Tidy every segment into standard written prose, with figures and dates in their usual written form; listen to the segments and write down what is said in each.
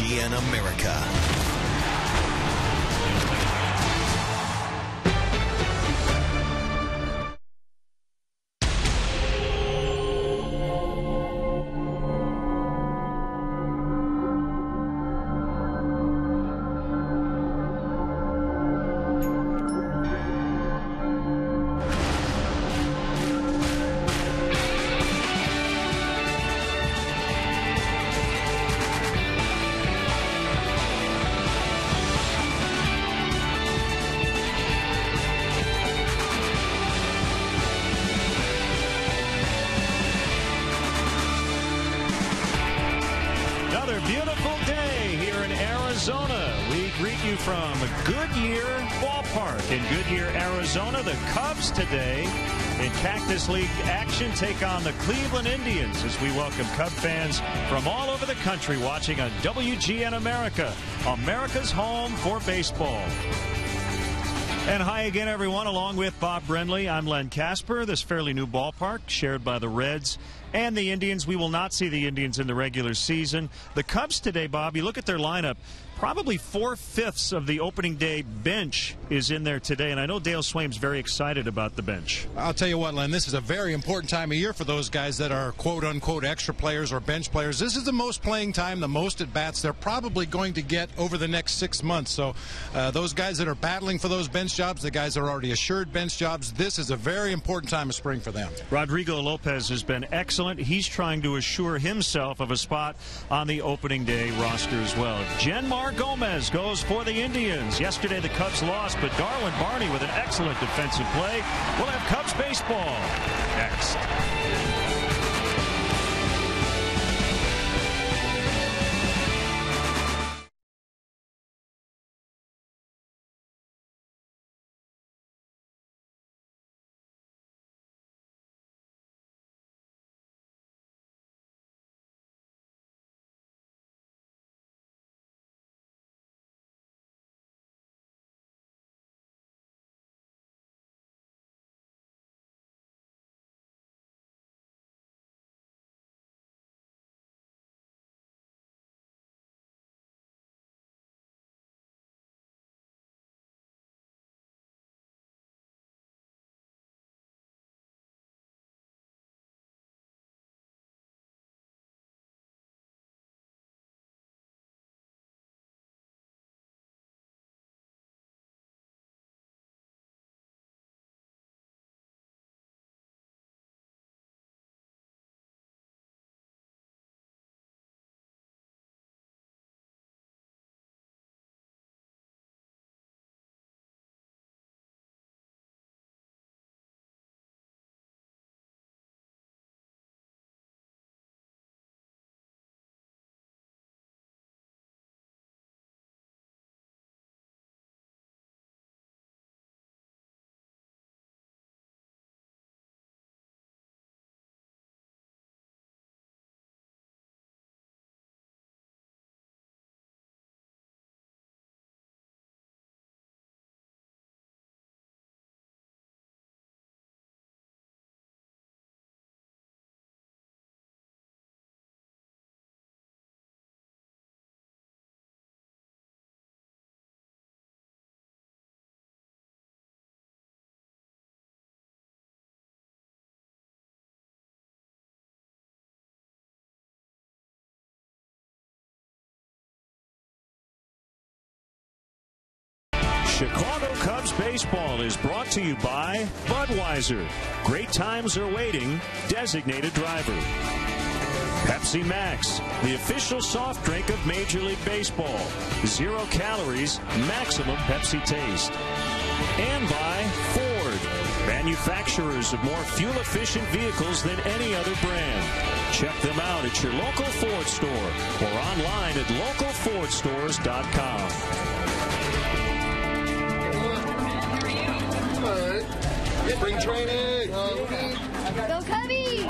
CHN America. Beautiful day here in Arizona. We greet you from Goodyear Ballpark in Goodyear, Arizona. The Cubs today in Cactus League action take on the Cleveland Indians as we welcome Cub fans from all over the country watching on WGN America, America's home for baseball. And hi again, everyone. Along with Bob Brenly, I'm Len Casper. This fairly new ballpark shared by the Reds and the Indians. We will not see the Indians in the regular season. The Cubs today, Bob, you look at their lineup, probably 4/5 of the opening day bench is in there today, and I know Dale Swaim's very excited about the bench. I'll tell you what, Len, this is a very important time of year for those guys that are quote-unquote extra players or bench players. This is the most playing time, the most at-bats they're probably going to get over the next 6 months. So those guys that are battling for those bench jobs, the guys that are already assured bench jobs, this is a very important time of spring for them. Rodrigo Lopez has been excellent. He's trying to assure himself of a spot on the opening day roster as well. Jenmar Gomez goes for the Indians. Yesterday the Cubs lost, but Darwin Barney with an excellent defensive play. We'll have Cubs baseball next. Chicago Cubs baseball is brought to you by Budweiser. Great times are waiting. Designated driver. Pepsi Max, the official soft drink of Major League Baseball. 0 calories, maximum Pepsi taste. And by Ford, manufacturers of more fuel-efficient vehicles than any other brand. Check them out at your local Ford store or online at localfordstores.com. Spring training. Go Cubbies!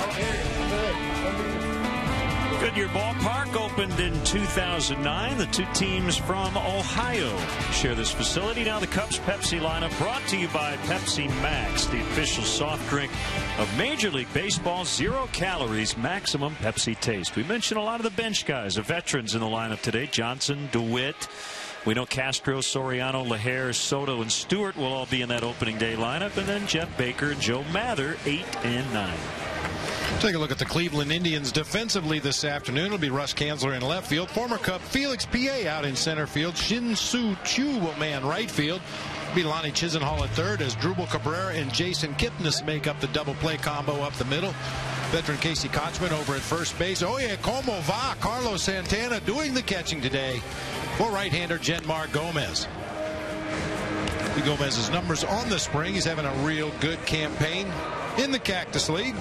Goodyear Ballpark opened in 2009. The two teams from Ohio share this facility. Now the Cubs Pepsi lineup brought to you by Pepsi Max, the official soft drink of Major League Baseball. 0 calories, maximum Pepsi taste. We mentioned a lot of the bench guys, the veterans in the lineup today. Johnson, DeWitt. We know Castro, Soriano, LaHare, Soto, and Stewart will all be in that opening day lineup. And then Jeff Baker and Joe Mather, 8 and 9. Take a look at the Cleveland Indians defensively this afternoon. It'll be Russ Kanzler in left field. Former Cub Felix Pie out in center field. Shin-Soo Choo will man right field. It'll be Lonnie Chisenhall at third as Drupal Cabrera and Jason Kipnis make up the double play combo up the middle. Veteran Casey Kochman over at first base. Oye, como va? Carlos Santana doing the catching today for right-hander Jenmar Gomez. Gomez's numbers on the spring. He's having a real good campaign in the Cactus League.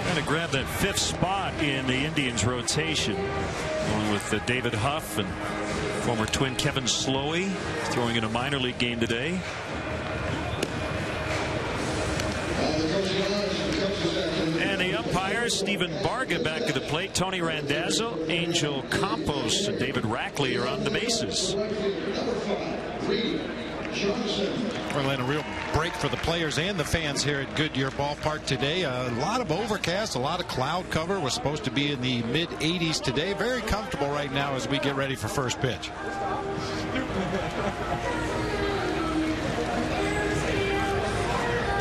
Trying to grab that 5th spot in the Indians rotation, along with David Huff and former Twin Kevin Slowey throwing in a minor league game today. And the umpires, Stephen Barga back at the plate, Tony Randazzo, Angel Campos, and David Rackley are on the bases. We're letting a real break for the players and the fans here at Goodyear Ballpark today. A lot of overcast, a lot of cloud cover. We're supposed to be in the mid-80s today. Very comfortable right now as we get ready for first pitch.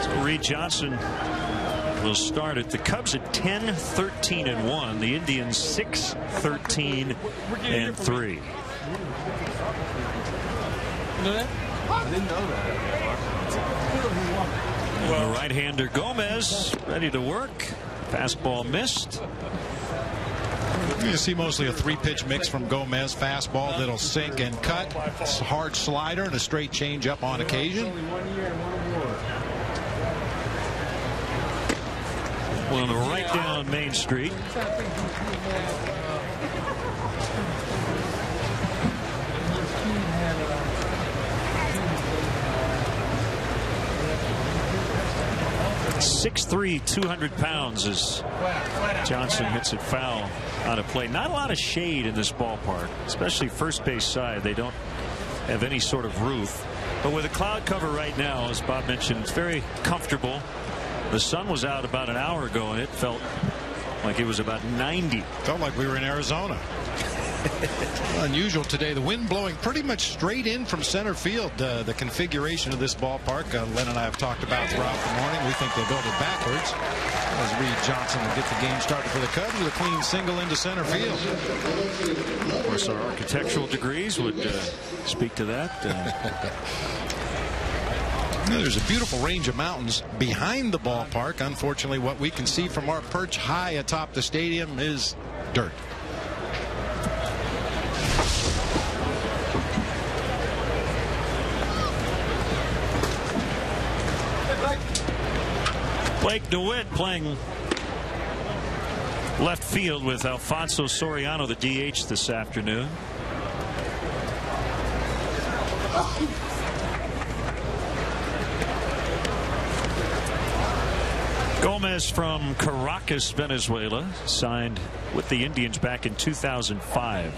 So Reed Johnson will start it. The Cubs at 10-13-1. The Indians 6-13-3. I didn't know that. Well, right-hander Gomez ready to work. Fastball missed. You see mostly a 3-pitch mix from Gomez. Fastball that'll sink and cut. Hard slider and a straight changeup on occasion. Well, right down Main Street. .6'3", 200 pounds as Johnson hits it foul on a play. Not a lot of shade in this ballpark, especially first base side. They don't have any sort of roof. But with a cloud cover right now, as Bob mentioned, it's very comfortable. The sun was out about an hour ago, and it felt like it was about 90. Felt like we were in Arizona. Unusual today. The wind blowing pretty much straight in from center field. The configuration of this ballpark, Len and I have talked about throughout the morning. We think they built it backwards as Reed Johnson will get the game started for the Cubs with a clean single into center field. Of course, our architectural degrees would speak to that. There's a beautiful range of mountains behind the ballpark. Unfortunately, what we can see from our perch high atop the stadium is dirt. Blake DeWitt playing left field with Alfonso Soriano, the DH, this afternoon. Gomez from Caracas, Venezuela, signed with the Indians back in 2005.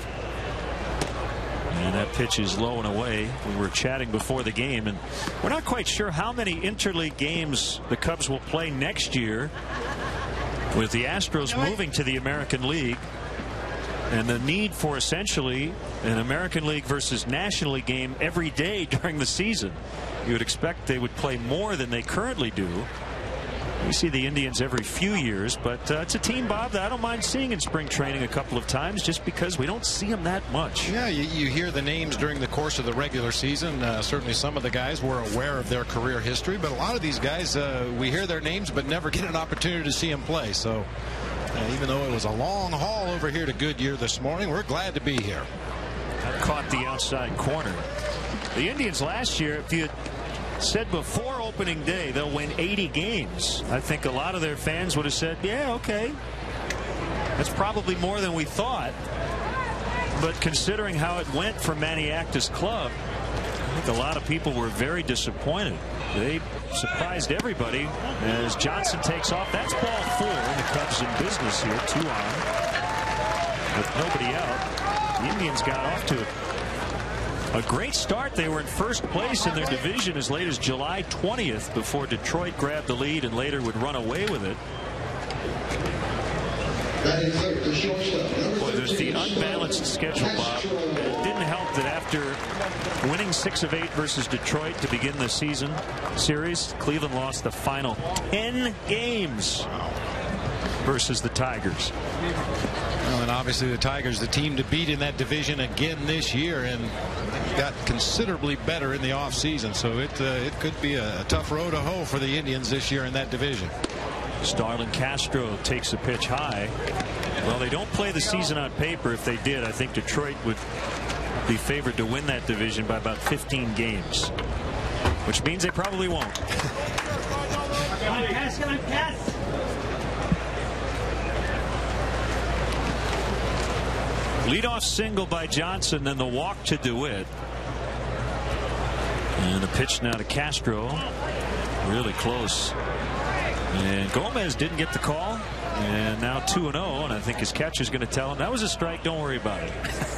And that pitch is low and away. We were chatting before the game, and we're not quite sure how many interleague games the Cubs will play next year with the Astros moving to the American League and the need for essentially an American League versus National League game every day during the season. You would expect they would play more than they currently do. We see the Indians every few years, but it's a team, Bob, that I don't mind seeing in spring training a couple of times just because we don't see them that much. Yeah, you hear the names during the course of the regular season. Certainly some of the guys were aware of their career history, but a lot of these guys, we hear their names but never get an opportunity to see them play. So even though it was a long haul over here to Goodyear this morning, we're glad to be here. Caught the outside corner. The Indians last year, if you had said before opening day they'll win 80 games, I think a lot of their fans would have said, yeah, okay, that's probably more than we thought. But considering how it went for Manny Acta's club, I think a lot of people were very disappointed. They surprised everybody as Johnson takes off. That's ball 4, and the Cubs in business here, 2 on. With nobody out, the Indians got off to a great start. They were in first place in their division as late as July 20th before Detroit grabbed the lead and later would run away with it. Boy, there's the unbalanced schedule, Bob. It didn't help that after winning 6 of 8 versus Detroit to begin the season series, Cleveland lost the final 10 games versus the Tigers. Well, and obviously the Tigers, the team to beat in that division again this year, and got considerably better in the offseason. So it could be a tough road to hoe for the Indians this year in that division. Starlin Castro takes a pitch high. Well, they don't play the season on paper. If they did, I think Detroit would be favored to win that division by about 15 games, which means they probably won't. Leadoff single by Johnson, then the walk to DeWitt. And the pitch now to Castro. Really close. And Gomez didn't get the call. And now 2-0, and I think his catcher's going to tell him that was a strike, don't worry about it.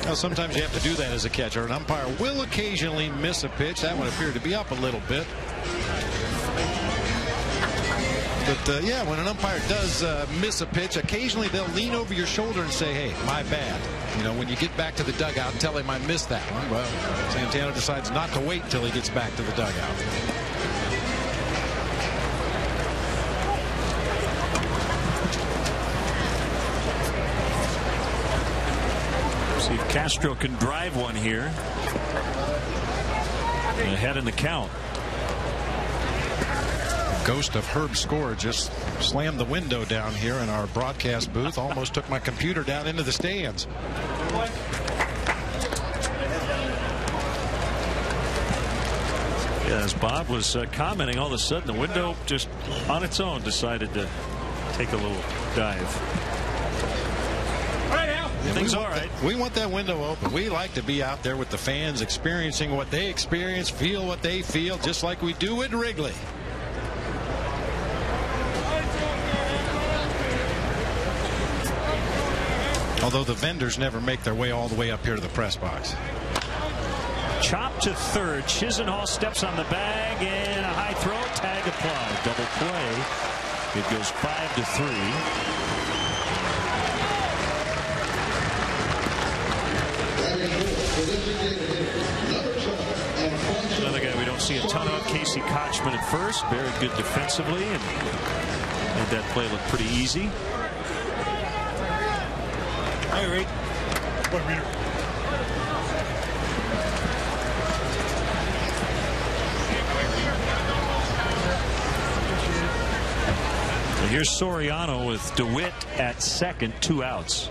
Well, sometimes you have to do that as a catcher. An umpire will occasionally miss a pitch. That one appeared to be up a little bit. But yeah, when an umpire does miss a pitch, occasionally they'll lean over your shoulder and say, hey, my bad. You know, when you get back to the dugout, tell him I missed that one. Well, Santana decides not to wait till he gets back to the dugout. See if Castro can drive one here. Ahead in the count. Ghost of Herb Score just slammed the window down here in our broadcast booth. Almost took my computer down into the stands. Yeah, as Bob was commenting, all of a sudden the window just on its own decided to take a little dive. Things all right. We want that window open. We like to be out there with the fans, experiencing what they experience, feel what they feel, just like we do at Wrigley. Although the vendors never make their way all the way up here to the press box. Chop to third. Chisenhall steps on the bag and a high throw. Tag applied. Double play. It goes 5-3. Another guy we don't see a ton of, Casey Kochman at first. Very good defensively and made that play look pretty easy. Hi, Reed. What, Reader? So here's Soriano with DeWitt at second, 2 outs.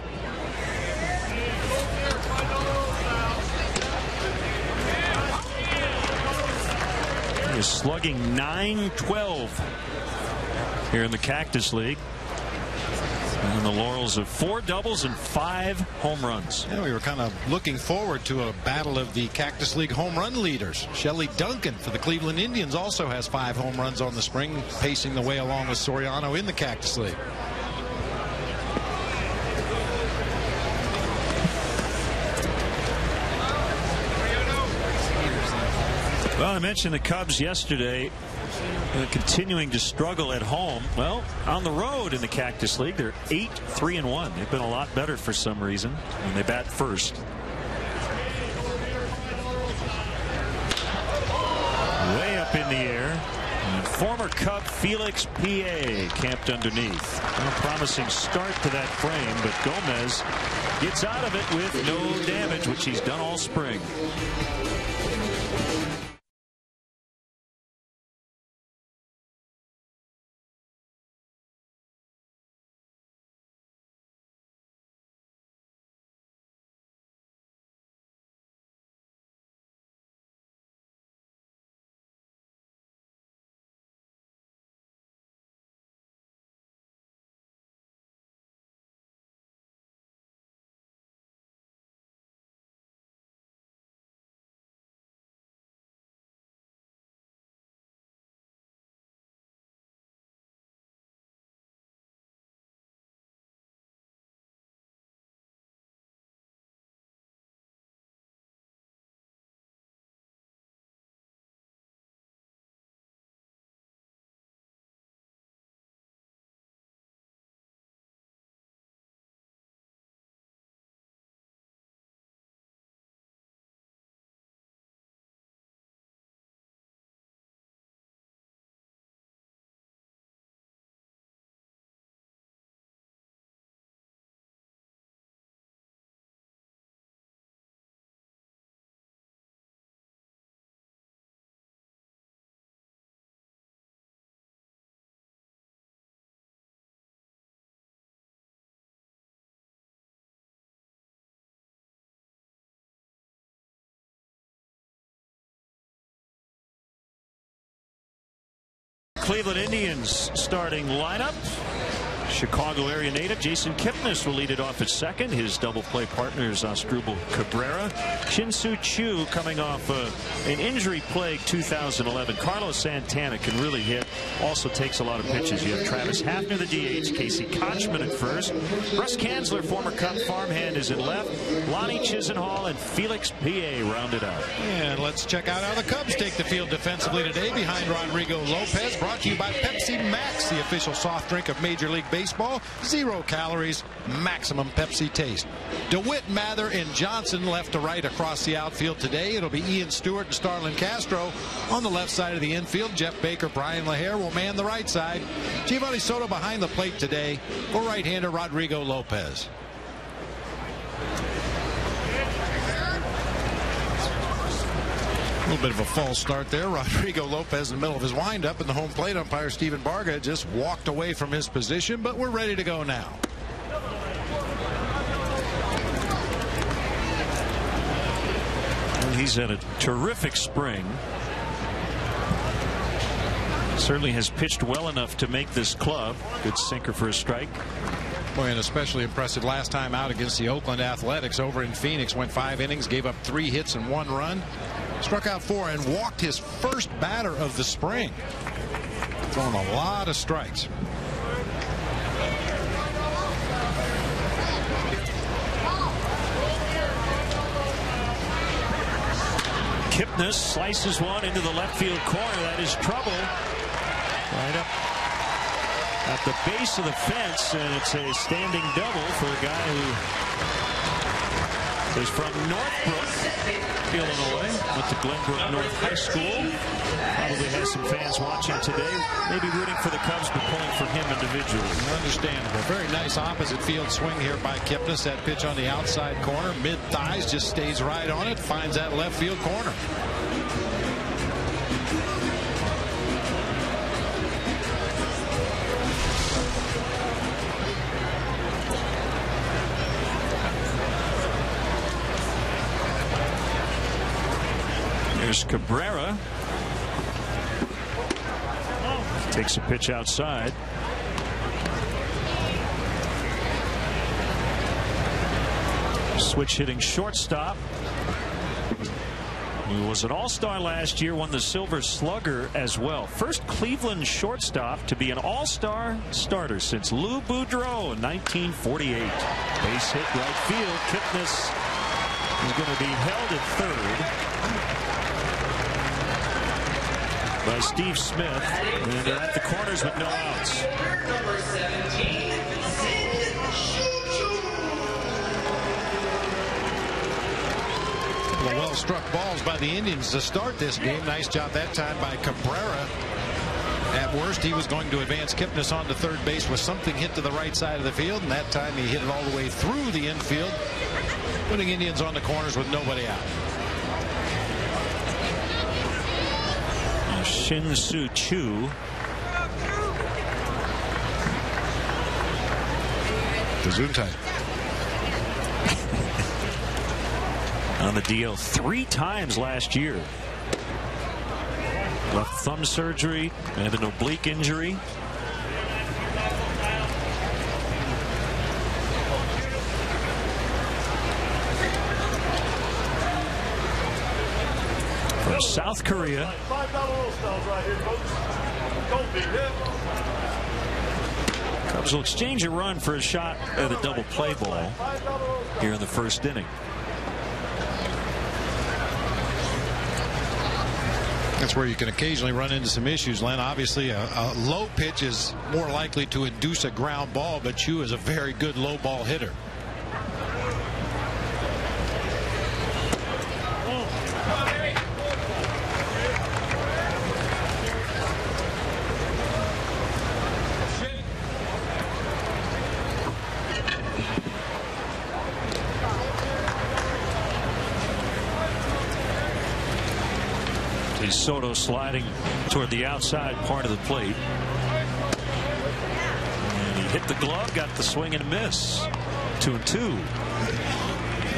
He is slugging .912 here in the Cactus League. And the laurels of 4 doubles and 5 home runs. Yeah, we were kind of looking forward to a battle of the Cactus League home run leaders. Shelley Duncan for the Cleveland Indians also has 5 home runs on the spring, pacing the way along with Soriano in the Cactus League. Well, I mentioned the Cubs yesterday continuing to struggle at home. Well, on the road in the Cactus League, they're 8-3-1. They've been a lot better for some reason when they bat first. Way up in the air. And former Cub Felix P.A. camped underneath. A promising start to that frame, but Gomez gets out of it with no damage, which he's done all spring. Cleveland Indians starting lineup. Chicago area native Jason Kipnis will lead it off at second. His double play partner is Asdrubal Cabrera. Shin-Soo Choo coming off an injury-plagued 2011. Carlos Santana can really hit. Also takes a lot of pitches. You have Travis Hafner, the DH. Casey Kochman at first. Russ Kanzler, former Cub farmhand, is in left. Lonnie Chisenhall and Felix P.A. rounded out. And let's check out how the Cubs take the field defensively today behind Rodrigo Lopez. Brought to you by Pepsi Max, the official soft drink of Major League Baseball. 0 calories, maximum Pepsi taste. DeWitt, Mather, and Johnson left to right across the outfield today. It'll be Ian Stewart and Starlin Castro on the left side of the infield. Jeff Baker, Brian LaHare will man the right side. Giovanni Soto behind the plate today for right-hander Rodrigo Lopez. A little bit of a false start there. Rodrigo Lopez in the middle of his windup, and the home plate umpire Stephen Barga just walked away from his position, but we're ready to go now. Well, he's had a terrific spring. Certainly has pitched well enough to make this club. Good sinker for a strike. Boy, and especially impressive last time out against the Oakland Athletics over in Phoenix. Went 5 innings, gave up 3 hits and 1 run. Struck out 4 and walked his first batter of the spring. Throwing a lot of strikes. Kipnis slices one into the left field corner. That is trouble. Right up at the base of the fence, and it's a standing double for a guy who is from Northbrook, Illinois. Went to Glenbrook North High School. Probably has some fans watching today, maybe rooting for the Cubs, but pulling for him individually. Understandable. Very nice opposite field swing here by Kipnis. That pitch on the outside corner, mid thighs, just stays right on it, finds that left field corner. There's Cabrera. Takes a pitch outside. Switch hitting shortstop. He was an all-star last year, won the Silver Slugger as well. First Cleveland shortstop to be an all-star starter since Lou Boudreau in 1948. Base hit right field. Kipnis is going to be held at third by Steve Smith, and they're at the corners with no outs. Well struck balls by the Indians to start this game. Nice job that time by Cabrera. At worst, he was going to advance Kipnis onto third base with something hit to the right side of the field, and that time he hit it all the way through the infield, putting Indians on the corners with nobody out. Shin-Soo Choo. Gesundheit. On the DL 3 times last year. Left thumb surgery and an oblique injury. From South Korea. Cubs will exchange a run for a shot at a double play ball here in the first inning. That's where you can occasionally run into some issues, Len. Obviously, a low pitch is more likely to induce a ground ball, but Choo is a very good low ball hitter. Soto sliding toward the outside part of the plate. And he hit the glove, got the swing and a miss. 2-2.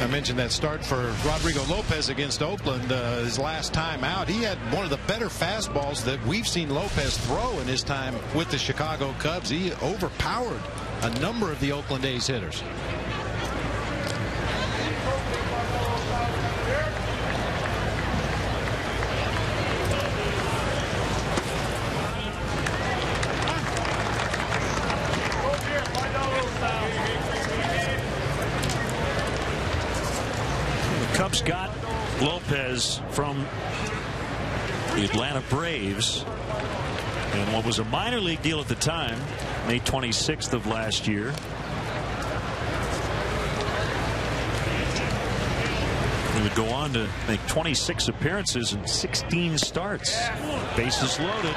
I mentioned that start for Rodrigo Lopez against Oakland. His last time out, he had one of the better fastballs that we've seen Lopez throw in his time with the Chicago Cubs. He overpowered a number of the Oakland A's hitters. Cubs got Lopez from the Atlanta Braves and what was a minor league deal at the time, May 26th of last year. He would go on to make 26 appearances and 16 starts. Bases loaded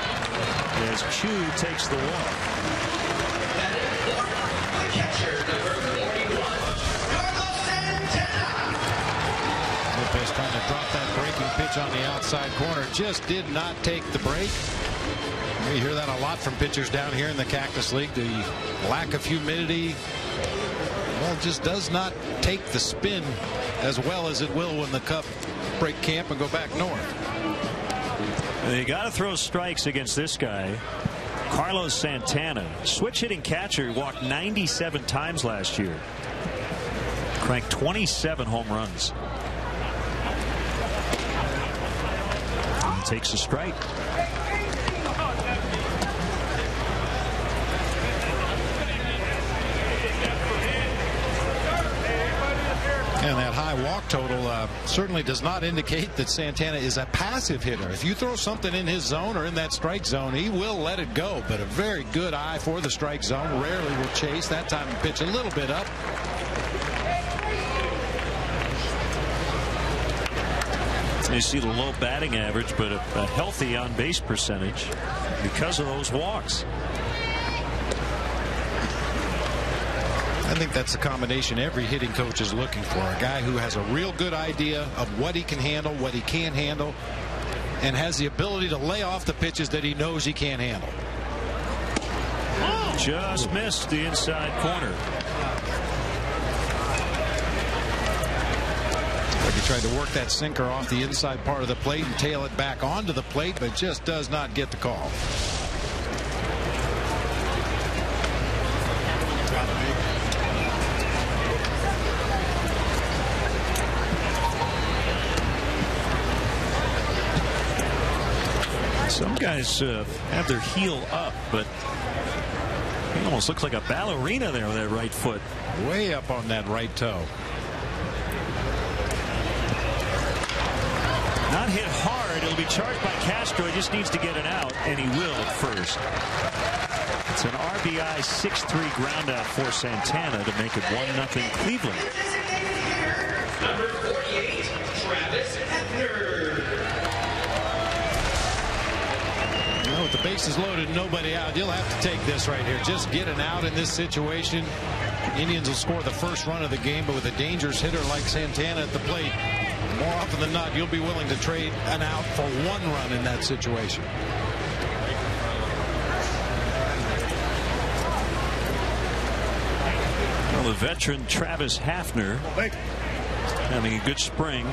as Chu takes the walk. Lopez trying to drop that breaking pitch on the outside corner. Just did not take the break. You hear that a lot from pitchers down here in the Cactus League. The lack of humidity, well, just does not take the spin as well as it will when the Cubs break camp and go back north. They got to throw strikes against this guy, Carlos Santana. Switch hitting catcher, walked 97 times last year. Cranked 27 home runs. And takes a strike. And that high walk total certainly does not indicate that Santana is a passive hitter. If you throw something in his zone or in that strike zone, he will let it go. But a very good eye for the strike zone. Rarely will chase. That time pitch a little bit up. You see the low batting average, but a healthy on-base percentage because of those walks. I think that's the combination every hitting coach is looking for. A guy who has a real good idea of what he can handle, what he can't handle, and has the ability to lay off the pitches that he knows he can't handle. Just missed the inside corner. Like he tried to work that sinker off the inside part of the plate and tail it back onto the plate, but just does not get the call. Some guys have their heel up, but he almost looks like a ballerina there with that right foot. Way up on that right toe. Not hit hard. It'll be charged by Castro. He just needs to get it out, and he will at first. It's an RBI 6-3 ground out for Santana to make it 1-0 Cleveland. Number 48, Travis Hefner. With the bases loaded, nobody out, you'll have to take this right here. Just get an out in this situation. Indians will score the first run of the game, but with a dangerous hitter like Santana at the plate, more often than not, you'll be willing to trade an out for one run in that situation. Well, the veteran Travis Hefner having a good spring.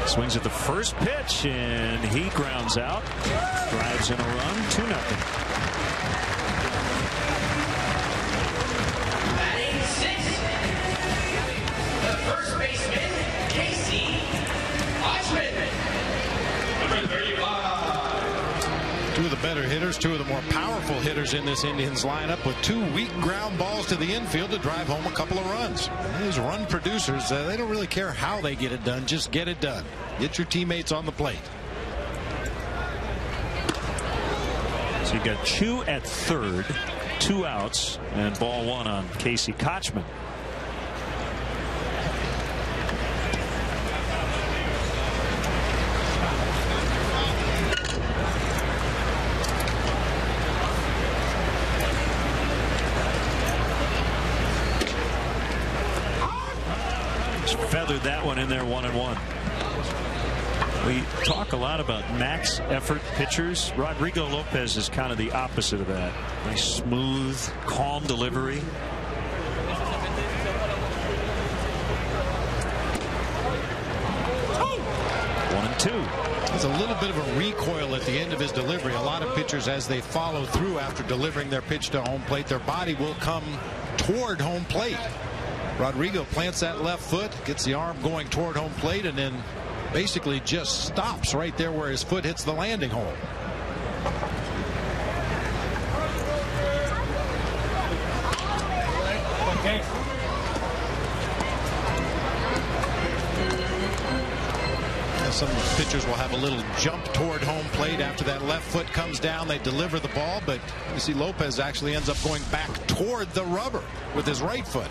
Swings at the first pitch, and he grounds out. Drives in a run, 2-0. Batting sixth, the first baseman, Casey Hodgman. Number 35. Two of the better hitters, two of the more powerful hitters in this Indians lineup, with two weak ground balls to the infield to drive home a couple of runs. These run producers, they don't really care how they get it done, just get it done. Get your teammates on the plate. So you've got Chu at third, 2 outs, and ball 1 on Casey Kochman. Feathered that one in there, 1-1. We talk a lot about max effort pitchers. Rodrigo Lopez is kind of the opposite of that. Nice smooth, calm delivery. 2. There's a little bit of a recoil at the end of his delivery. A lot of pitchers, as they follow through after delivering their pitch to home plate, their body will come toward home plate. Rodrigo plants that left foot, gets the arm going toward home plate, and then basically just stops right there where his foot hits the landing hole. Okay. Some pitchers will have a little jump toward home plate after that left foot comes down. They deliver the ball, but you see Lopez actually ends up going back toward the rubber with his right foot.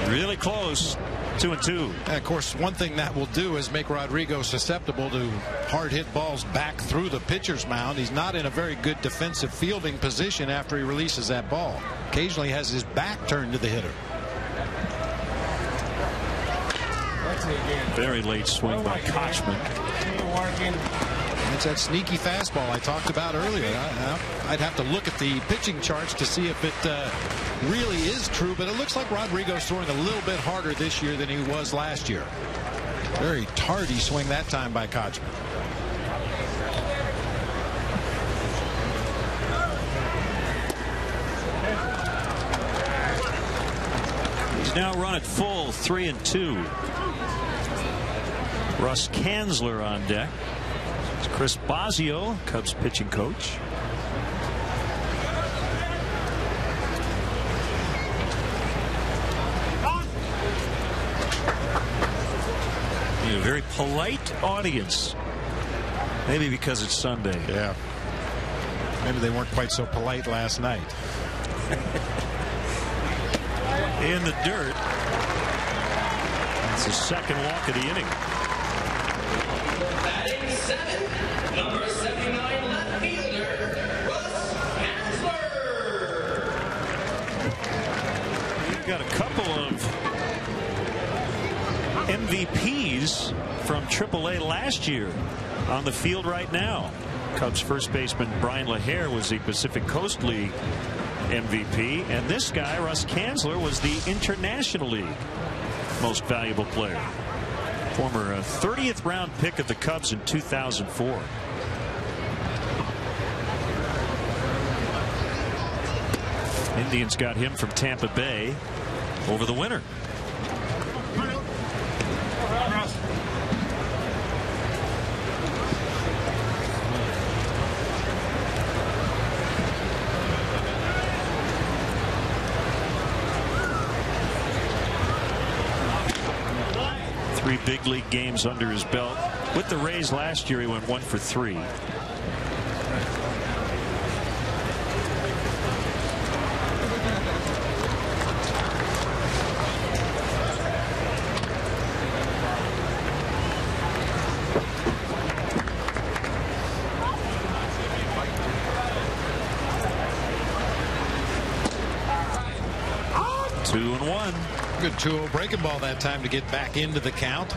Really close. 2-2. And of course, one thing that will do is make Rodrigo susceptible to hard hit balls back through the pitcher's mound. He's not in a very good defensive fielding position after he releases that ball. Occasionally has his back turned to the hitter. Very late swing by Kochman. It's that sneaky fastball I talked about earlier. I'd have to look at the pitching charts to see if it really is true, but it looks like Rodrigo's throwing a little bit harder this year than he was last year. Very tardy swing that time by Kochman. He's now run at full 3-2. Russ Kanzler on deck. It's Chris Bosio, Cubs pitching coach. A very polite audience. Maybe because it's Sunday. Yeah. Maybe they weren't quite so polite last night. In the dirt. It's the second walk of the inning. Batting 7, number 79 left fielder, Russ Kanzler. You've got a couple of MVPs from AAA last year on the field right now. Cubs first baseman Brian LaHare was the Pacific Coast League MVP, and this guy, Russ Kanzler, was the International League most valuable player. Former 30th round pick of the Cubs in 2004. Indians got him from Tampa Bay over the winter. Three big league games under his belt. With the Rays last year, he went 1 for 3. Two and one. Good 2-0 breaking ball that time to get back into the count.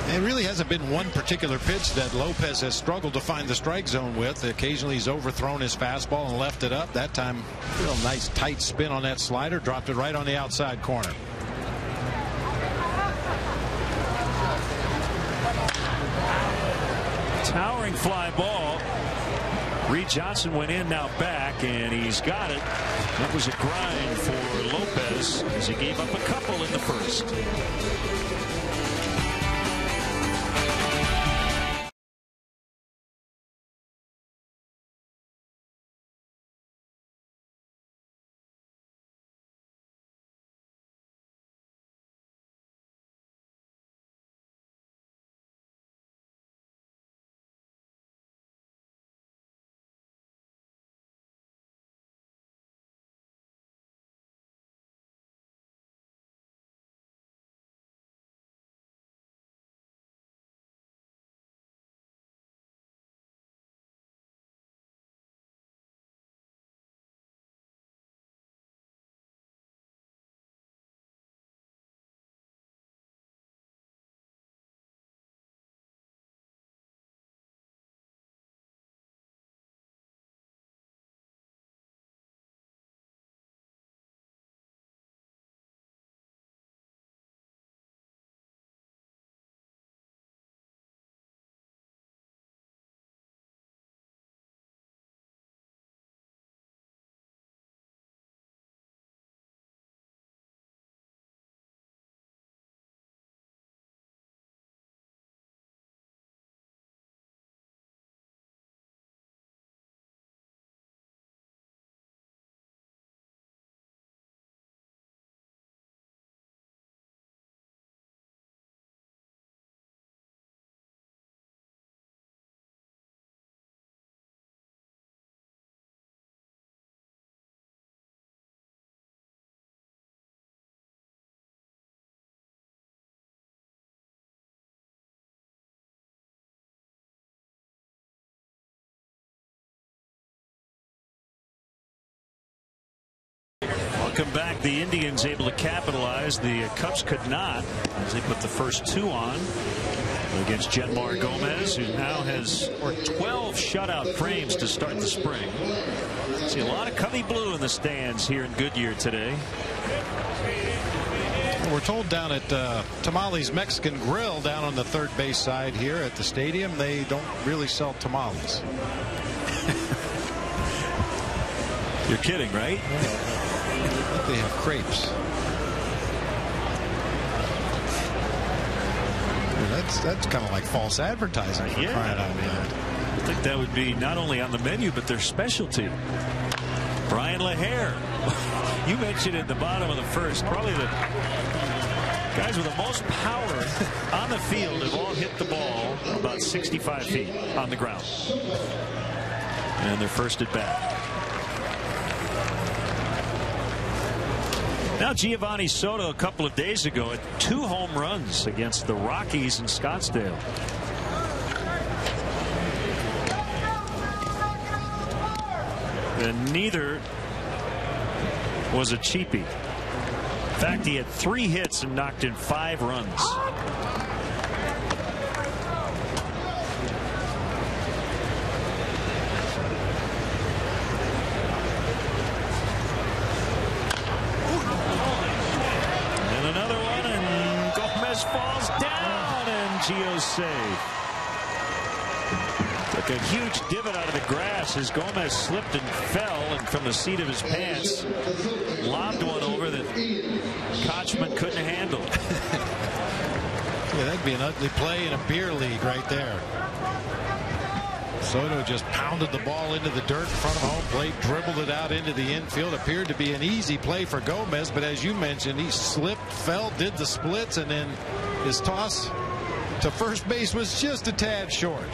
It really hasn't been one particular pitch that Lopez has struggled to find the strike zone with. Occasionally he's overthrown his fastball and left it up. That time, real nice tight spin on that slider, dropped it right on the outside corner. Towering fly ball. Reed Johnson went in, now back, and he's got it. That was a grind for Lopez as he gave up a couple in the first. come back. The Indians able to capitalize. The Cubs could not, as they put the first 2 on against Genmar Gomez, who now has 12 shutout frames to start the spring. See a lot of Cubby blue in the stands here in Goodyear today. We're told down at Tamales Mexican Grill down on the third base side here at the stadium, they don't really sell tamales. You're kidding, right? Yeah. They have crepes. That's kind of like false advertising for crying out loud. I think that would be not only on the menu, but their specialty. Brian LaHare. You mentioned at the bottom of the first, probably the guys with the most power on the field have all hit the ball about 65 feet on the ground. And they're first at bat. Now Giovanni Soto a couple of days ago had 2 home runs against the Rockies in Scottsdale. And neither was a cheapie. In fact, he had 3 hits and knocked in 5 runs. And another one, and Gomez falls down, and Gio's safe. Took a huge divot out of the grass as Gomez slipped and fell, and from the seat of his pants lobbed one over that Kochman couldn't handle. Yeah, that'd be an ugly play in a beer league right there. Soto just pounded the ball into the dirt in front of home plate, dribbled it out into the infield. Appeared to be an easy play for Gomez, but as you mentioned, he slipped, fell, did the splits, and then his toss to first base was just a tad short.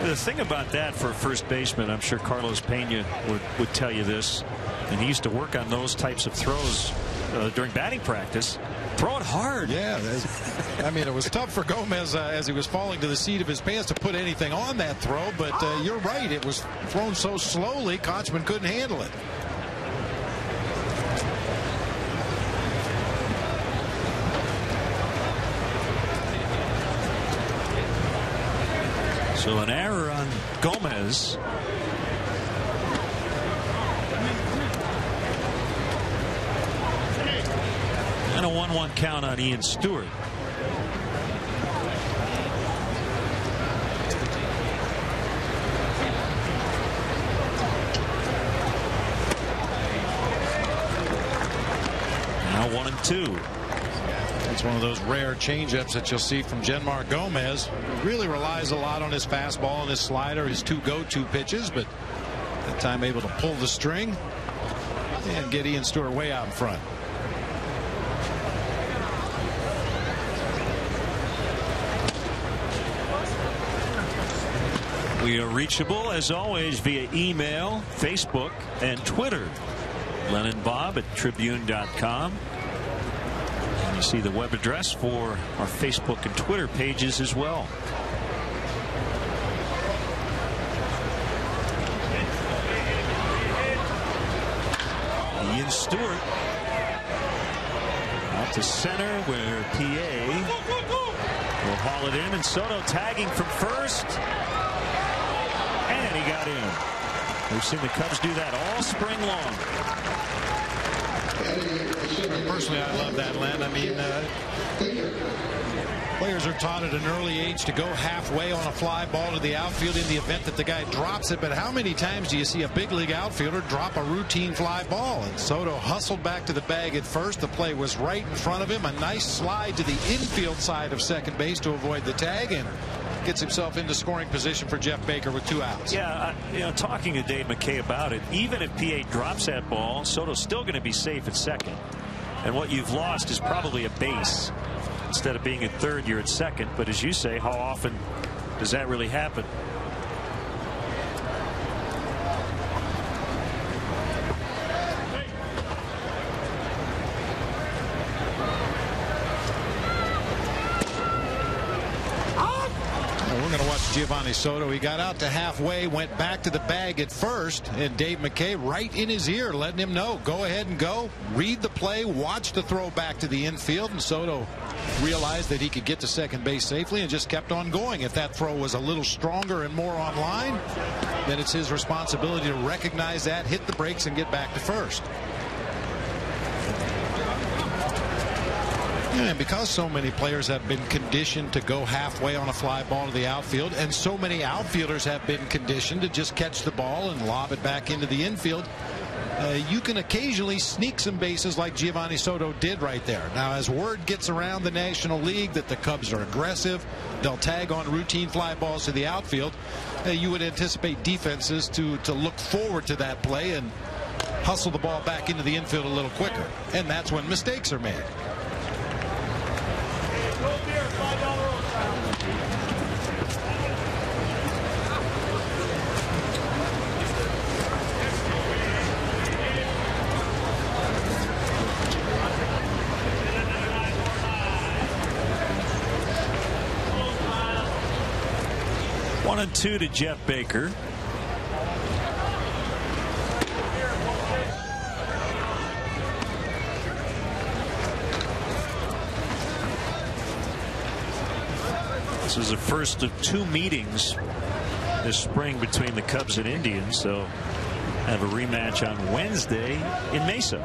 The thing about that for a first baseman, I'm sure Carlos Pena would tell you this, and he used to work on those types of throws during batting practice. Throw it hard. Yeah, I mean, it was tough for Gomez as he was falling to the seat of his pants to put anything on that throw, but you're right, it was thrown so slowly Kochman couldn't handle it. So an error on Gomez. And a 1-1 count on Ian Stewart. Now 1-2. It's one of those rare changeups that you'll see from Genmar Gomez. He really relies a lot on his fastball and his slider, his 2 go-to pitches, but that time able to pull the string and get Ian Stewart way out in front. We are reachable as always via email, Facebook, and Twitter. LennonBob@Tribune.com. And you see the web address for our Facebook and Twitter pages as well. Ian Stewart out to center where PA will haul it in, and Soto tagging from first. And he got in. We've seen the Cubs do that all spring long. Personally, I love that, Len. I mean, players are taught at an early age to go halfway on a fly ball to the outfield in the event that the guy drops it. But how many times do you see a big league outfielder drop a routine fly ball? And Soto hustled back to the bag at first. The play was right in front of him. A nice slide to the infield side of second base to avoid the tag, and gets himself into scoring position for Jeff Baker with 2 outs. Yeah, talking to Dave McKay about it, even if PA drops that ball, Soto's still going to be safe at second. And what you've lost is probably a base. Instead of being at third, you're at second. But as you say, how often does that really happen? Giovanni Soto. He got out to halfway, went back to the bag at first, and Dave McKay right in his ear letting him know, go ahead and go, read the play, watch the throw back to the infield, and Soto realized that he could get to second base safely and just kept on going. If that throw was a little stronger and more on line, then it's his responsibility to recognize that, hit the brakes, and get back to first. And because so many players have been conditioned to go halfway on a fly ball to the outfield, and so many outfielders have been conditioned to just catch the ball and lob it back into the infield, you can occasionally sneak some bases like Giovanni Soto did right there. Now, as word gets around the National League that the Cubs are aggressive, they'll tag on routine fly balls to the outfield, you would anticipate defenses to look forward to that play and hustle the ball back into the infield a little quicker. And that's when mistakes are made. One and two to Jeff Baker. This is the first of two meetings this spring between the Cubs and Indians, so have a rematch on Wednesday in Mesa.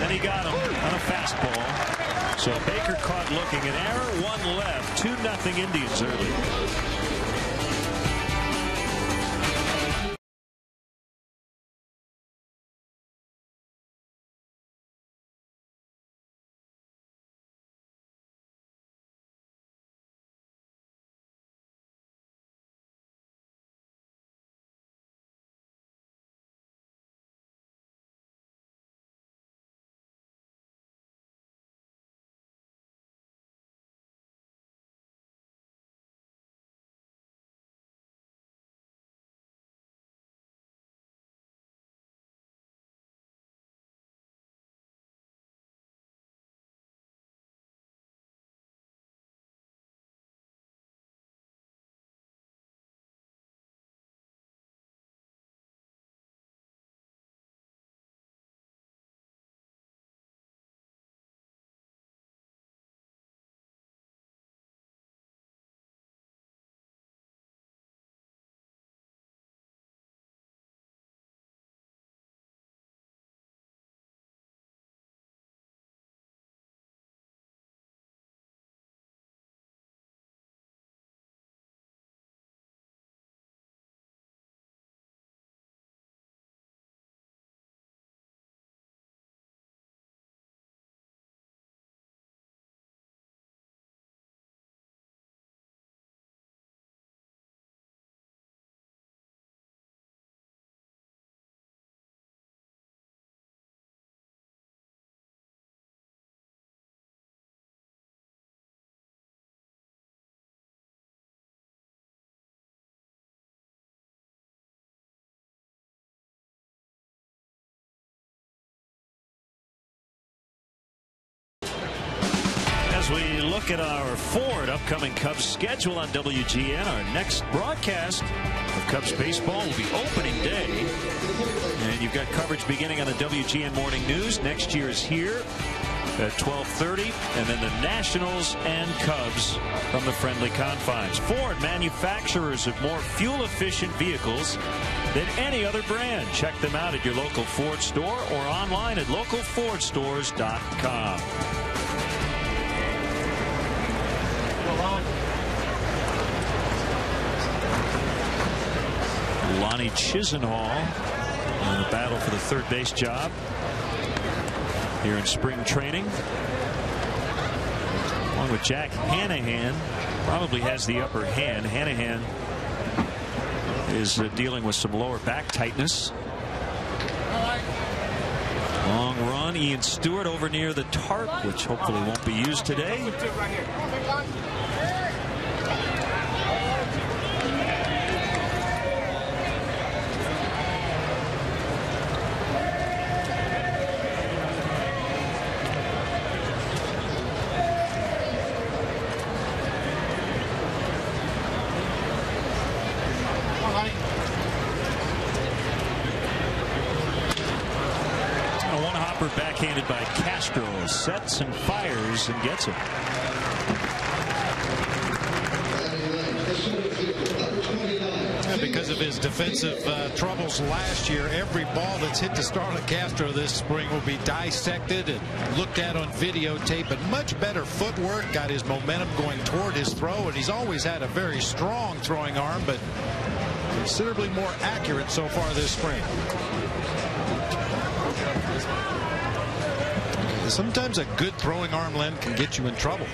And he got him on a fastball. So Baker caught looking, an error, one left, 2-0 Indians early. As we look at our forward upcoming Cubs schedule on WGN, our next broadcast of Cubs baseball will be opening day. And you've got coverage beginning on the WGN Morning News. Next year is here at 12:30. And then the Nationals and Cubs from the friendly confines. Ford, manufacturers of more fuel-efficient vehicles than any other brand. Check them out at your local Ford store or online at localfordstores.com. Lonnie Chisenhall in the battle for the third base job here in spring training, along with Jack Hanahan. Probably has the upper hand. Hanahan is dealing with some lower back tightness. Long run. Ian Stewart over near the tarp, which hopefully won't be used today. backhanded by Castro. Sets and fires and gets it. Because of his defensive troubles last year, every ball that's hit to Starlin Castro this spring will be dissected and looked at on videotape. But much better footwork, got his momentum going toward his throw, and he's always had a very strong throwing arm, but considerably more accurate so far this spring. Sometimes a good throwing arm, Len, can get you in trouble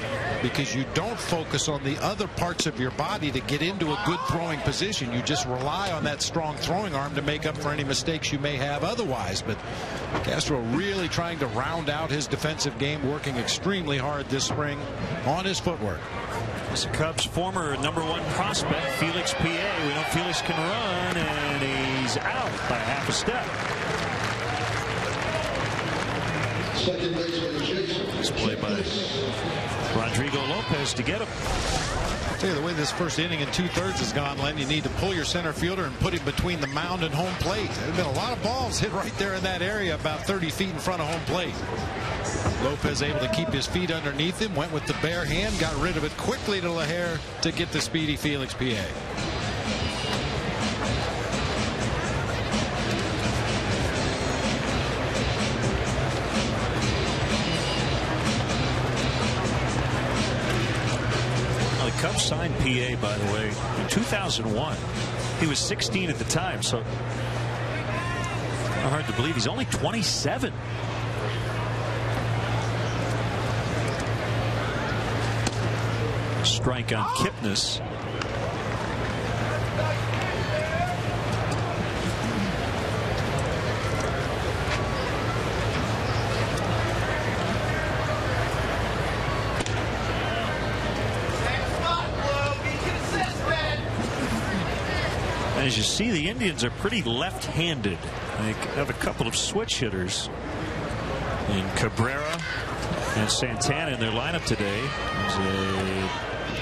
because you don't focus on the other parts of your body to get into a good throwing position. You just rely on that strong throwing arm to make up for any mistakes you may have otherwise. But Castro really trying to round out his defensive game, working extremely hard this spring on his footwork. It's the Cubs' former #1 prospect, Felix P.A. We know Felix can run, and he's out by half a step. This play by Rodrigo Lopez to get him. I'll tell you, the way this first inning and 2/3 has gone, Len, you need to pull your center fielder and put him between the mound and home plate. There have been a lot of balls hit right there in that area, about 30 feet in front of home plate. Lopez able to keep his feet underneath him, went with the bare hand, got rid of it quickly to LaHair to get the speedy Felix P.A. Cubs signed P.A., by the way, in 2001. He was 16 at the time, so hard to believe he's only 27. Strike on Kipnis. As you see, the Indians are pretty left-handed. They have a couple of switch hitters in Cabrera and Santana in their lineup today. There's a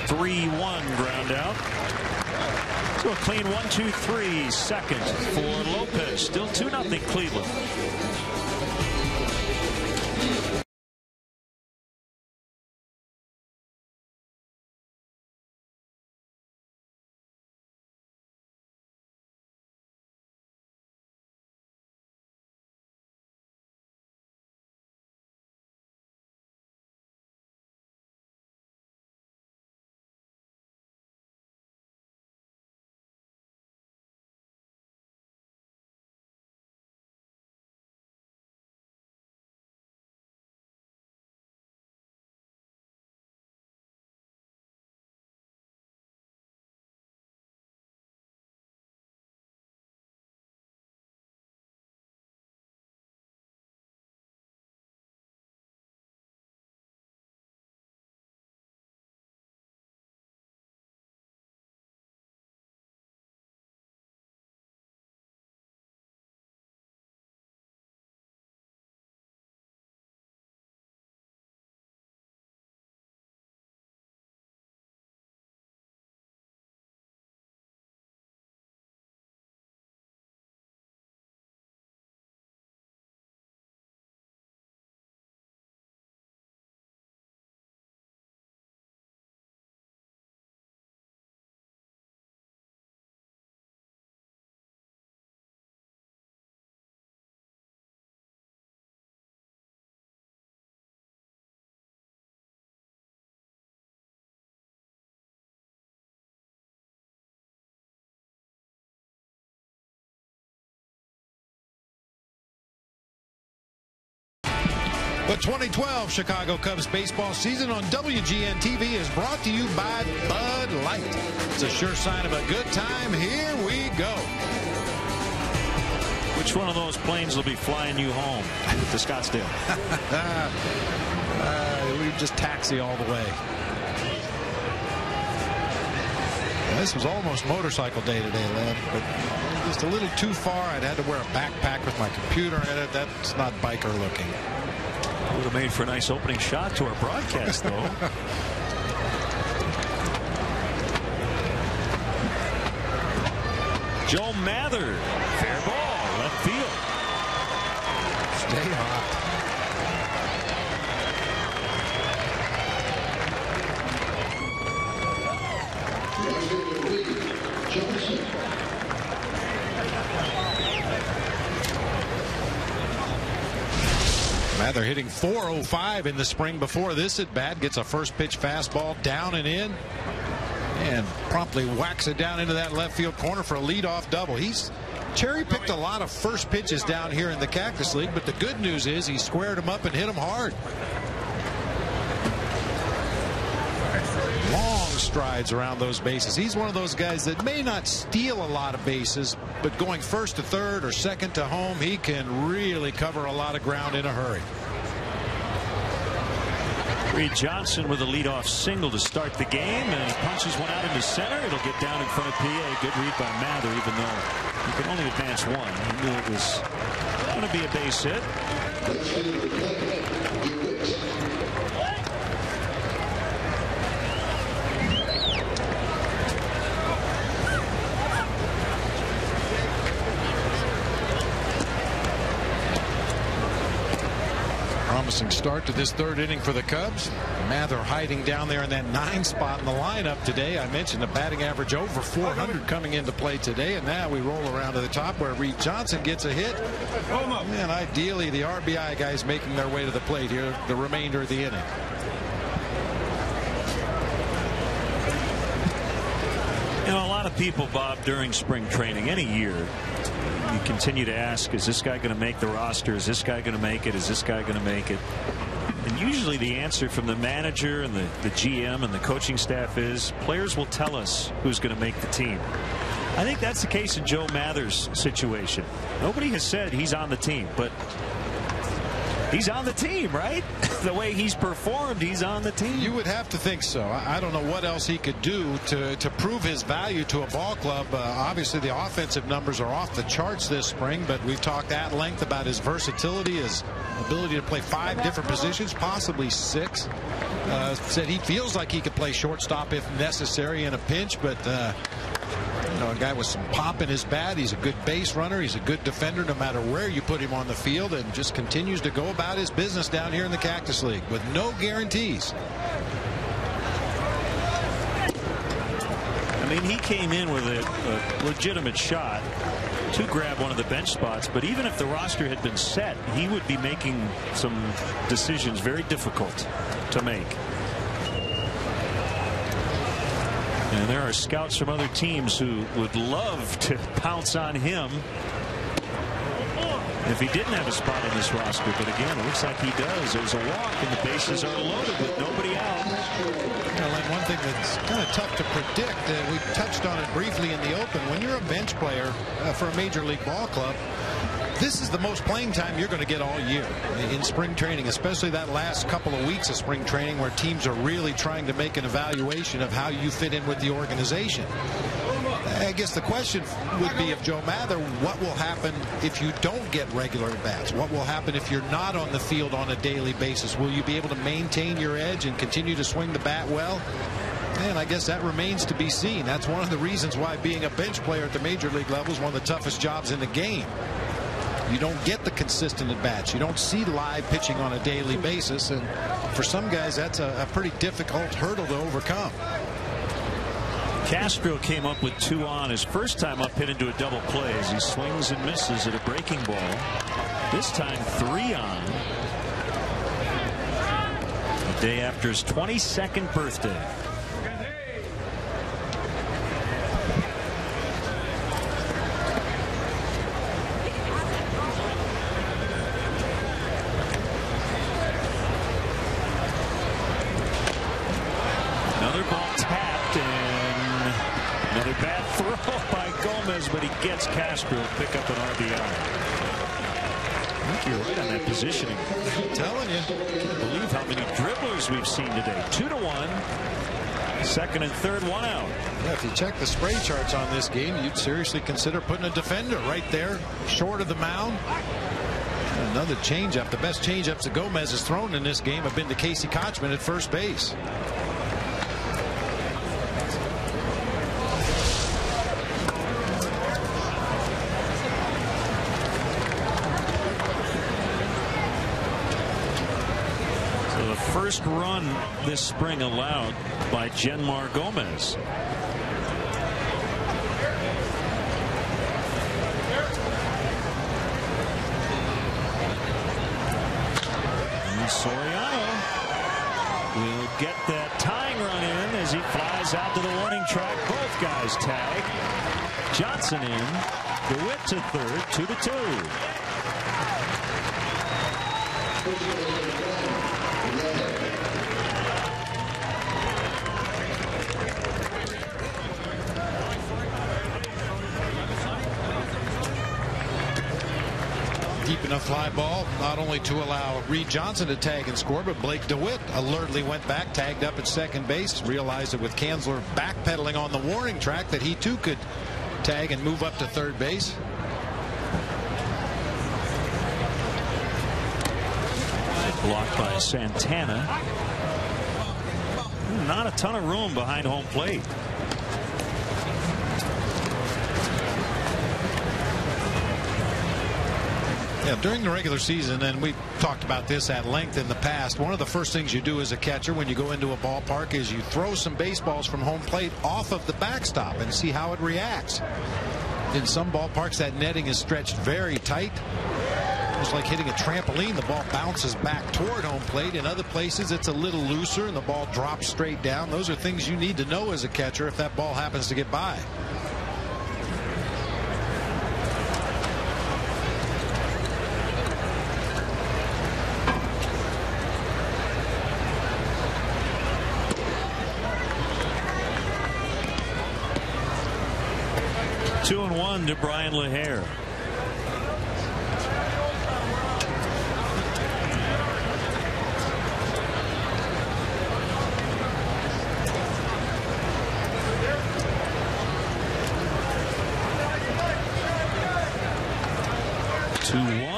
3-1 ground out. So a clean 1-2-3 second for Lopez. Still 2-0 Cleveland. The 2012 Chicago Cubs baseball season on WGN TV is brought to you by Bud Light. It's a sure sign of a good time. Here we go. Which one of those planes will be flying you home to Scottsdale? We just taxi all the way. This was almost motorcycle day today, Len, but just a little too far. I'd had to wear a backpack with my computer in it. That's not biker looking. Would have made for a nice opening shot to our broadcast, though. Joe Mather, fair ball, left field. Stay hot. Mather hitting .405 in the spring before this at bat. Gets a first pitch fastball down and in, and promptly whacks it down into that left field corner for a leadoff double. He's cherry-picked a lot of first pitches down here in the Cactus League, but the good news is he squared them up and hit them hard. Long strides around those bases. He's one of those guys that may not steal a lot of bases, but going first to third or second to home, he can really cover a lot of ground in a hurry. Reed Johnson with a leadoff single to start the game, and he punches one out into center. It'll get down in front of PA. Good read by Mather, even though he could only advance one. He knew it was going to be a base hit. Promising start to this third inning for the Cubs. Mather hiding down there in that 9 spot in the lineup today. I mentioned the batting average over 400 coming into play today, and now we roll around to the top where Reed Johnson gets a hit. And ideally the RBI guys making their way to the plate here the remainder of the inning. You know, a lot of people, Bob, during spring training any year, you continue to ask, is this guy going to make the roster? Is this guy going to make it? Is this guy going to make it? And usually the answer from the manager and the GM and the coaching staff is players will tell us who's going to make the team. I think that's the case in Joe Mather's situation. Nobody has said he's on the team, but he's on the team, right? The way he's performed, he's on the team. You would have to think so. I don't know what else he could do to prove his value to a ball club. Obviously, the offensive numbers are off the charts this spring, but we've talked at length about his versatility, his ability to play 5 different positions, possibly 6. Said he feels like he could play shortstop if necessary in a pinch, but you know, a guy with some pop in his bat. He's a good base runner. He's a good defender no matter where you put him on the field, and just continues to go about his business down here in the Cactus League with no guarantees. I mean, he came in with a legitimate shot to grab one of the bench spots, but even if the roster had been set, he would be making some decisions very difficult to make. And there are scouts from other teams who would love to pounce on him if he didn't have a spot in this roster. But again, it looks like he does. There's a walk, and the bases are loaded with nobody out. Well, and one thing that's kind of tough to predict, we touched on it briefly in the open. When you're a bench player for a major league ball club, this is the most playing time you're going to get all year in spring training, especially that last couple of weeks of spring training where teams are really trying to make an evaluation of how you fit in with the organization. I guess the question would be, of Joe Mather, what will happen if you don't get regular at-bats? What will happen if you're not on the field on a daily basis? Will you be able to maintain your edge and continue to swing the bat well? And I guess that remains to be seen. That's one of the reasons why being a bench player at the major league level is one of the toughest jobs in the game. You don't get the consistent at-bats. You don't see live pitching on a daily basis, and for some guys that's a pretty difficult hurdle to overcome. Castro came up with 2 on. His first time up, hit into a double play as he swings and misses at a breaking ball. This time 3 on. The day after his 22nd birthday. Another ball tapped, and another bad throw by Gomez, but he gets Castro to pick up an RBI. I think you're right on that positioning. I'm telling you. Can't believe how many dribblers we've seen today. 2-1. Second and third, 1 out. Yeah, if you check the spray charts on this game, you'd seriously consider putting a defender right there, short of the mound. Another changeup. The best changeups that Gomez has thrown in this game have been to Casey Kochman at first base. First run this spring allowed by Genmar Gomez. And Soriano will get that tying run in as he flies out to the warning track. Both guys tag. Johnson in. DeWitt to third, 2-2. Deep enough fly ball, not only to allow Reed Johnson to tag and score, but Blake DeWitt alertly went back, tagged up at second base, realized that with Kanzler backpedaling on the warning track that he too could tag and move up to third base. Blocked by Santana. Not a ton of room behind home plate. Yeah, during the regular season, and we've talked about this at length in the past, one of the first things you do as a catcher when you go into a ballpark is you throw some baseballs from home plate off of the backstop and see how it reacts. In some ballparks, that netting is stretched very tight. It's like hitting a trampoline. The ball bounces back toward home plate. In other places, it's a little looser and the ball drops straight down. Those are things you need to know as a catcher if that ball happens to get by. Two and one to Brian LaHare.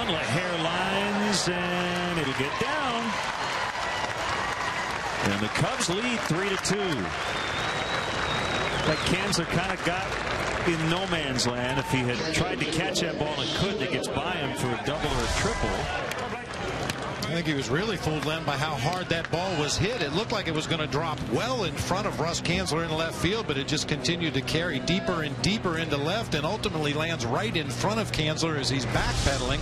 LaHare lines, and it'll get down. And the Cubs lead 3-2. Like Kanzler kind of got in no man's land. If he had tried to catch that ball and couldn't, it gets by him for a double or a triple. I think he was really fooled then by how hard that ball was hit. It looked like it was going to drop well in front of Russ Kanzler in left field, but it just continued to carry deeper and deeper into left and ultimately lands right in front of Kanzler as he's backpedaling.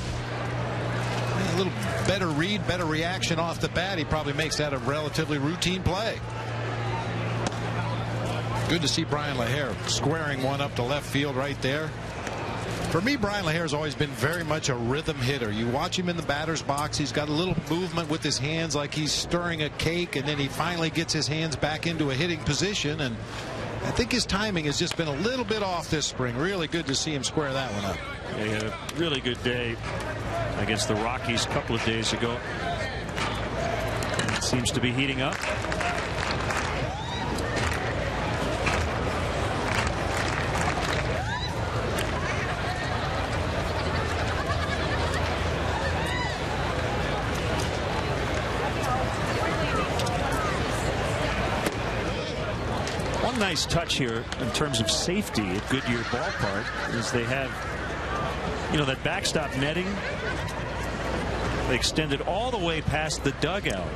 A little better read, better reaction off the bat. He probably makes that a relatively routine play. Good to see Brian LaHare squaring one up to left field right there. For me, Brian LaHare has always been very much a rhythm hitter. You watch him in the batter's box. He's got a little movement with his hands like he's stirring a cake, and then he finally gets his hands back into a hitting position. And I think his timing has just been a little bit off this spring. Really good to see him square that one up. Yeah, he had a really good day against the Rockies a couple of days ago. It seems to be heating up. One nice touch here in terms of safety at Goodyear Ballpark is they have, you know, that backstop netting. They extended all the way past the dugout.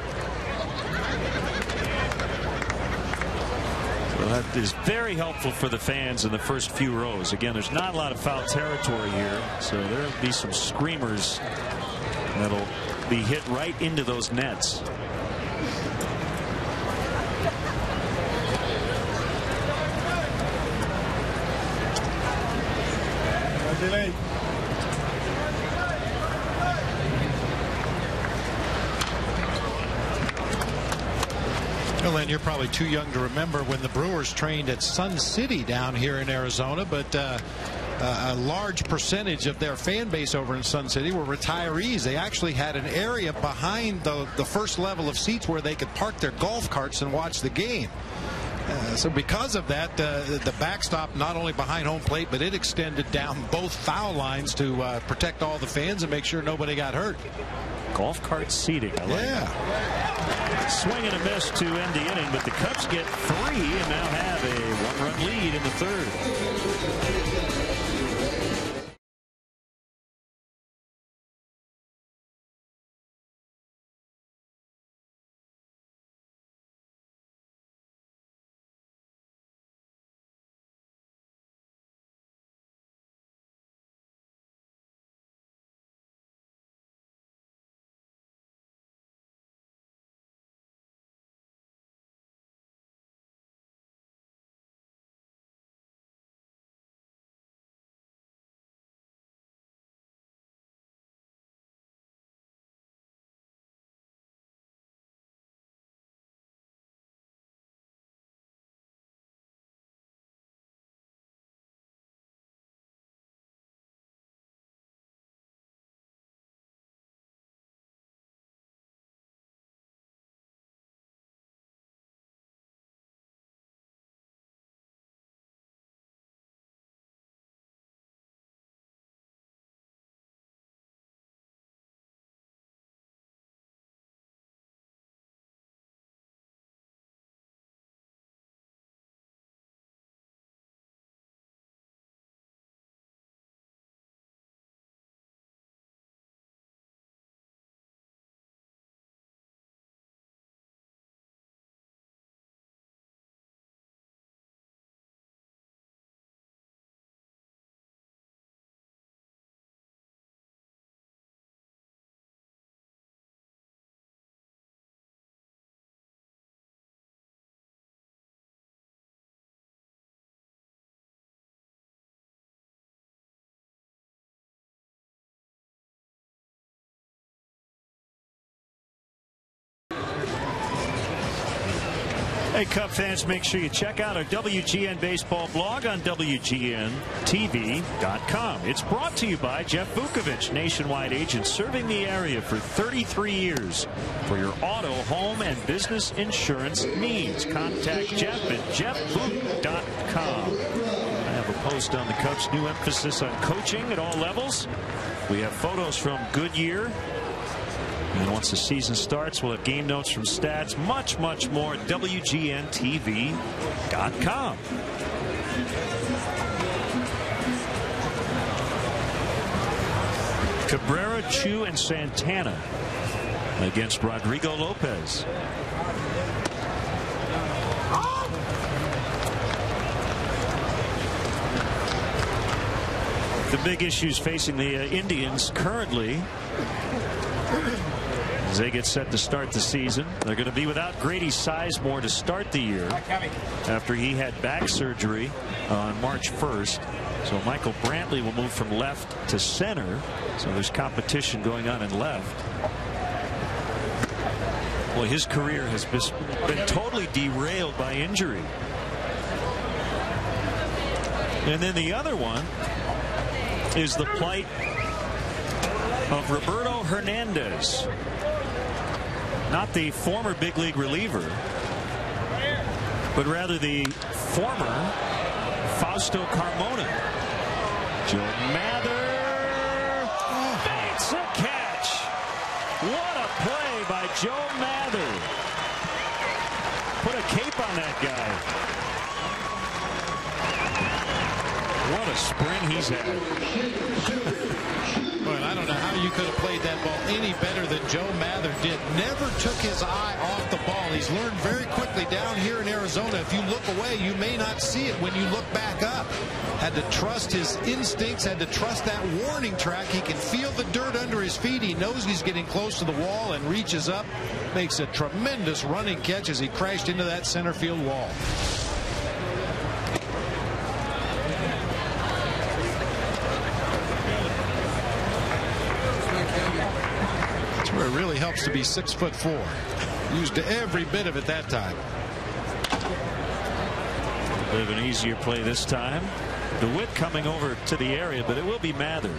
So that is very helpful for the fans in the first few rows. Again, there's not a lot of foul territory here, so there'll be some screamers that'll be hit right into those nets. Delay. Well, then you're probably too young to remember when the Brewers trained at Sun City down here in Arizona, but a large percentage of their fan base over in Sun City were retirees. They actually had an area behind the first level of seats where they could park their golf carts and watch the game. So because of that, the backstop not only behind home plate, but it extended down both foul lines to protect all the fans and make sure nobody got hurt. Golf cart seating. I like that. Swing and a miss to end the inning, but the Cubs get 3 and now have a 1-run lead in the third. Hey, Cub fans, make sure you check out our WGN Baseball blog on WGNTV.com. It's brought to you by Jeff Vukovich, nationwide agent serving the area for 33 years. For your auto, home, and business insurance needs, contact Jeff at jeffvuk.com. I have a post on the Cubs' new emphasis on coaching at all levels. We have photos from Goodyear. And once the season starts, we'll have game notes from stats, much, much more at WGNTV.com. Cabrera, Chu, and Santana against Rodrigo Lopez. The big issues facing the Indians currently as they get set to start the season. They're going to be without Grady Sizemore to start the year after he had back surgery on March 1st. So Michael Brantley will move from left to center. So there's competition going on in left. Well, his career has been totally derailed by injury. And then the other one is the plight of Roberto Hernandez. Not the former big league reliever, but rather the former Fausto Carmona. Joe Mather makes a catch. What a play by Joe Mather. Put a cape on that guy. What a spring he's had. Well, I don't know how you could have played that ball any better than Joe Mather did. Never took his eye off the ball. He's learned very quickly down here in Arizona. If you look away, you may not see it when you look back up. Had to trust his instincts, had to trust that warning track. He can feel the dirt under his feet. He knows he's getting close to the wall and reaches up. Makes a tremendous running catch as he crashed into that center field wall. Where it really helps to be 6'4". Used every bit of it that time. A bit of an easier play this time. DeWitt coming over to the area, but it will be Mather.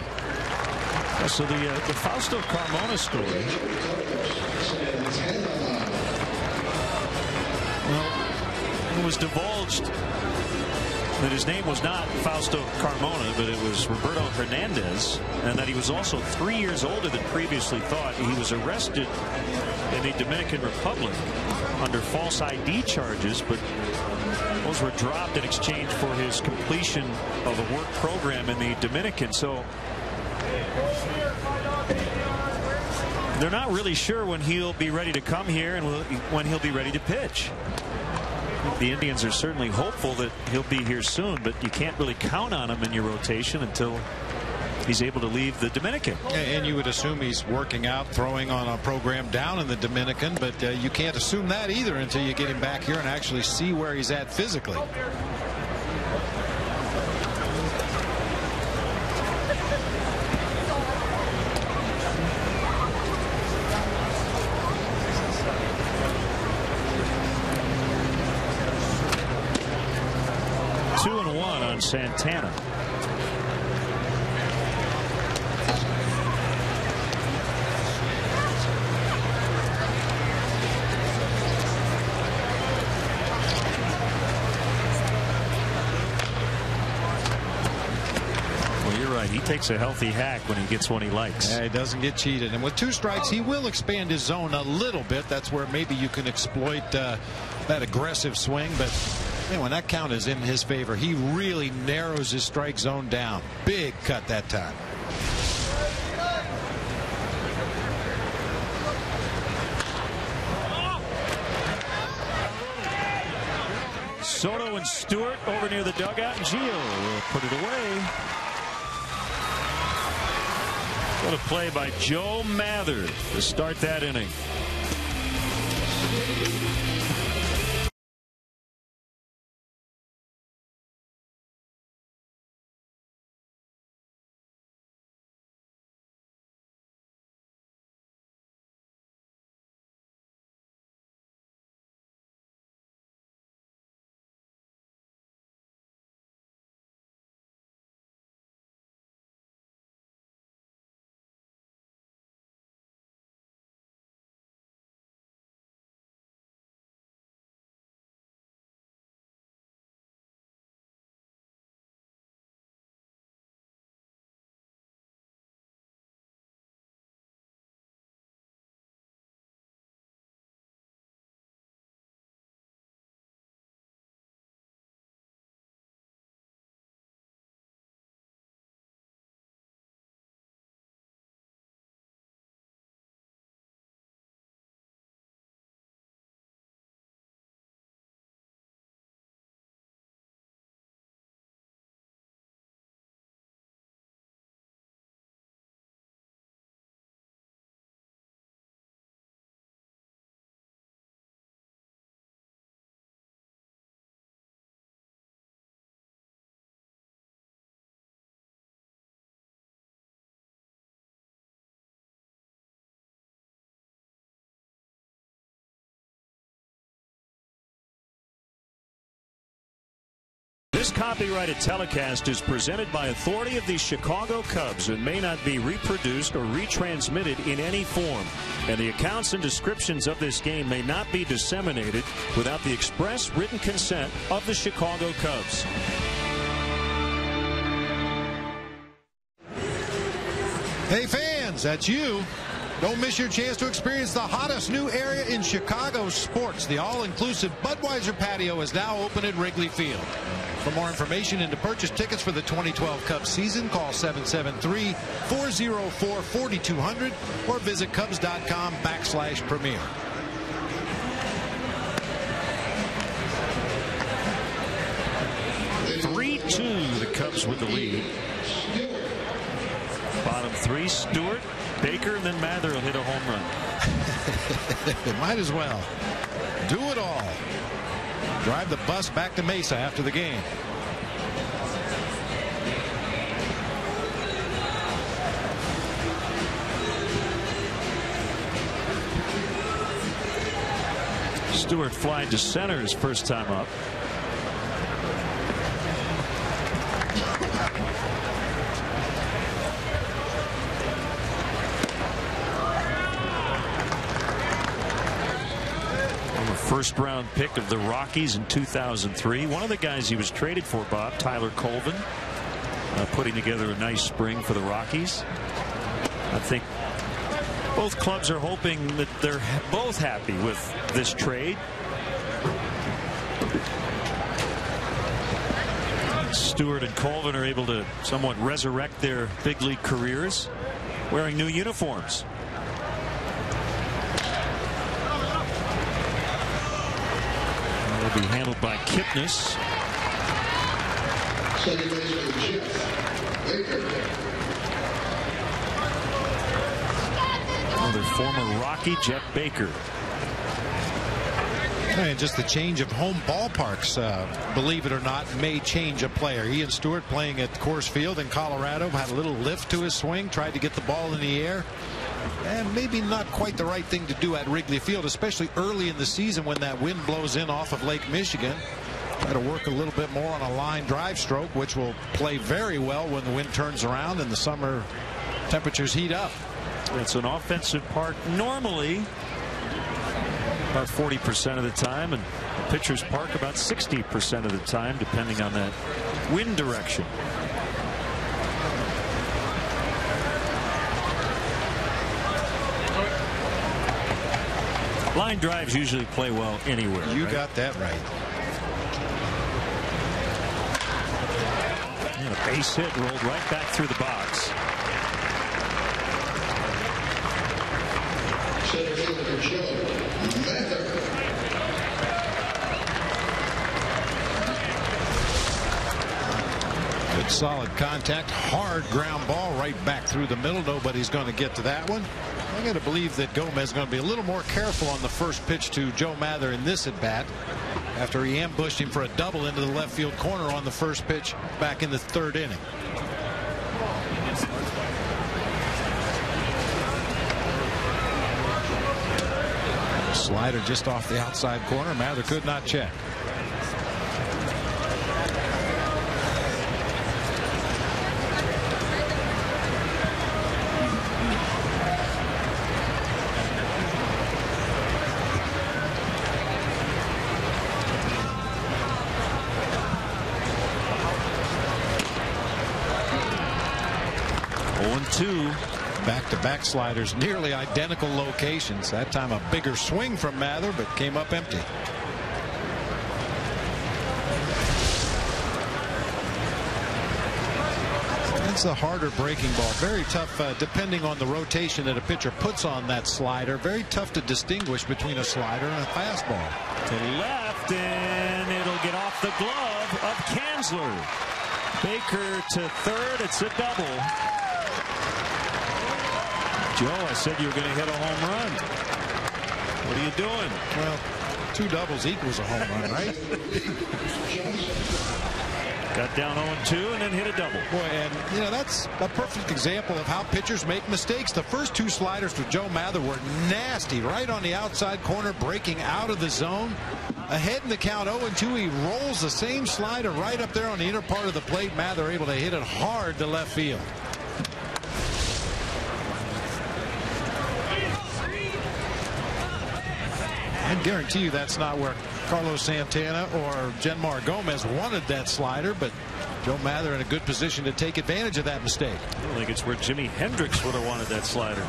So the Fausto Carmona story. Well, it was divulged that his name was not Fausto Carmona, but it was Roberto Hernandez, and that he was also 3 years older than previously thought. He was arrested in the Dominican Republic under false ID charges, but those were dropped in exchange for his completion of a work program in the Dominican. So they're not really sure when he'll be ready to come here and when he'll be ready to pitch. The Indians are certainly hopeful that he'll be here soon, but you can't really count on him in your rotation until he's able to leave the Dominican. And you would assume he's working out, throwing on a program down in the Dominican, but you can't assume that either until you get him back here and actually see where he's at physically. Santana. Well, you're right. He takes a healthy hack when he gets one he likes. Yeah, he doesn't get cheated. And with 2 strikes, he will expand his zone a little bit. That's where maybe you can exploit that aggressive swing. But when that count is in his favor, he really narrows his strike zone down. Big cut that time. Soto and Stewart over near the dugout, and Gio will put it away. What a play by Joe Mather to start that inning. This copyrighted telecast is presented by authority of the Chicago Cubs and may not be reproduced or retransmitted in any form. And the accounts and descriptions of this game may not be disseminated without the express written consent of the Chicago Cubs. Hey fans, that's you. Don't miss your chance to experience the hottest new area in Chicago sports. The all-inclusive Budweiser patio is now open at Wrigley Field. For more information and to purchase tickets for the 2012 Cubs season, call 773-404-4200 or visit Cubs.com/premier. The Cubs with the lead. Bottom three, Stewart, Baker, and then Mather will hit a home run. Might as well. Do it all. Drive the bus back to Mesa after the game. Stewart flying to center his first time up. First-round pick of the Rockies in 2003. One of the guys he was traded for, Bob, Tyler Colvin, putting together a nice spring for the Rockies. I think both clubs are hoping that they're both happy with this trade. Stewart and Colvin are able to somewhat resurrect their big league careers wearing new uniforms. Be handled by Kipnis. Another former Rocky, Jeff Baker. And just the change of home ballparks, believe it or not, may change a player. Ian Stewart, playing at Coors Field in Colorado, had a little lift to his swing, tried to get the ball in the air. And maybe not quite the right thing to do at Wrigley Field, especially early in the season when that wind blows in off of Lake Michigan. Try to work a little bit more on a line drive stroke, which will play very well when the wind turns around and the summer temperatures heat up. It's an offensive park normally about 40% of the time, and the pitcher's park about 60% of the time, depending on that wind direction. Line drives usually play well anywhere. You right? got that right. And a base hit rolled right back through the box. Good solid contact, hard ground ball right back through the middle. Nobody's going to get to that one. I got to believe that Gomez is going to be a little more careful on the first pitch to Joe Mather in this at bat, after he ambushed him for a double into the left field corner on the first pitch back in the third inning. Slider just off the outside corner. Mather could not check. Back-to-back sliders, nearly identical locations. That time a bigger swing from Mather, but came up empty. It's a harder breaking ball. Very tough, depending on the rotation that a pitcher puts on that slider. Very tough to distinguish between a slider and a fastball. To left, and it'll get off the glove of Kanzler. Baker to third. It's a double. Joe, I said you were going to hit a home run. What are you doing? Well, 2 doubles equals a home run, right? Got down 0-2 and then hit a double. Boy, and you know, that's a perfect example of how pitchers make mistakes. The first two sliders for Joe Mather were nasty, right on the outside corner, breaking out of the zone. Ahead in the count 0-2, he rolls the same slider right up there on the inner part of the plate. Mather able to hit it hard to left field. I guarantee you that's not where Carlos Santana or Genmar Gomez wanted that slider, but Joe Mather in a good position to take advantage of that mistake. I don't think it's where Jimi Hendrix would have wanted that slider.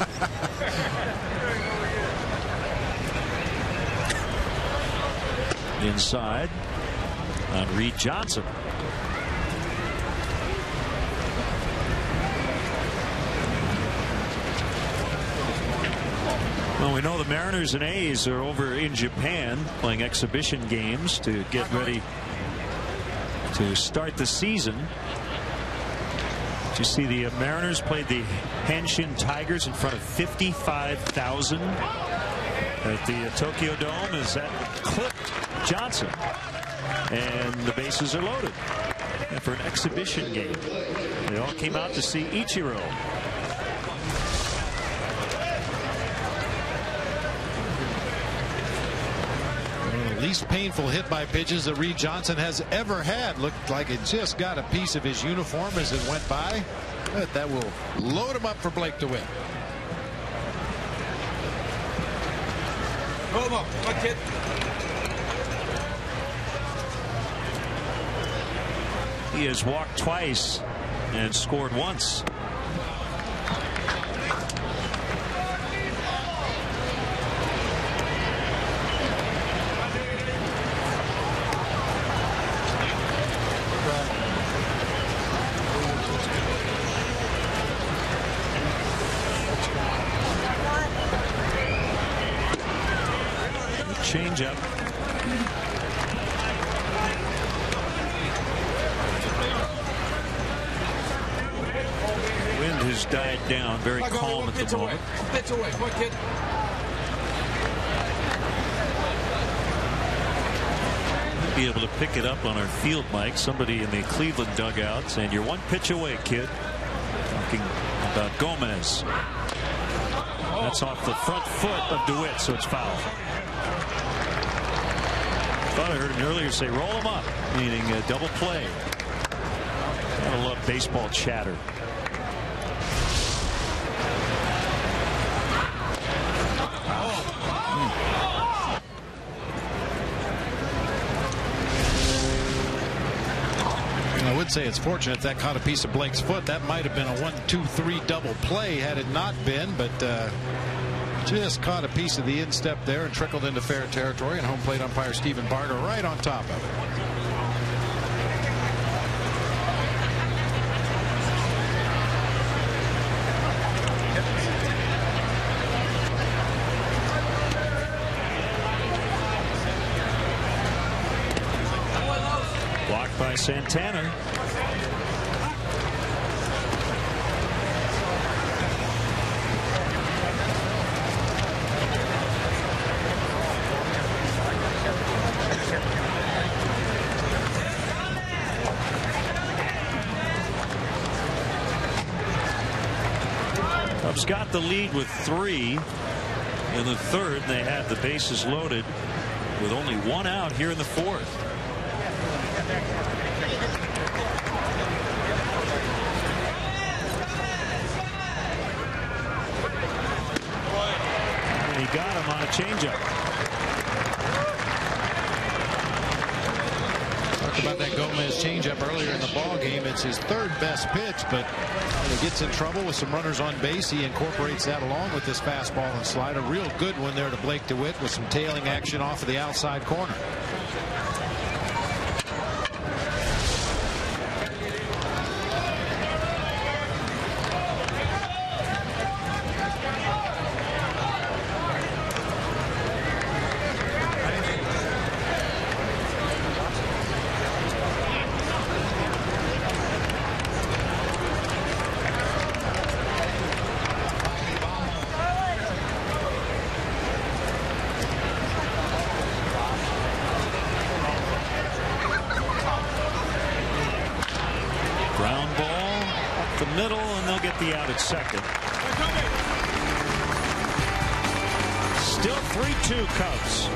Inside on Reed Johnson. Well, we know the Mariners and A's are over in Japan playing exhibition games to get ready to start the season. Did you see the Mariners played the Hanshin Tigers in front of 55,000 at the Tokyo Dome as that clipped Johnson, and the bases are loaded. And for an exhibition game, they all came out to see Ichiro. Least painful hit by pitches that Reed Johnson has ever had. Looked like it just got a piece of his uniform as it went by. But that will load him up for Blake DeWitt. Hold him up. Come on, kid. He has walked twice and scored once. Change up. Wind has died down, very calm at the moment. Pitch away. Come on, kid. Be able to pick it up on our field mic. Somebody in the Cleveland dugout saying, "You're one pitch away, kid." Talking about Gomez. That's off the front foot of DeWitt, so it's foul. I thought I heard him earlier say roll him up, meaning a double play. I love baseball chatter. I would say it's fortunate that caught a piece of Blake's foot. That might have been a 1-2-3 double play had it not been, but just caught a piece of the instep there and trickled into fair territory, and home plate umpire Stephen Barger right on top of it. Blocked by Santana. Cubs got the lead with 3 in the third. They had the bases loaded with only 1 out here in the 4th. And he got him on a changeup. Talked about that Gomez changeup earlier in the ball game. It's his 3rd best pitch, but when he gets in trouble with some runners on base, he incorporates that along with this fastball and slider. Real good one there to Blake DeWitt with some tailing action off of the outside corner. middle, and they'll get the out at second. Still 3-2 Cubs.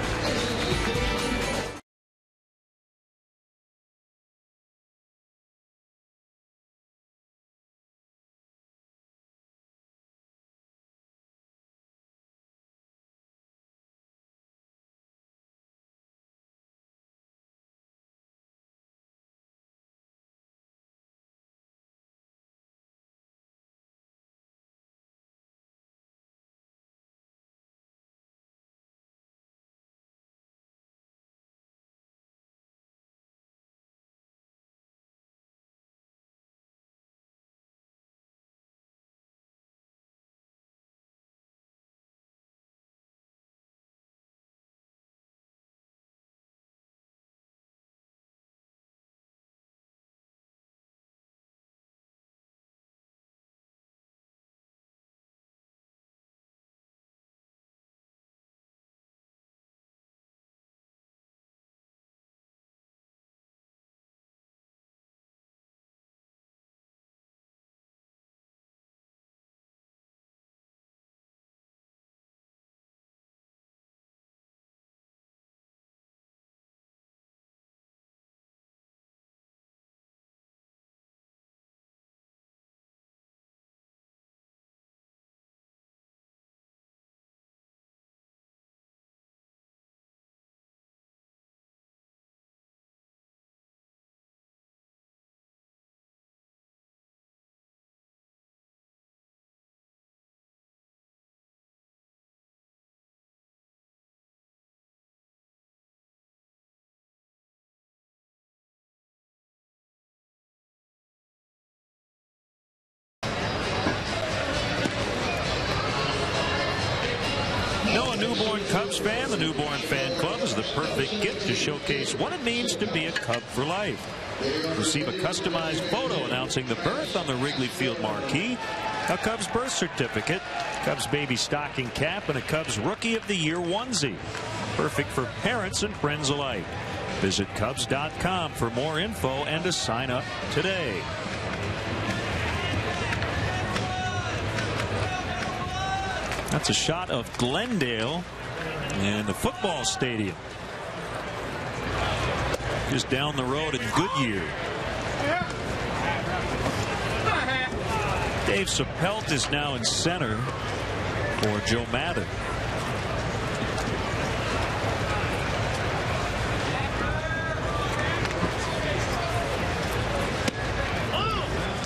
Know a newborn Cubs fan? The Newborn Fan Club is the perfect gift to showcase what it means to be a Cub for life. Receive a customized photo announcing the birth on the Wrigley Field marquee, a Cubs birth certificate, Cubs baby stocking cap, and a Cubs Rookie of the Year onesie. Perfect for parents and friends alike. Visit Cubs.com for more info and to sign up today. That's a shot of Glendale and the football stadium. Just down the road in Goodyear. Dave Sapelt is now in center for Joe Mather.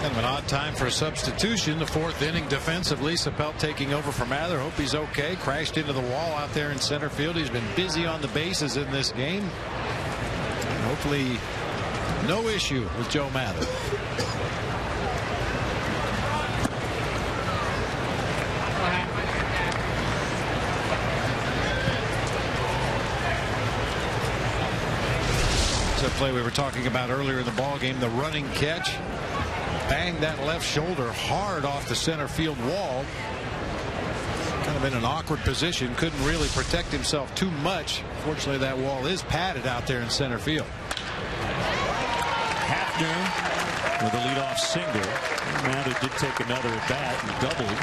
Kind of an odd time for a substitution. The fourth inning defensively. Sapelt taking over for Mather. Hope he's okay. Crashed into the wall out there in center field. He's been busy on the bases in this game. And hopefully no issue with Joe Mather. It's a play we were talking about earlier in the ball game. The running catch. Banged that left shoulder hard off the center field wall. Kind of in an awkward position. Couldn't really protect himself too much. Fortunately, that wall is padded out there in center field. Hafner with a leadoff single. Mather did take another at bat and doubled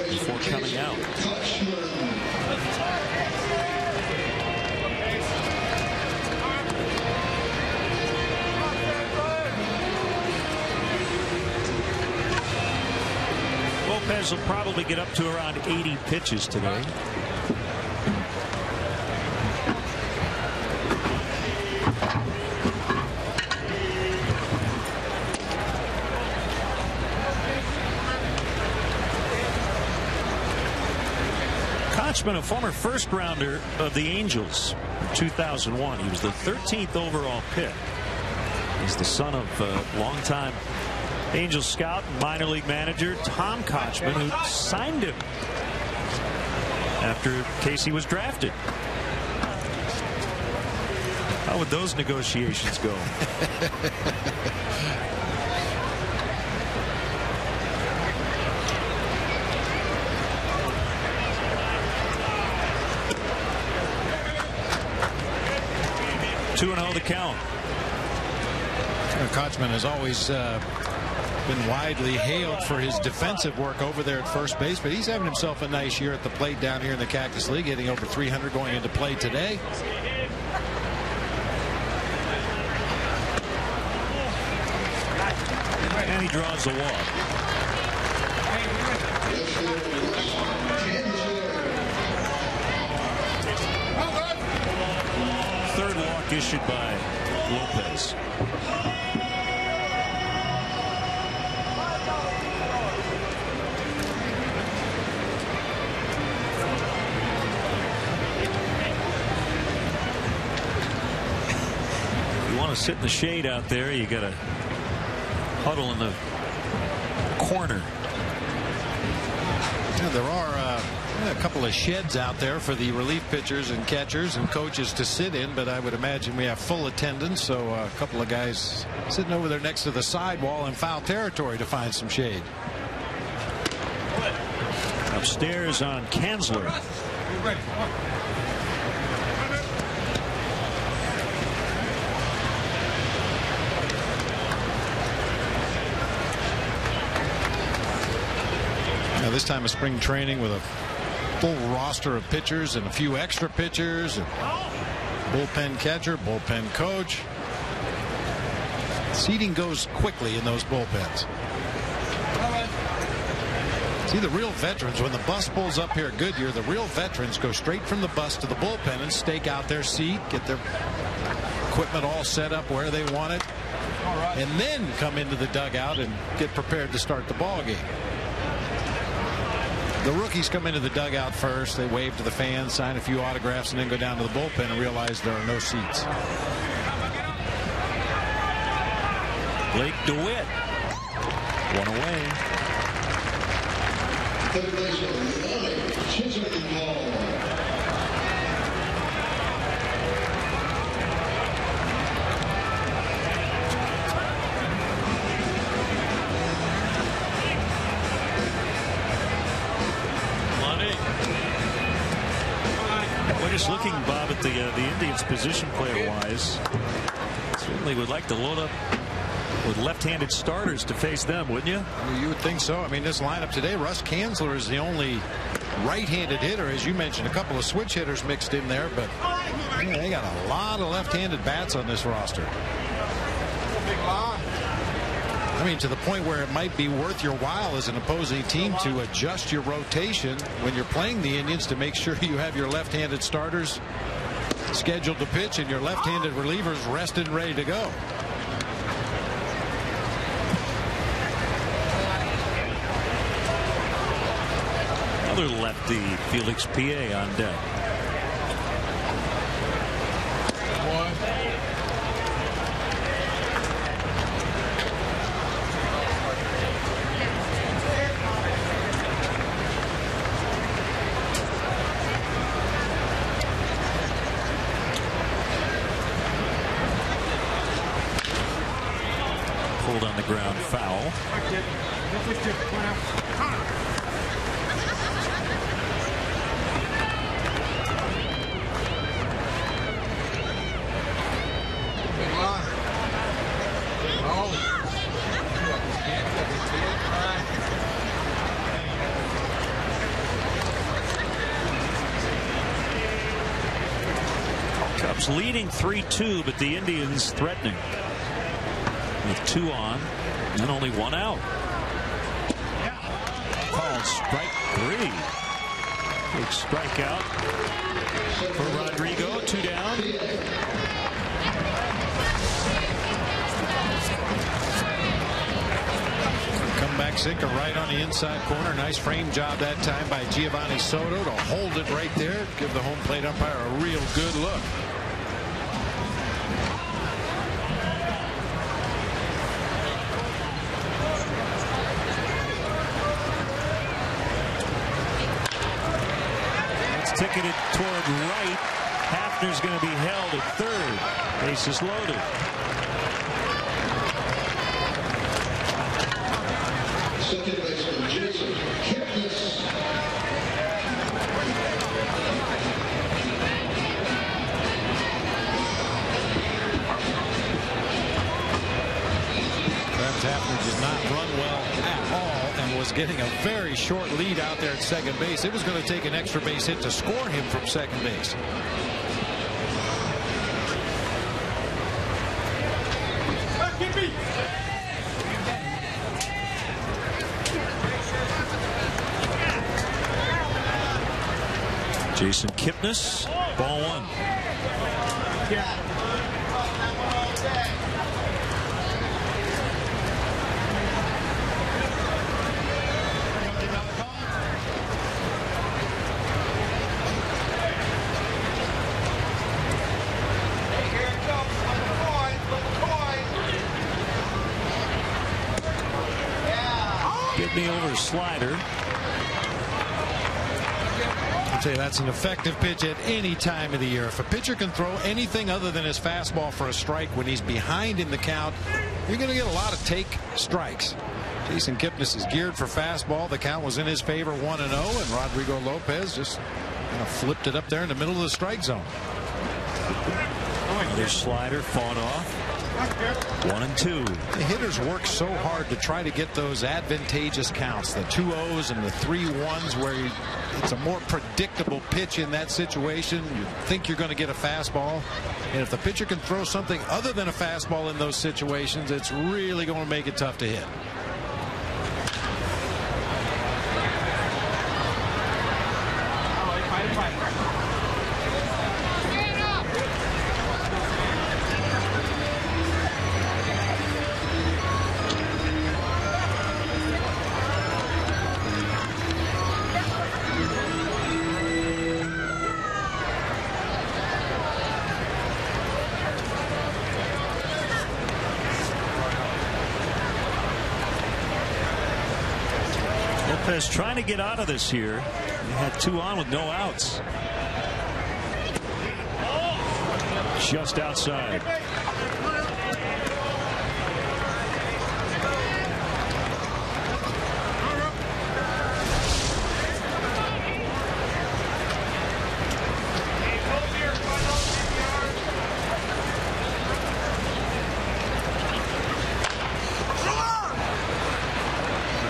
before coming out. Lopez will probably get up to around 80 pitches today. Kochman, a former first rounder of the Angels in 2001. He was the 13th overall pick. He's the son of longtime Angels scout and minor league manager Tom Kochman, who signed him after Casey was drafted. How would those negotiations go? Two 2-0 the count. Kochman has always been widely hailed for his defensive work over there at first base, but he's having himself a nice year at the plate down here in the Cactus League, hitting over 300 going into play today. And he draws the walk. Third walk issued by Lopez. You want to sit in the shade out there, you got to huddle in the corner. Yeah, there are a couple of sheds out there for the relief pitchers and catchers and coaches to sit in, but I would imagine we have full attendance, so a couple of guys sitting over there next to the sidewall in foul territory to find some shade. Upstairs on Kanzler. Now this time of spring training with a full roster of pitchers and a few extra pitchers, and bullpen catcher, bullpen coach. Seating goes quickly in those bullpens. See, the real veterans, when the bus pulls up here at Goodyear, the real veterans go straight from the bus to the bullpen and stake out their seat, get their equipment all set up where they want it, and then come into the dugout and get prepared to start the ball game. The rookies come into the dugout first. They wave to the fans, sign a few autographs, and then go down to the bullpen and realize there are no seats. Blake DeWitt. One away. Just looking, Bob, at the Indians position player wise, certainly would like to load up with left-handed starters to face them, wouldn't you? You would think so. I mean, this lineup today, Russ Kanzler is the only right-handed hitter, as you mentioned, a couple of switch hitters mixed in there, but yeah, they got a lot of left-handed bats on this roster. I mean, to the point where it might be worth your while as an opposing team to adjust your rotation when you're playing the Indians to make sure you have your left-handed starters scheduled to pitch and your left-handed relievers rested and ready to go. Another lefty, Felix P.A. on deck. Pulled on the ground, foul. Cubs leading 3-2, but the Indians threatening with 2 on and only 1 out. Called strike 3. Big strikeout for Rodrigo. 2 down. Comeback sinker right on the inside corner. Nice frame job that time by Giovanni Soto to hold it right there. Give the home plate umpire a real good look. Ticketed toward right. Hafner's going to be held at third. Bases loaded. Second baseman Jason Kipnis. Travis Hafner did not run well was getting a very short lead out there at second base. It was going to take an extra base hit to score him from second base. Jason Kipnis, ball one. Get me over slider. I'd say that's an effective pitch at any time of the year. If a pitcher can throw anything other than his fastball for a strike when he's behind in the count, you're going to get a lot of take strikes. Jason Kipnis is geared for fastball. The count was in his favor, 1-0, and Rodrigo Lopez just kind of flipped it up there in the middle of the strike zone. Another slider fought off. 1-2. The hitters work so hard to try to get those advantageous counts, the 2-0s and the 3-1s, where it's a more predictable pitch in that situation. You think you're going to get a fastball, and if the pitcher can throw something other than a fastball in those situations, it's really going to make it tough to hit. Lopez trying to get out of this here. He had 2 on with no outs. Just outside.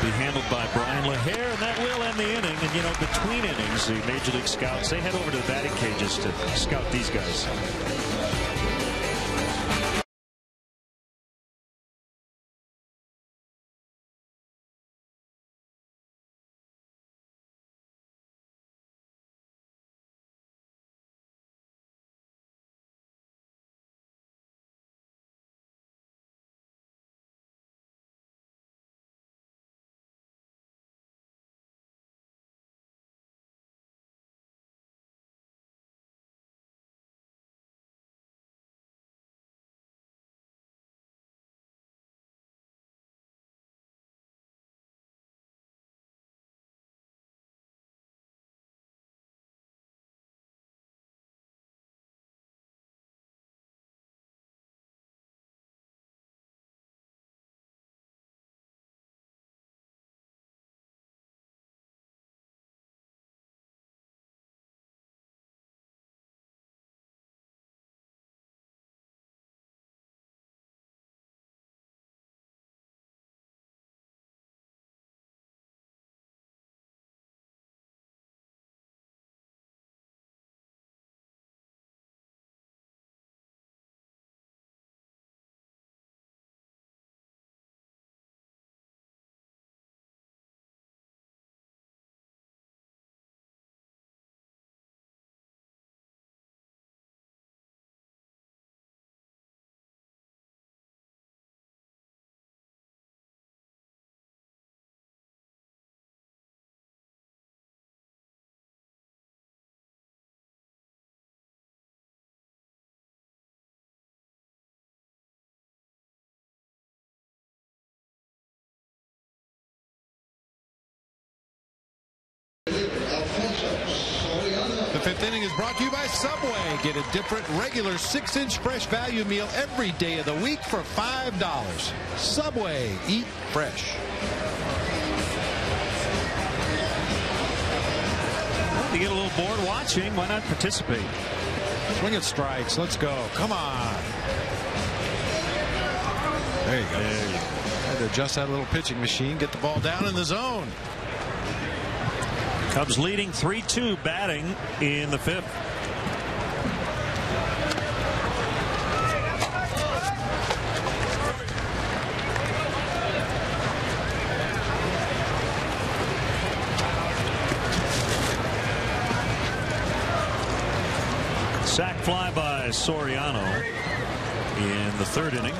Handled by Brian LaHare, and that will end the inning. And you know, between innings, the Major League scouts, they head over to the batting cages to scout these guys. The fifth inning is brought to you by Subway. Get a different regular 6-inch fresh value meal every day of the week for $5. Subway, eat fresh. Well, you get a little bored watching, why not participate? Swinging strikes. Let's go. Come on. There you go. to adjust that little pitching machine, get the ball down in the zone. Cubs leading 3-2 batting in the 5th. Sac fly by Soriano in the 3rd inning.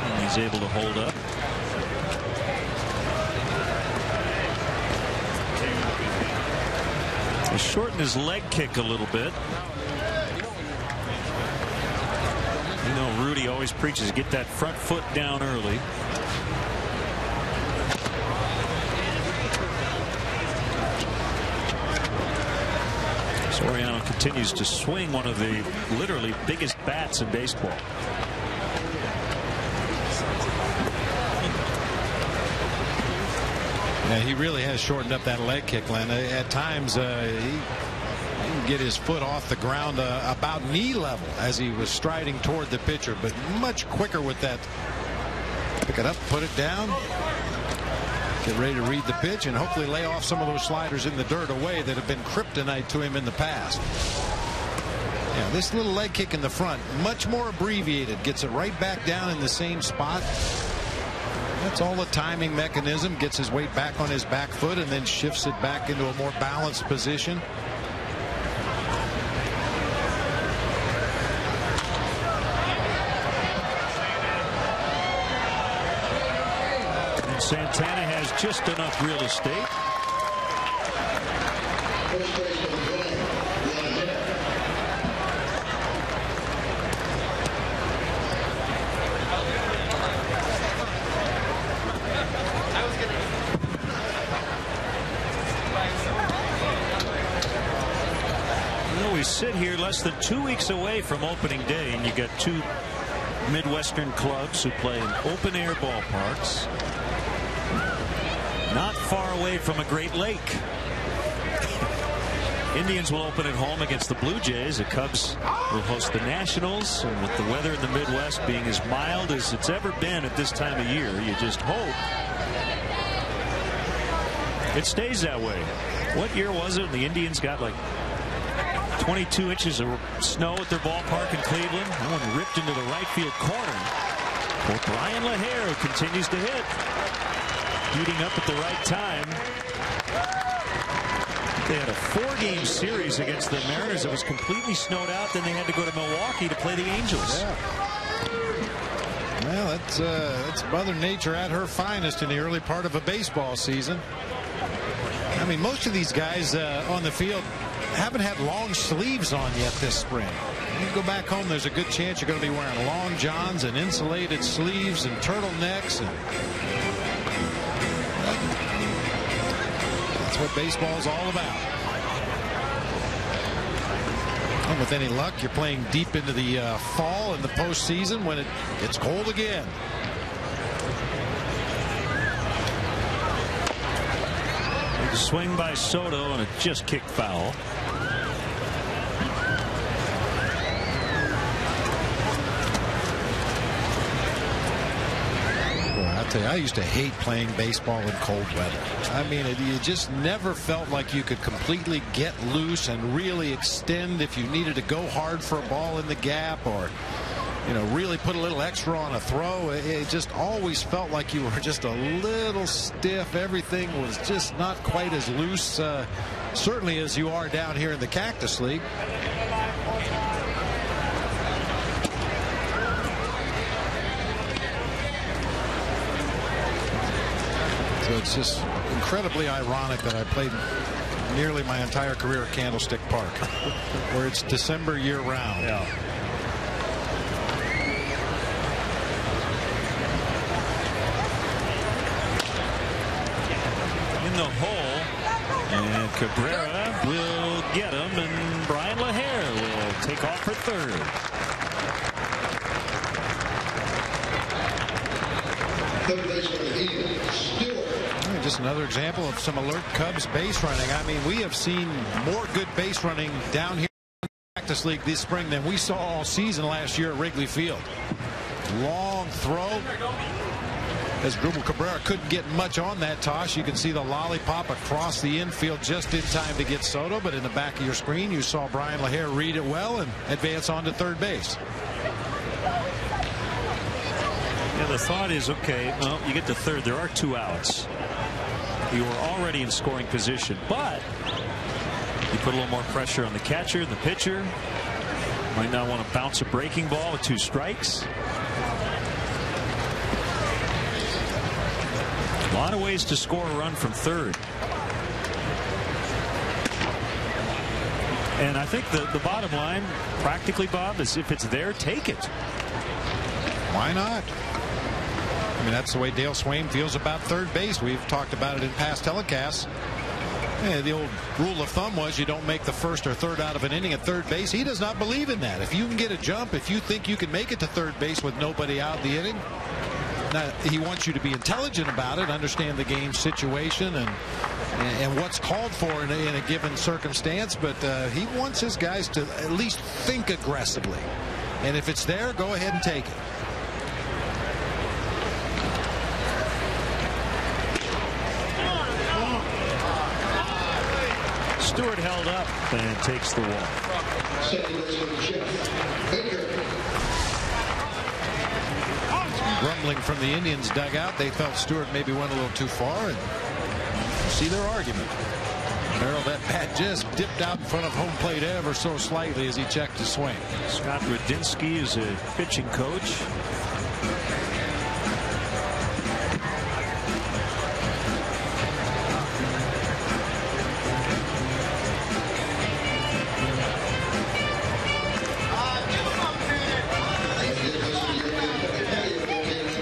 And he's able to hold up. He shortened his leg kick a little bit. You know, Rudy always preaches get that front foot down early. Soriano continues to swing one of the literally biggest bats in baseball. Yeah, he really has shortened up that leg kick, Len. At times, he can get his foot off the ground about knee level as he was striding toward the pitcher, but much quicker with that. Pick it up, put it down, get ready to read the pitch, and hopefully lay off some of those sliders in the dirt away that have been kryptonite to him in the past. Yeah, this little leg kick in the front, much more abbreviated, gets it right back down in the same spot. That's all a timing mechanism. Gets his weight back on his back foot and then shifts it back into a more balanced position. And Santana has just enough real estate. We sit here less than 2 weeks away from opening day, and you got 2 Midwestern clubs who play in open air ballparks not far away from a Great Lake. Indians will open at home against the Blue Jays. The Cubs will host the Nationals, and with the weather in the Midwest being as mild as it's ever been at this time of year, you just hope it stays that way. What year was it? The Indians got like 22 inches of snow at their ballpark in Cleveland. That one ripped into the right field corner. Well, Brian LaHare, who continues to hit, heating up at the right time. They had a 4-game series against the Mariners that was completely snowed out. Then they had to go to Milwaukee to play the Angels. Yeah. Well, that's Mother Nature at her finest in the early part of a baseball season. I mean, most of these guys on the field haven't had long sleeves on yet this spring. You go back home, there's a good chance you're going to be wearing long johns and insulated sleeves and turtlenecks. And that's what baseball is all about. And with any luck, you're playing deep into the fall in the postseason when it gets cold again. Big swing by Soto, and it just kicked foul. I used to hate playing baseball in cold weather. I mean, you just never felt like you could completely get loose and really extend if you needed to go hard for a ball in the gap, or, you know, really put a little extra on a throw. It just always felt like you were just a little stiff. Everything was just not quite as loose, certainly as you are down here in the Cactus League. So it's just incredibly ironic that I played nearly my entire career at Candlestick Park, where it's December year-round. Yeah. In the hole, and Cabrera will get him, and Brian LaHare will take off for third. Just another example of some alert Cubs base running. I mean, we have seen more good base running down here in the practice league this spring than we saw all season last year at Wrigley Field. Long throw. As Drupal Cabrera couldn't get much on that toss. You can see the lollipop across the infield just in time to get Soto, but in the back of your screen you saw Brian LaHare read it well and advance on to third base. Yeah, the thought is, okay, well, you get to third, there are 2 outs. You are already in scoring position, but you put a little more pressure on the catcher and the pitcher. Might not want to bounce a breaking ball with 2 strikes. A lot of ways to score a run from third. And I think the bottom line, practically, Bob, is if it's there, take it. Why not? I mean, that's the way Dale Swain feels about third base. We've talked about it in past telecasts. Yeah, the old rule of thumb was you don't make the first or third out of an inning at third base. He does not believe in that. If you can get a jump, if you think you can make it to third base with nobody out in the inning, now, he wants you to be intelligent about it, understand the game situation and what's called for in a given circumstance. But he wants his guys to at least think aggressively. And if it's there, go ahead and take it. Stewart held up and takes the walk. Grumbling from the Indians dugout. They felt Stewart maybe went a little too far, and see their argument. Merrill, that bat just dipped out in front of home plate ever so slightly as he checked his swing. Scott Radinsky is a pitching coach.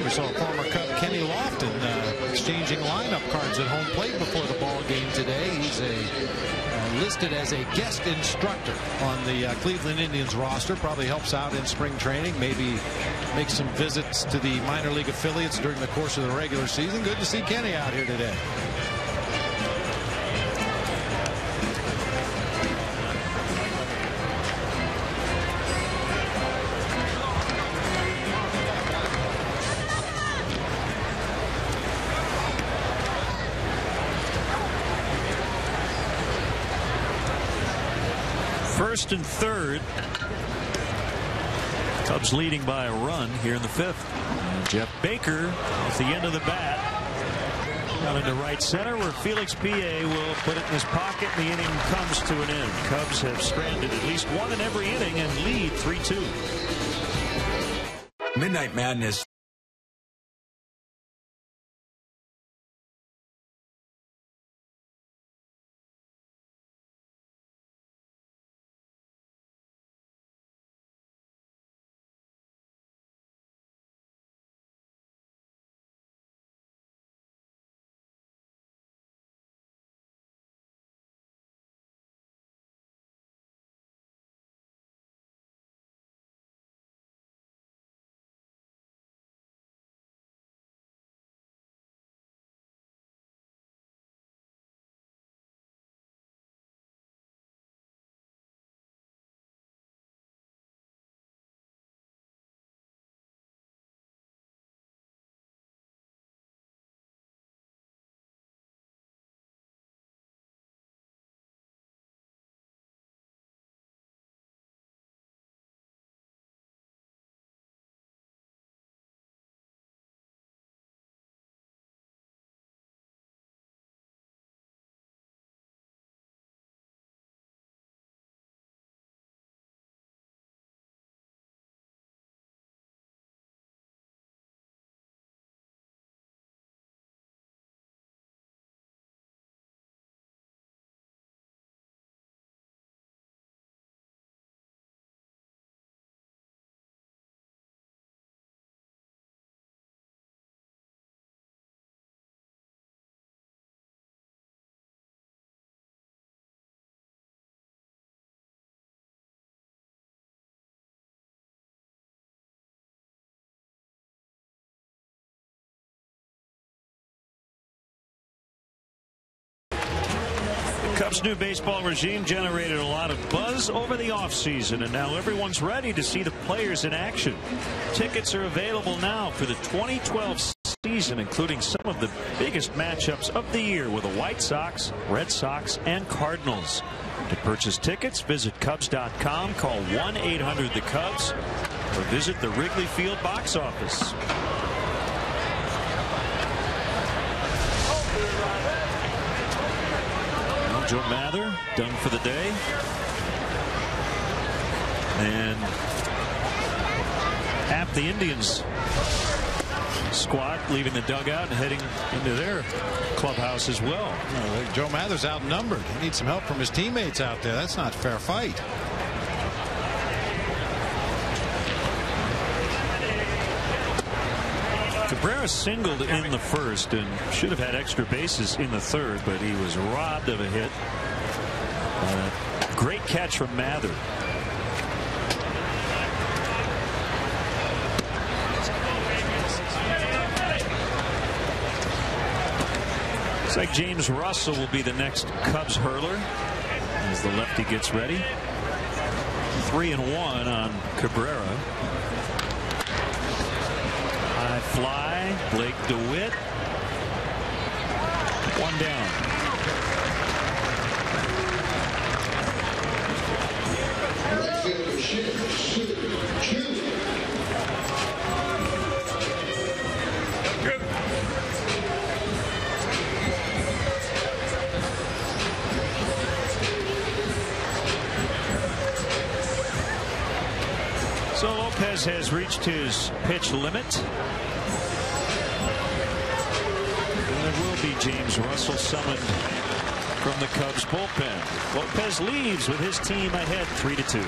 We saw former Cub Kenny Lofton exchanging lineup cards at home plate before the ball game today. He's listed as a guest instructor on the Cleveland Indians roster. Probably helps out in spring training. Maybe makes some visits to the minor league affiliates during the course of the regular season. Good to see Kenny out here today. First and third. Cubs leading by a run here in the 5th. And Jeff Baker at the end of the bat. Out into right center where Felix Pie will put it in his pocket. The inning comes to an end. Cubs have stranded at least one in every inning and lead 3-2. Midnight Madness. Cubs' new baseball regime generated a lot of buzz over the offseason, and now everyone's ready to see the players in action. Tickets are available now for the 2012 season, including some of the biggest matchups of the year with the White Sox, Red Sox, and Cardinals. To purchase tickets, visit Cubs.com, call 1-800-THE-CUBS, or visit the Wrigley Field box office. Joe Mather done for the day, and half the Indians squad leaving the dugout and heading into their clubhouse as well. Joe Mather's outnumbered. He needs some help from his teammates out there. That's not a fair fight. Cabrera singled in the first and should have had extra bases in the third, but he was robbed of a hit. Great catch from Mather. Looks like James Russell will be the next Cubs hurler as the lefty gets ready. 3-1 on Cabrera. High fly, Blake DeWitt. One down. Right fielder CHN. So Lopez has reached his pitch limit. And it will be James Russell summoned from the Cubs bullpen. Lopez leaves with his team ahead 3-2.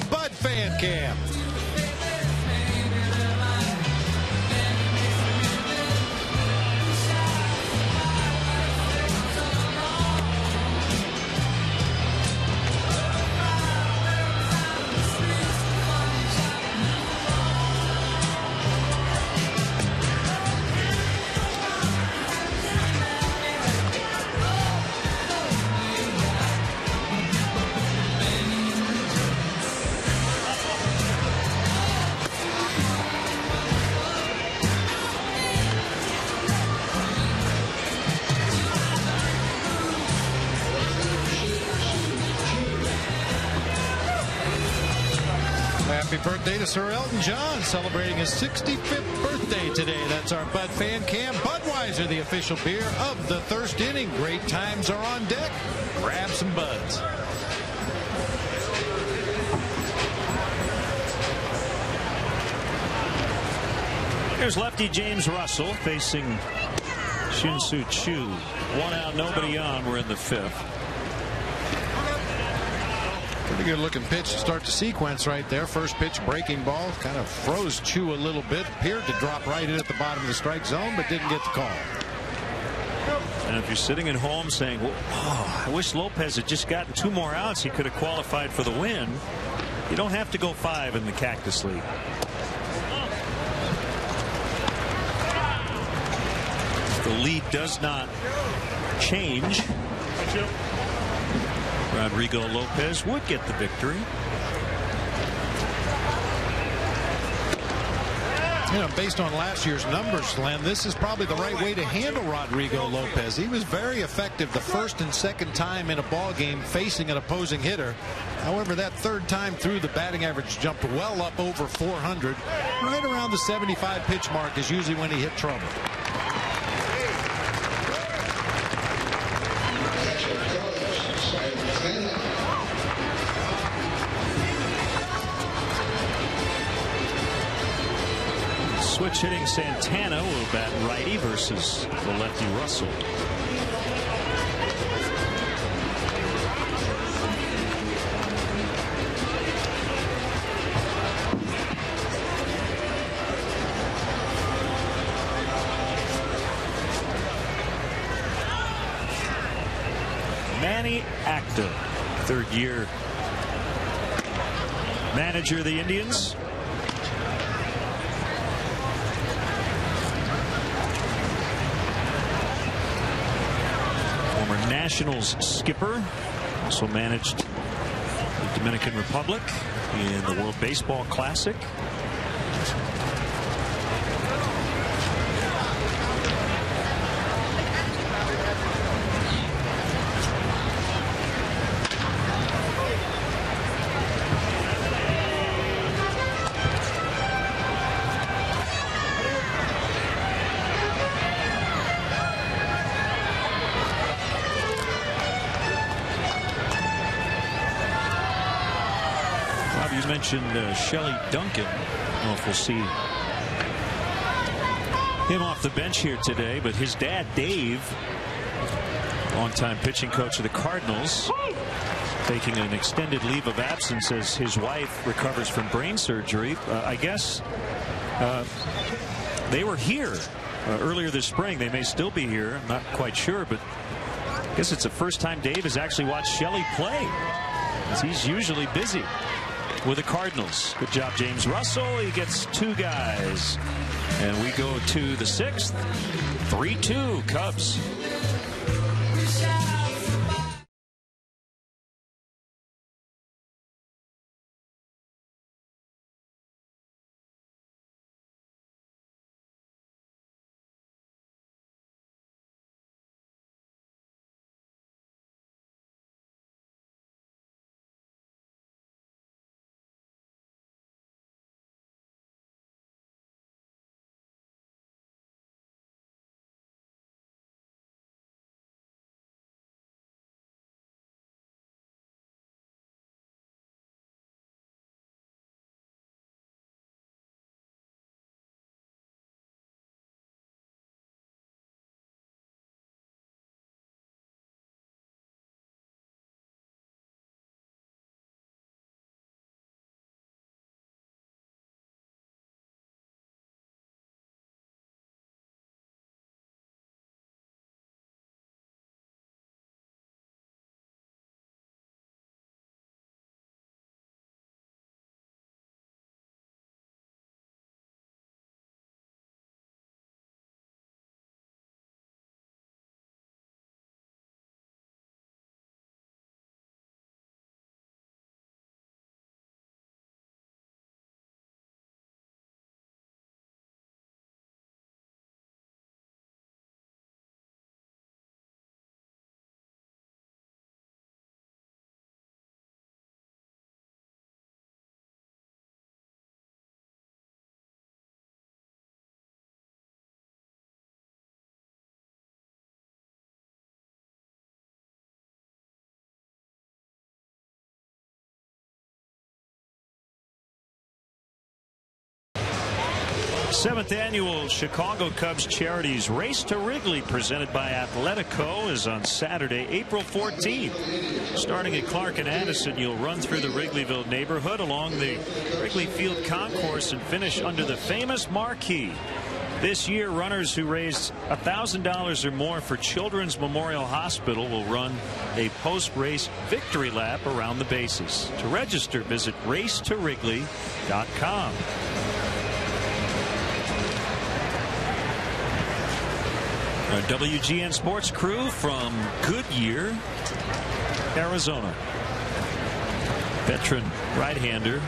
Bud Fan Cam. Happy birthday to Sir Elton John, celebrating his 65th birthday today. That's our Bud Fan Cam. Budweiser, the official beer of the first inning. Great times are on deck. Grab some Buds. Here's lefty James Russell facing Shin-Soo Choo. One out, nobody on. We're in the fifth. Pretty good looking pitch to start the sequence right there. First pitch, breaking ball, kind of froze Chu a little bit. Appeared to drop right in at the bottom of the strike zone, but didn't get the call. And if you're sitting at home saying, well, I wish Lopez had just gotten 2 more outs, he could have qualified for the win. You don't have to go 5 in the Cactus League. The lead does not change. Rodrigo Lopez would get the victory. You know, based on last year's numbers, Len, this is probably the right way to handle Rodrigo Lopez. He was very effective the first and second time in a ball game facing an opposing hitter. However, that third time through, the batting average jumped well up over 400. Right around the 75 pitch mark is usually when he hit trouble. Switch hitting Santana will bat righty versus the lefty Russell. Manny Acta, 3rd year manager of the Indians. Nationals skipper, also managed the Dominican Republic in the World Baseball Classic. You mentioned Shelley Duncan. I don't know if we'll see him off the bench here today, but his dad, Dave, longtime pitching coach of the Cardinals, taking an extended leave of absence as his wife recovers from brain surgery. I guess they were here earlier this spring. They may still be here. I'm not quite sure, but I guess it's the first time Dave has actually watched Shelley play, as he's usually busy with the Cardinals. Good job, James Russell. He gets 2 guys. And we go to the 6th. 3-2 Cubs. 7th annual Chicago Cubs Charities Race to Wrigley, presented by Athletico, is on Saturday, April 14th. Starting at Clark and Addison, you'll run through the Wrigleyville neighborhood along the Wrigley Field concourse and finish under the famous marquee. This year, runners who raised $1,000 or more for Children's Memorial Hospital will run a post-race victory lap around the bases. To register, visit racetowrigley.com. Our WGN Sports crew from Goodyear, Arizona. Veteran right-hander.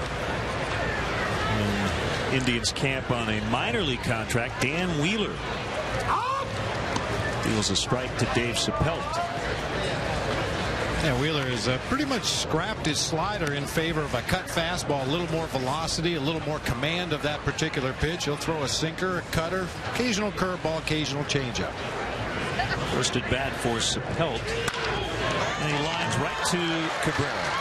Indians camp on a minor league contract. Dan Wheeler deals a strike to Dave Sapelt. Yeah, Wheeler has pretty much scrapped his slider in favor of a cut fastball, a little more velocity, a little more command of that particular pitch. He'll throw a sinker, a cutter, occasional curveball, occasional changeup. First at bat for Sapelt, and he lines right to Cabrera.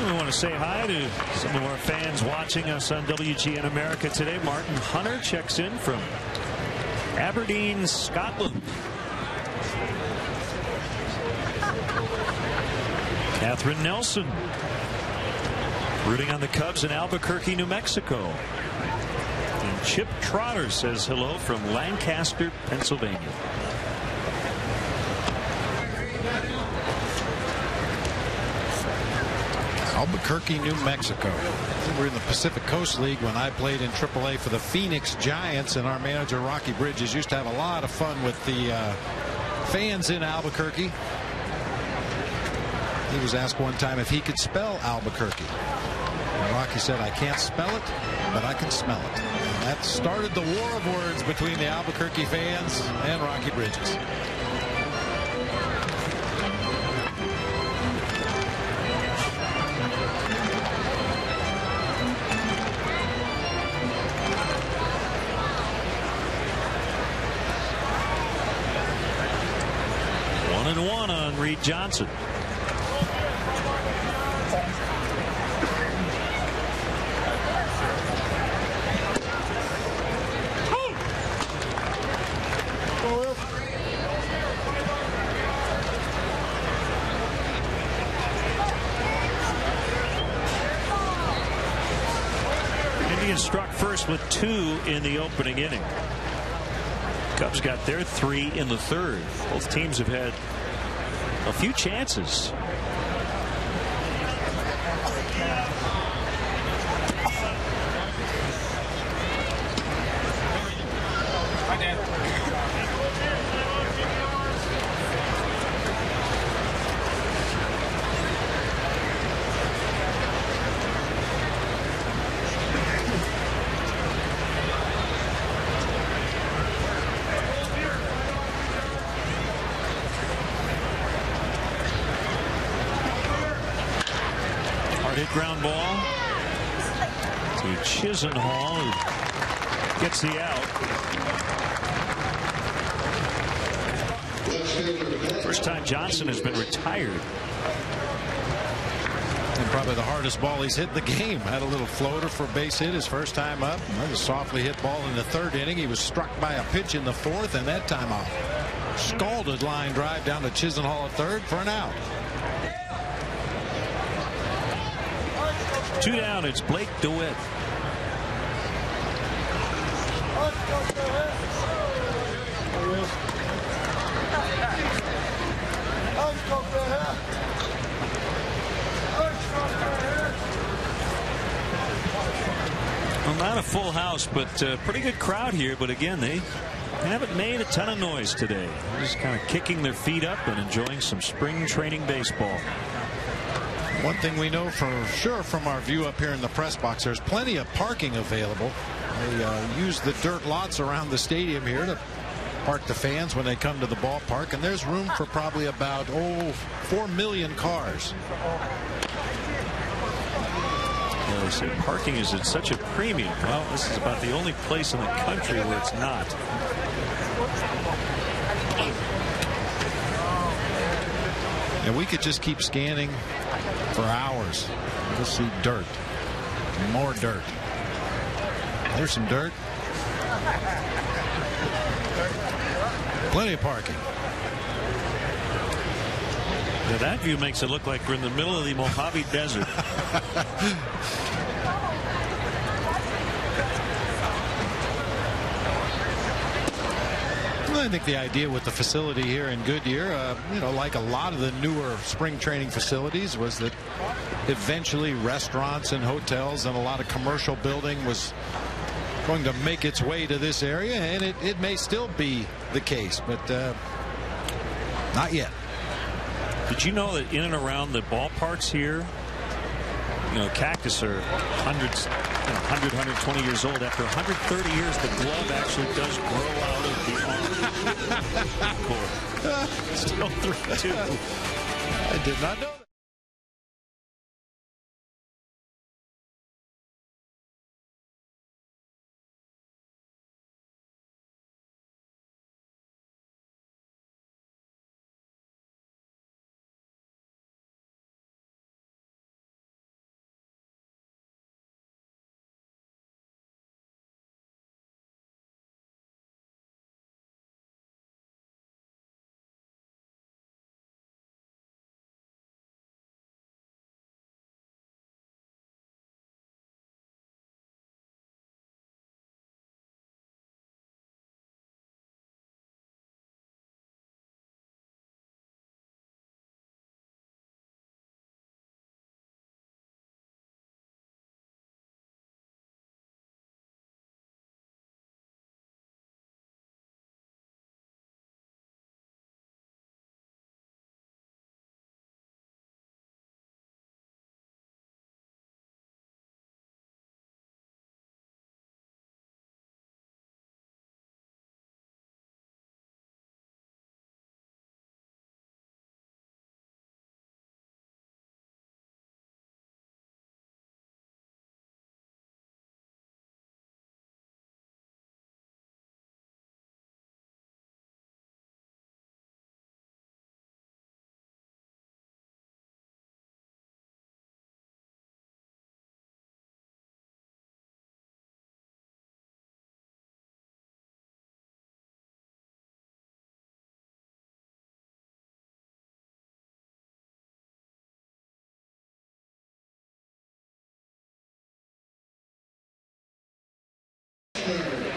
We want to say hi to some of our fans watching us on WGN America today. Martin Hunter checks in from Aberdeen, Scotland. Catherine Nelson rooting on the Cubs in Albuquerque, New Mexico. And Chip Trotter says hello from Lancaster, Pennsylvania. Albuquerque, New Mexico. We're in the Pacific Coast League when I played in AAA for the Phoenix Giants, and our manager Rocky Bridges used to have a lot of fun with the fans in Albuquerque. He was asked one time if he could spell Albuquerque. And Rocky said, "I can't spell it, but I can smell it." And that started the war of words between the Albuquerque fans and Rocky Bridges. One on Reed Johnson. Indians struck first with 2 in the opening inning. Cubs got their 3 in the third. Both teams have had a few chances. Ground ball to Chisenhall, who gets the out. First time Johnson has been retired. And probably the hardest ball he's hit in the game. Had a little floater for a base hit his first time up. Another softly hit ball in the third inning. He was struck by a pitch in the fourth, and that time a scalded line drive down to Chisenhall at third for an out. 2 down, it's Blake DeWitt. Well, not a full house, but pretty good crowd here. But again, they haven't made a ton of noise today. They're just kind of kicking their feet up and enjoying some spring training baseball. One thing we know for sure from our view up here in the press box, there's plenty of parking available. They use the dirt lots around the stadium here to park the fans when they come to the ballpark, and there's room for probably about 4 million cars. Well, they say parking is at such a premium. Well, this is about the only place in the country where it's not. And we could just keep scanning for hours. We'll see dirt. More dirt. There's some dirt. Plenty of parking. Now that view makes it look like we're in the middle of the Mojave Desert. I think the idea with the facility here in Goodyear, you know, like a lot of the newer spring training facilities, was that eventually restaurants and hotels and a lot of commercial building was going to make its way to this area, and it may still be the case, but not yet. Did you know that in and around the ballparks here, you know, cactus are hundreds, 100, 120 years old. After 130 years, the glove actually does grow out of the arm. Still 3-2. I did not know that.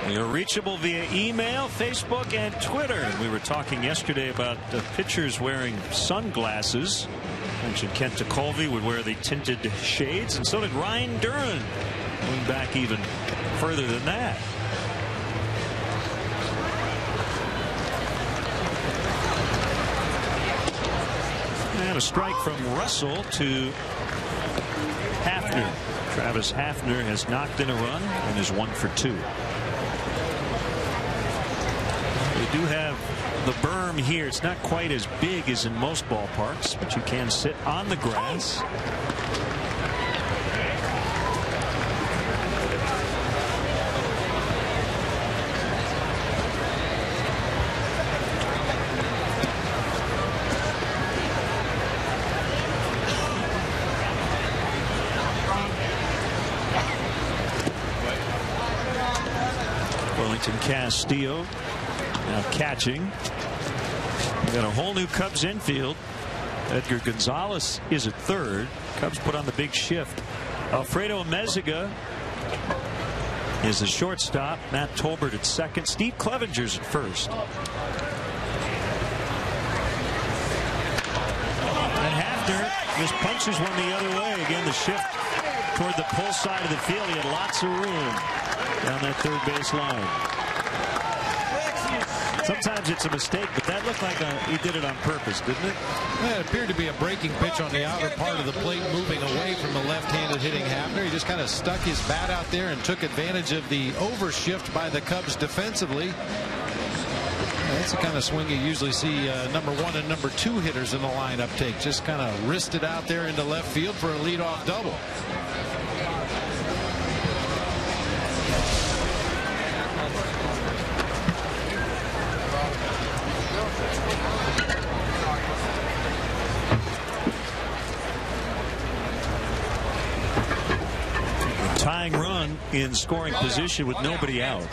You're reachable via email, Facebook, and Twitter. We were talking yesterday about pitchers wearing sunglasses. Mentioned Kent DeColvey would wear the tinted shades, and so did Ryan Duran, going back even further than that. And a strike from Russell to Hafner. Travis Hafner has knocked in a run and is 1 for 2. We do have the berm here. It's not quite as big as in most ballparks, but you can sit on the grass. Castillo now catching. We got a whole new Cubs infield. Edgar Gonzalez is at third. Cubs put on the big shift. Alfredo Meziga is the shortstop. Matt Tolbert at second. Steve Clevenger's at first. And Hafner just punches one the other way. Again, the shift toward the pull side of the field. He had lots of room down that third base line. Sometimes it's a mistake, but that looked like he did it on purpose, didn't it? Yeah, it appeared to be a breaking pitch on the outer part of the plate, moving away from the left-handed hitting Hafner. He just kind of stuck his bat out there and took advantage of the overshift by the Cubs defensively. That's the kind of swing you usually see number 1 and number 2 hitters in the lineup take. Just kind of wristed out there into left field for a leadoff double. in scoring position with nobody out.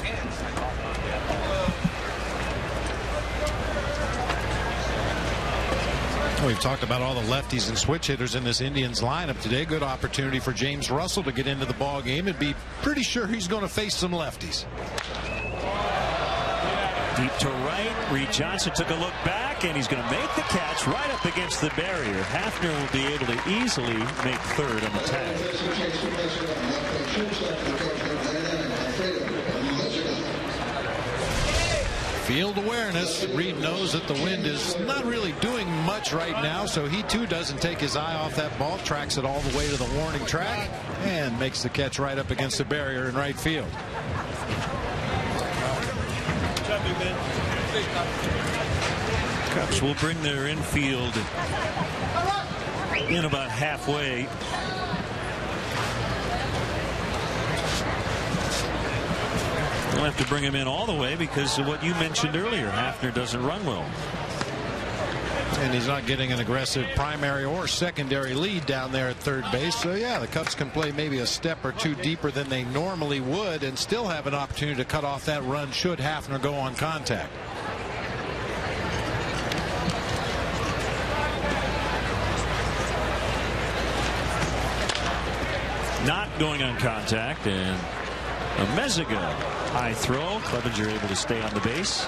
We've talked about all the lefties and switch hitters in this Indians lineup today. Good opportunity for James Russell to get into the ball game and be pretty sure he's going to face some lefties. Deep to right. Reed Johnson took a look back, and he's going to make the catch right up against the barrier. Hafner will be able to easily make third on the tag. Field awareness. Reed knows that the wind is not really doing much right now, so he too doesn't take his eye off that ball, tracks it all the way to the warning track, and makes the catch right up against the barrier in right field. Cubs will bring their infield in about halfway. They'll have to bring him in all the way because of what you mentioned earlier. Hafner doesn't run well. And he's not getting an aggressive primary or secondary lead down there at third base. So, yeah, the Cubs can play maybe a step or two deeper than they normally would and still have an opportunity to cut off that run should Hafner go on contact. Not going on contact, and a Meziga high throw. Clevenger able to stay on the base.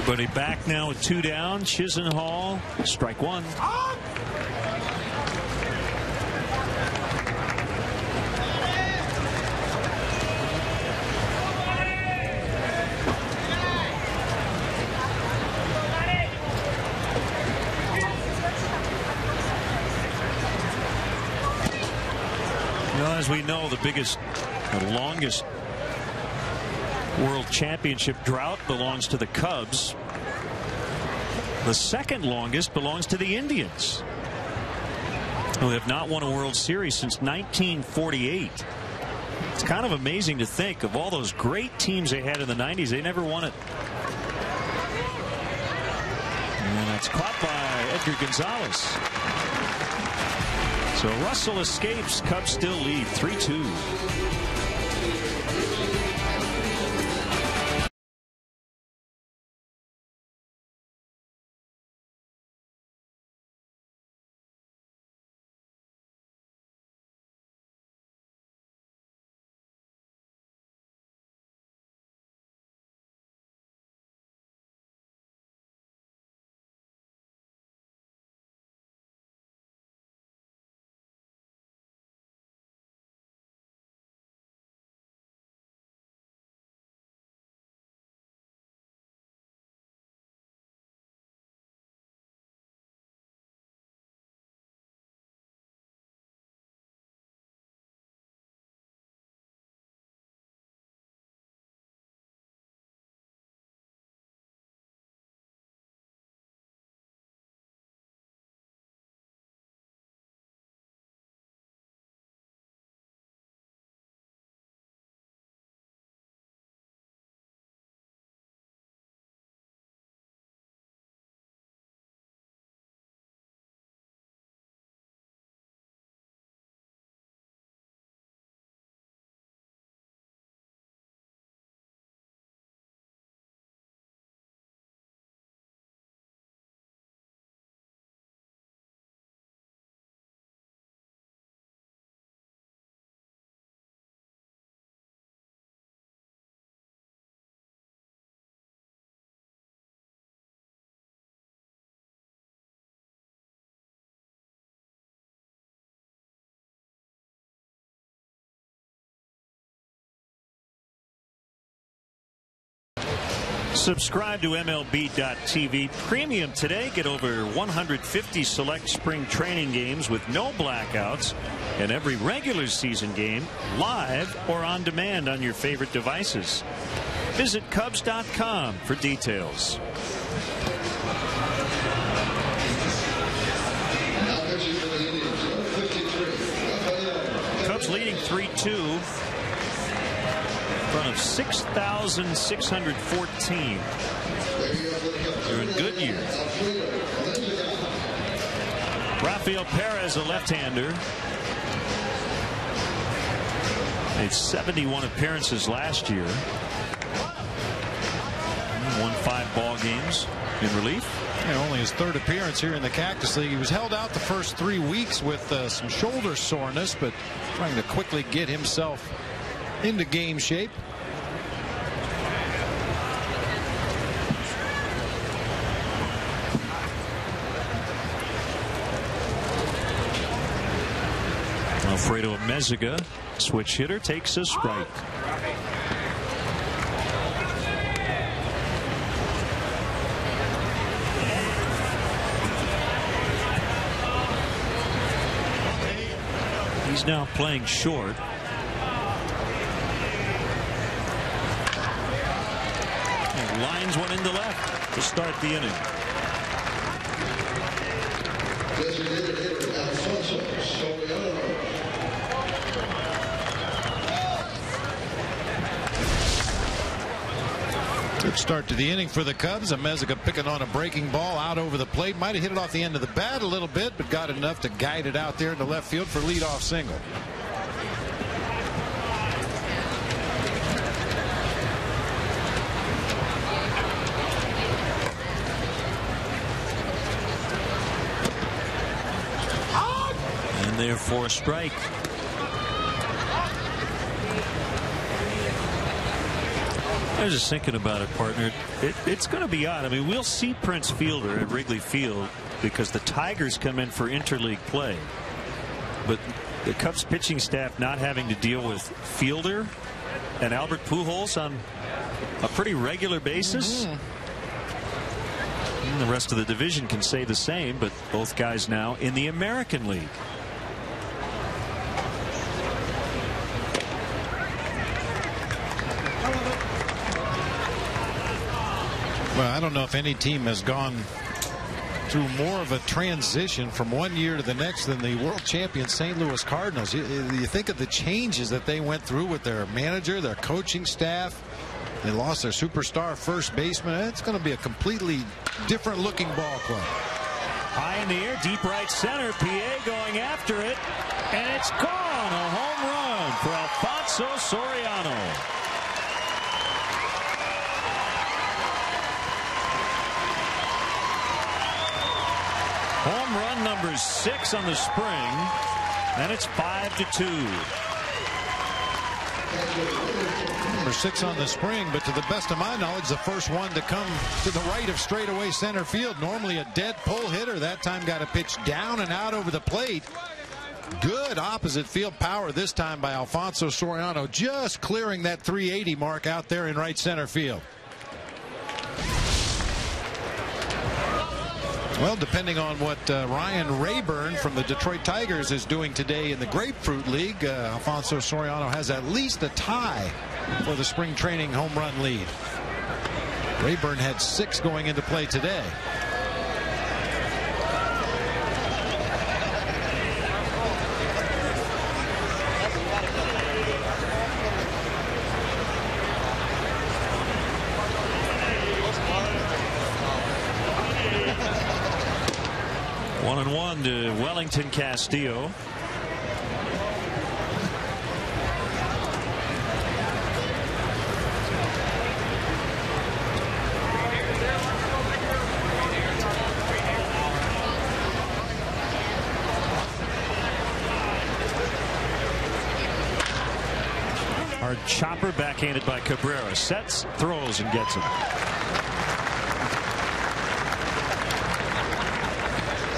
Everybody back now with 2 down. Chisenhall, strike one. Well, as we know, the biggest, the longest World Championship drought belongs to the Cubs. The second longest belongs to the Indians, who have not won a World Series since 1948. It's kind of amazing to think of all those great teams they had in the 90s. They never won it. And that's caught by Edgar Gonzalez. So Russell escapes. Cubs still lead 3-2. Subscribe to MLB.TV Premium today. Get over 150 select spring training games with no blackouts and every regular season game live or on demand on your favorite devices. Visit Cubs.com for details. Cubs leading 3-2 in front of 6,614. They're in Goodyear. Rafael Perez, a left-hander, made 71 appearances last year. Won 5 ball games in relief. Yeah, only his 3rd appearance here in the Cactus League. He was held out the first 3 weeks with some shoulder soreness, but trying to quickly get himself into game shape. Alfredo Amezaga, switch hitter, takes a strike. He's now playing short. And lines one into left to start the inning. Designated hitter Alfonso Soriano. Good start to the inning for the Cubs. Amezaga picking on a breaking ball out over the plate. Might have hit it off the end of the bat a little bit, but got enough to guide it out there in the left field for leadoff single. And there for a strike. I was just thinking about it, partner. It's going to be odd. I mean, we'll see Prince Fielder at Wrigley Field because the Tigers come in for interleague play. But the Cubs pitching staff not having to deal with Fielder and Albert Pujols on a pretty regular basis. And the rest of the division can say the same, but both guys now in the American League. Well, I don't know if any team has gone through more of a transition from one year to the next than the world champion St. Louis Cardinals. You think of the changes that they went through with their manager, their coaching staff. They lost their superstar first baseman. It's going to be a completely different looking ball club. High in the air, deep right center. PA going after it, and it's gone. A home run for Alfonso Soriano. Home run number 6 on the spring, and it's 5-2. Number 6 on the spring, but to the best of my knowledge, the first one to come to the right of straightaway center field. Normally a dead pull hitter. That time got a pitch down and out over the plate. Good opposite field power this time by Alfonso Soriano, just clearing that 380 mark out there in right center field. Well, depending on what Ryan Rayburn from the Detroit Tigers is doing today in the Grapefruit League, Alfonso Soriano has at least a tie for the spring training home run lead. Rayburn had 6 going into play today. One to Wellington Castillo. Hard chopper backhanded by Cabrera. Sets, throws, and gets him.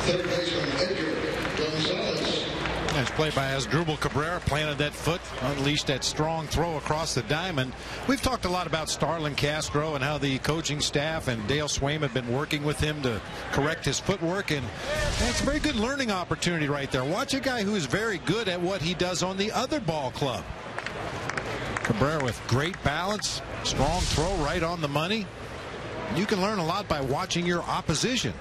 Third baseman Edgar Gonzalez. Nice play by Asdrubal Cabrera. Planted that foot, unleashed that strong throw across the diamond. We've talked a lot about Starlin Castro and how the coaching staff and Dale Swaim have been working with him to correct his footwork, and it's a very good learning opportunity right there. Watch a guy who is very good at what he does on the other ball club. Cabrera with great balance, strong throw right on the money. You can learn a lot by watching your opposition.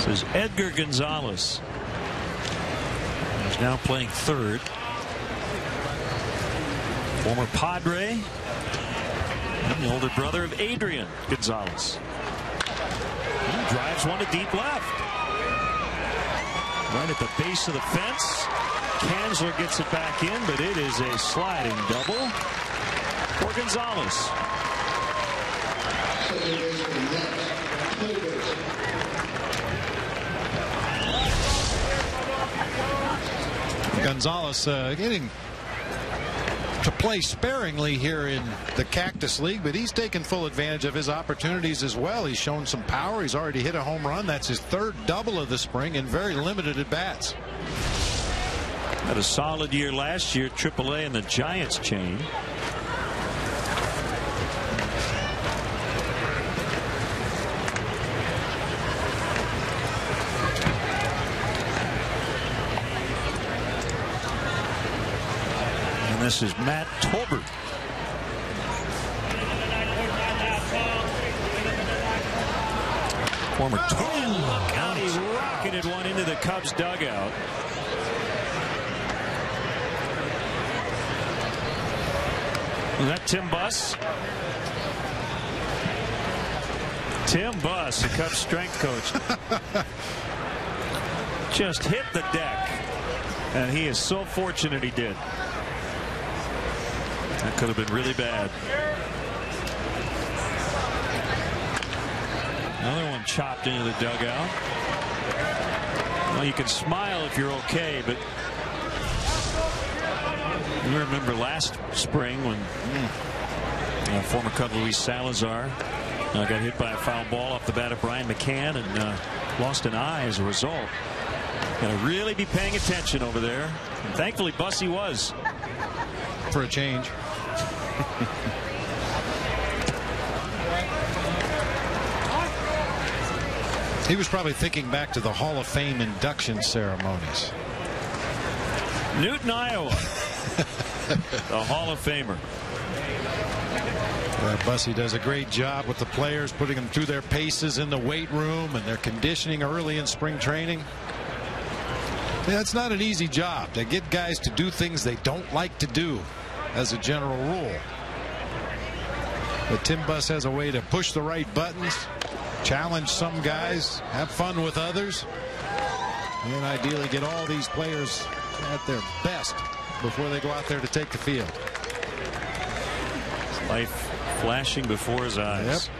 This is Edgar Gonzalez. He's now playing third. Former Padre and the older brother of Adrian Gonzalez. He drives one to deep left. Right at the base of the fence. Kanzler gets it back in, but it is a sliding double for Gonzalez. Gonzalez getting to play sparingly here in the Cactus League, but he's taken full advantage of his opportunities as well. He's shown some power. He's already hit a home run. That's his third double of the spring in very limited at bats. Had a solid year last year, AAA in the Giants chain. And this is Matt Tolbert. Former look out, he rocketed one into the Cubs dugout. Is that Tim Buss? Tim Buss, the Cubs strength coach. Just hit the deck. And he is so fortunate he did. That could have been really bad. Another one chopped into the dugout. Well, you can smile if you're okay, but you remember last spring when former Cub Luis Salazar got hit by a foul ball off the bat of Brian McCann and lost an eye as a result. Got to really be paying attention over there. And thankfully, Bussy was. For a change. He was probably thinking back to the Hall of Fame induction ceremonies. Newton, Iowa. The Hall of Famer. Bussy does a great job with the players, putting them through their paces in the weight room and their conditioning early in spring training. Yeah, it's not an easy job to get guys to do things they don't like to do as a general rule. But Tim Buss has a way to push the right buttons, challenge some guys, have fun with others, and ideally get all these players at their best before they go out there to take the field. Life flashing before his eyes. Yep.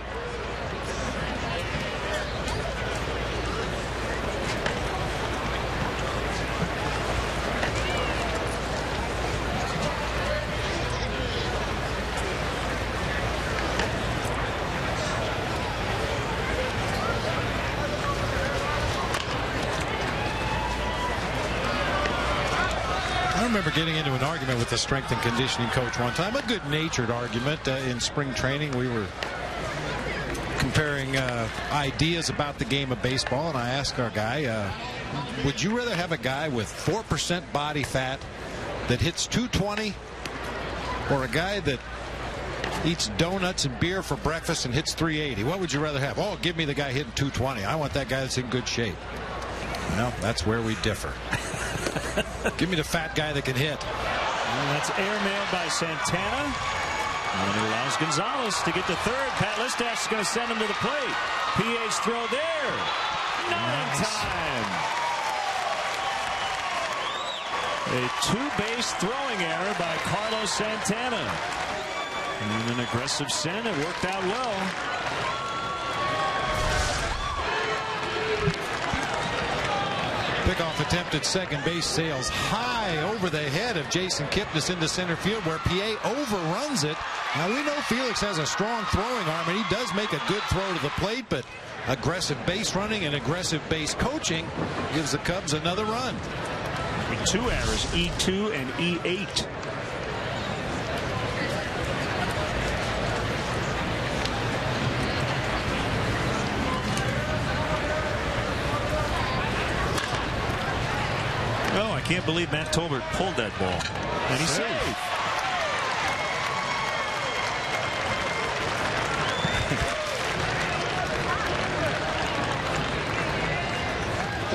I remember getting into an argument with the strength and conditioning coach one time, a good-natured argument in spring training. We were comparing ideas about the game of baseball, and I asked our guy, would you rather have a guy with 4% body fat that hits 220 or a guy that eats donuts and beer for breakfast and hits 380? What would you rather have? Oh, give me the guy hitting 220. I want that guy that's in good shape. Well, that's where we differ. Give me the fat guy that can hit. And that's airmailed by Santana. And it allows Gonzalez to get to third. Pat Listach is going to send him to the plate. PH throw there. Not in time. A two-base throwing error by Carlos Santana. And an aggressive send. It worked out well. Pickoff attempt at second base sails high over the head of Jason Kipnis into center field, where PA overruns it. Now we know Felix has a strong throwing arm, and he does make a good throw to the plate, but aggressive base running and aggressive base coaching gives the Cubs another run. Two errors, E2 and E8. Oh, I can't believe Matt Tolbert pulled that ball. And he's safe.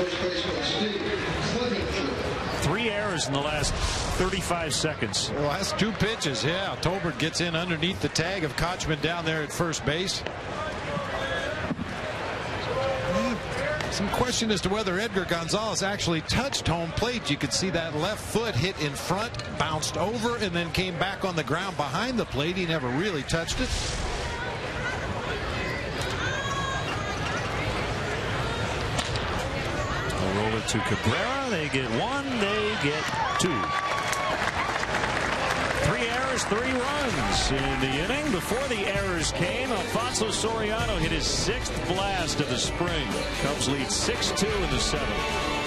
First baseman Steve Clevenger. 3 errors in the last 35 seconds. The last 2 pitches, yeah. Tolbert gets in underneath the tag of Kochman down there at first base. Some question as to whether Edgar Gonzalez actually touched home plate. You could see that left foot hit in front, bounced over, and then came back on the ground behind the plate. He never really touched it. They'll roll it to Cabrera. They get 1. They get 2. 3 errors, 3 runs in the inning. Before the errors came, Alfonso Soriano hit his 6th blast of the spring. Cubs lead 6-2 in the 7th.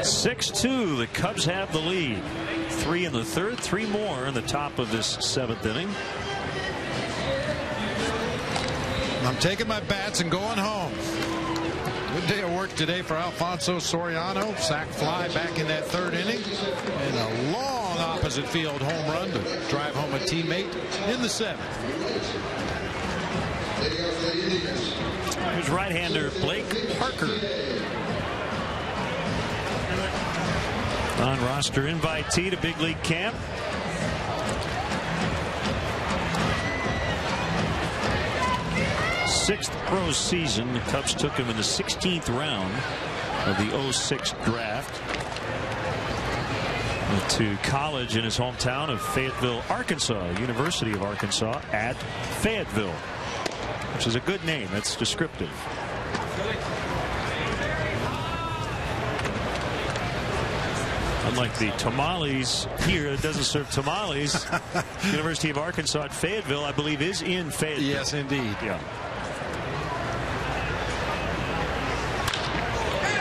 (6-2). The Cubs have the lead. 3 in the 3rd, 3 more in the top of this 7th inning. I'm taking my bats and going home. Good day of work today for Alfonso Soriano. Sac fly back in that 3rd inning, and a long opposite field home run to drive home a teammate in the 7th. Here's right-hander Blake Parker. On roster invitee to big league camp. Sixth pro season. The Cubs took him in the 16th round of the 06 draft. Went to college in his hometown of Fayetteville, Arkansas, University of Arkansas at Fayetteville, which is a good name. That's descriptive. Unlike the tamales here, it doesn't serve tamales. University of Arkansas at Fayetteville, I believe, is in Fayetteville. Yes, indeed. Yeah.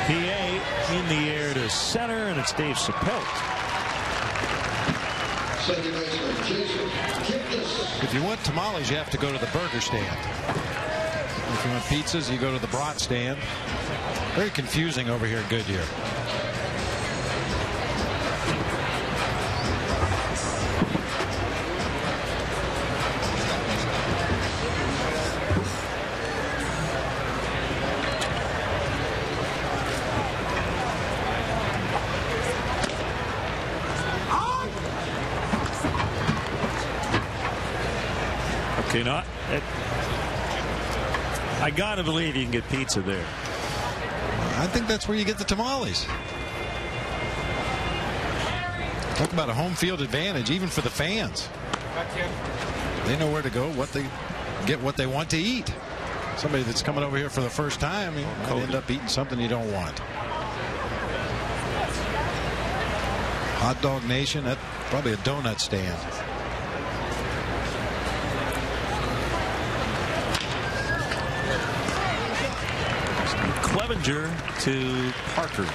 PA in the air to center, and it's Dave Sapelt. If you want tamales, you have to go to the burger stand. If you want pizzas, you go to the brat stand. Very confusing over here in Goodyear. Okay, not. I gotta believe you can get pizza there. I think that's where you get the tamales. Talk about a home field advantage, even for the fans. They know where to go, what they want to eat. Somebody that's coming over here for the first time, you might end up eating something you don't want. Hot Dog Nation, that's probably a donut stand. Clevenger to Parker.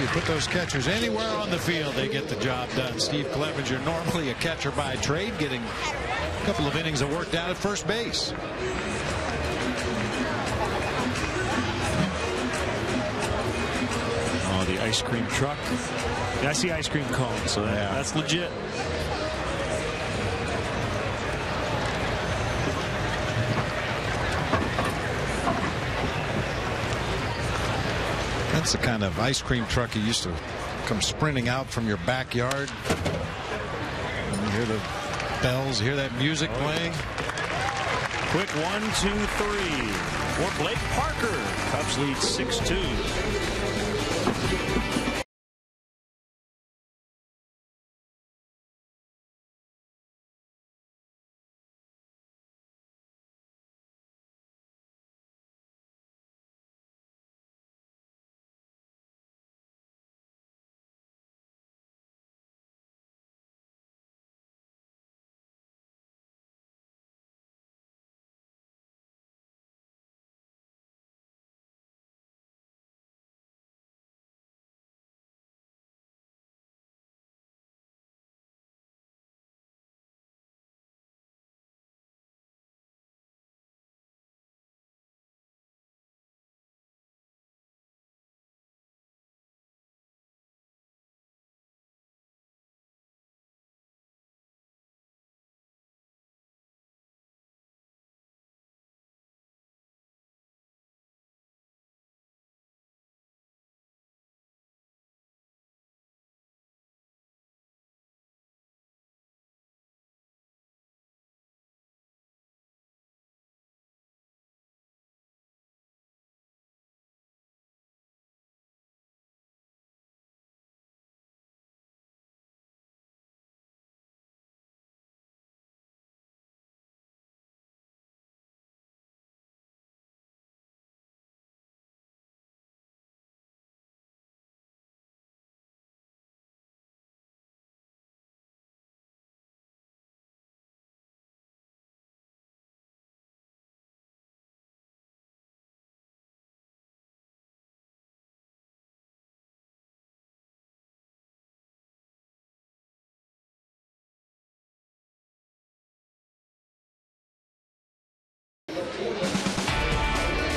You put those catchers anywhere on the field, they get the job done. Steve Clevenger, normally a catcher by trade, getting a couple of innings of work down at first base. Oh, the ice cream truck. Yeah, I see ice cream cones, so that's legit. That's the kind of ice cream truck you used to come sprinting out from your backyard. And you hear the bells, hear that music playing. Quick 1, 2, 3 for Blake Parker. Cubs lead 6-2.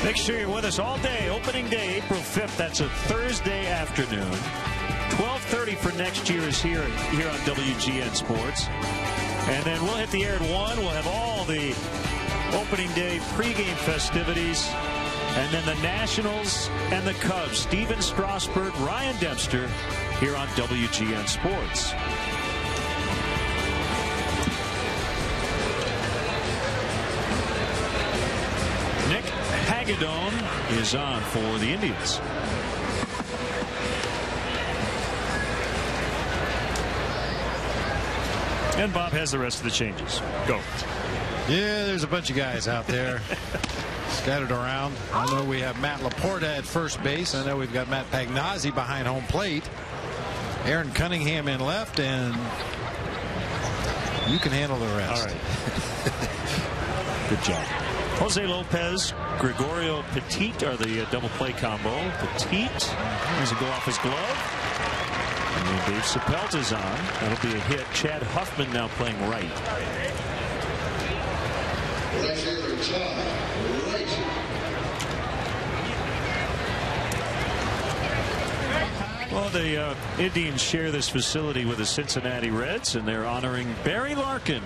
Make sure you're with us all day. Opening day, April 5th. That's a Thursday afternoon. 12:30 for next year is here on WGN Sports. And then we'll hit the air at 1. We'll have all the opening day pregame festivities. And then the Nationals and the Cubs. Steven Strasburg, Ryan Dempster here on WGN Sports. Nick Hagedorn is on for the Indians. And Bob has the rest of the changes. Go. Yeah, there's a bunch of guys out there scattered around. I know we have Matt Laporta at first base. I know we've got Matt Pagnazzi behind home plate. Aaron Cunningham in left, and you can handle the rest. All right. Good job. Jose Lopez, Gregorio Petit are the double play combo. Petit doesn't go off his glove. And then Dave Sapelt is on. That'll be a hit. Chad Huffman now playing right. Right fielder, Tom. Right. Well, the Indians share this facility with the Cincinnati Reds, and they're honoring Barry Larkin,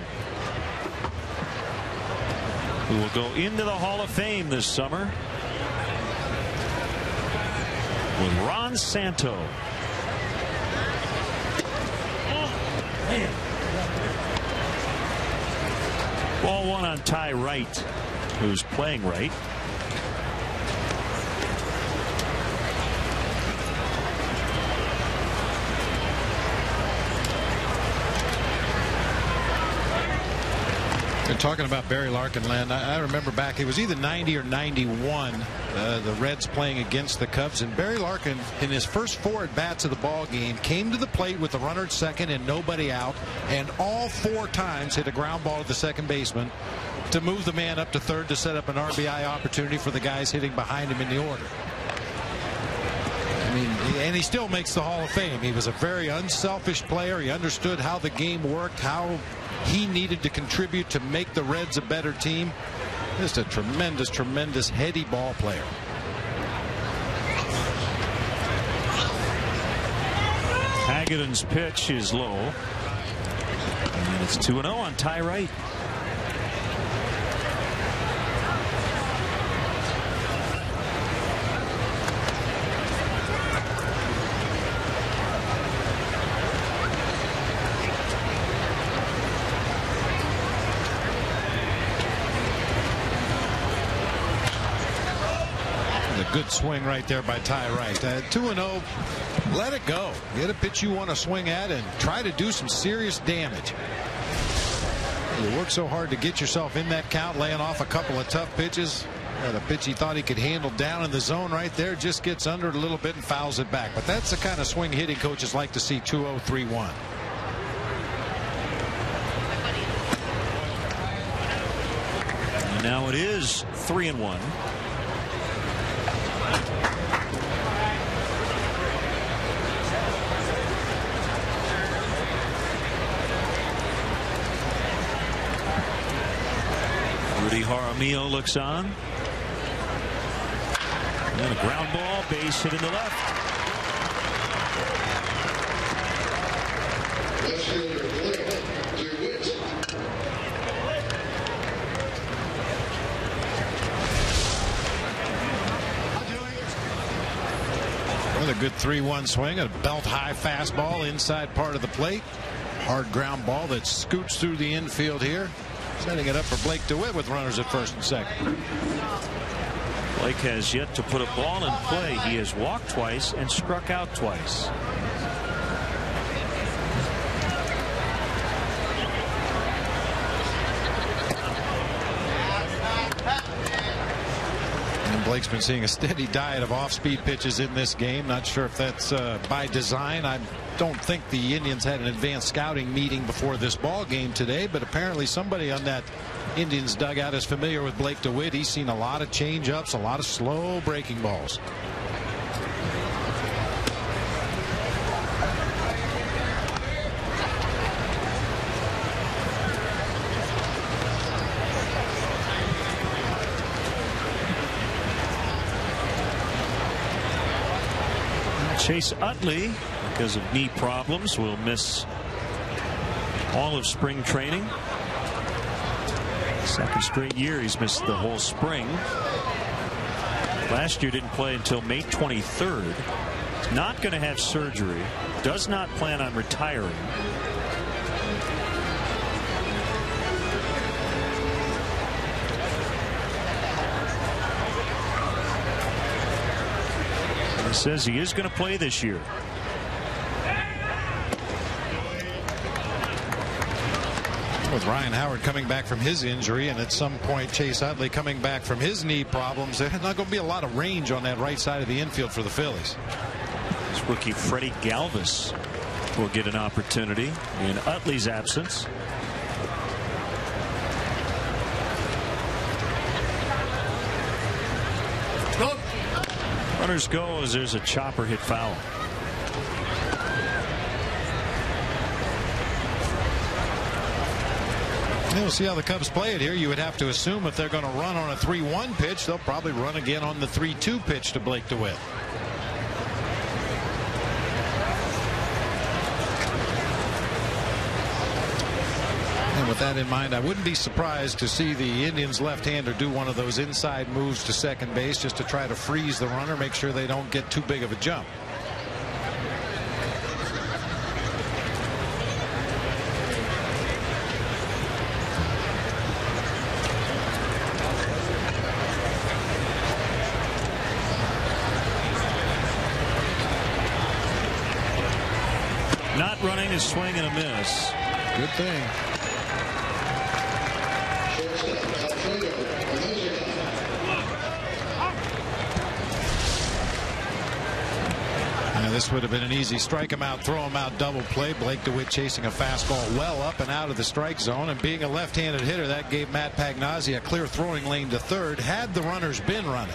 who will go into the Hall of Fame this summer with Ron Santo. Ball one on Ty Wright, who's playing right. And talking about Barry Larkin, Len, I remember back, it was either 90 or 91, the Reds playing against the Cubs, and Barry Larkin, in his first 4 at-bats of the ball game, came to the plate with the runner at second and nobody out, and all 4 times hit a ground ball to the second baseman to move the man up to third to set up an RBI opportunity for the guys hitting behind him in the order. I mean, and he still makes the Hall of Fame. He was a very unselfish player. He understood how the game worked, how he needed to contribute to make the Reds a better team. Just a tremendous, tremendous heady ball player. Hagedorn's pitch is low. And it's 2-0 on Ty Wright. Good swing right there by Ty Wright. 2-0. Let it go. Get a pitch you want to swing at and try to do some serious damage. You work so hard to get yourself in that count, laying off a couple of tough pitches. And a pitch he thought he could handle down in the zone right there, just gets under it a little bit and fouls it back. But that's the kind of swing hitting coaches like to see. 2-0, 3-1. And now it is 3-1. Rudy Jaramillo looks on. And a ground ball, base hit in the left. Left fielder Blake DeWitt. Another good 3-1 swing. A belt high fastball inside part of the plate. Hard ground ball that scoots through the infield here. Setting it up for Blake DeWitt with runners at first and second. Blake has yet to put a ball in play. He has walked twice and struck out twice. And Blake's been seeing a steady diet of off-speed pitches in this game. Not sure if that's by design. I don't think the Indians had an advanced scouting meeting before this ball game today, but apparently somebody on that Indians dugout is familiar with Blake DeWitt. He's seen a lot of change-ups, a lot of slow breaking balls. Chase Utley, because of knee problems, will miss all of spring training. Second straight year he's missed the whole spring. Last year didn't play until May 23rd. He's not going to have surgery. Does not plan on retiring. He says he is going to play this year. With Ryan Howard coming back from his injury, and at some point Chase Utley coming back from his knee problems, there's not going to be a lot of range on that right side of the infield for the Phillies. This rookie Freddie Galvis will get an opportunity in Utley's absence. Runners go as there's a chopper hit foul. We'll see how the Cubs play it here. You would have to assume if they're going to run on a 3-1 pitch, they'll probably run again on the 3-2 pitch to Blake DeWitt. And with that in mind, I wouldn't be surprised to see the Indians left-hander do one of those inside moves to second base just to try to freeze the runner, make sure they don't get too big of a jump. Not running, a swing and a miss. Good thing. This would have been an easy strike him out, throw him out, double play. Blake DeWitt chasing a fastball well up and out of the strike zone, and being a left-handed hitter, that gave Matt Pagnozzi a clear throwing lane to third had the runners been running.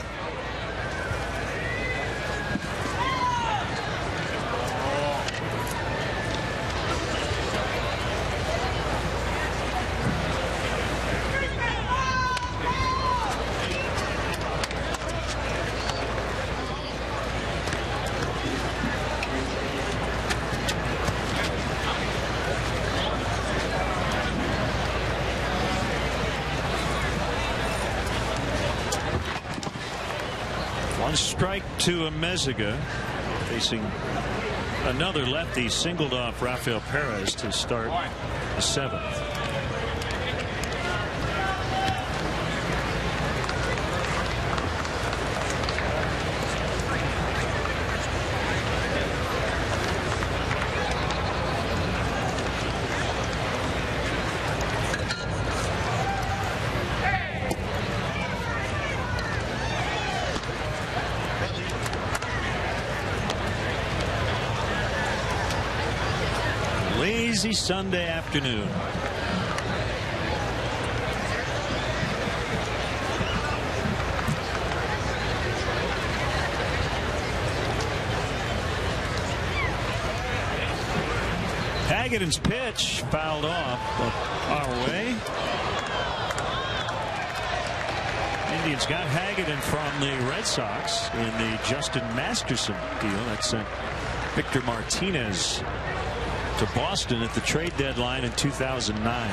One strike to Amezaga, facing another lefty, singled off Rafael Perez to start the seventh. Lazy Sunday afternoon. Hagedorn's pitch fouled off our way. Indians got Hagedorn from the Red Sox in the Justin Masterson deal. That's Victor Martinez to Boston at the trade deadline in 2009.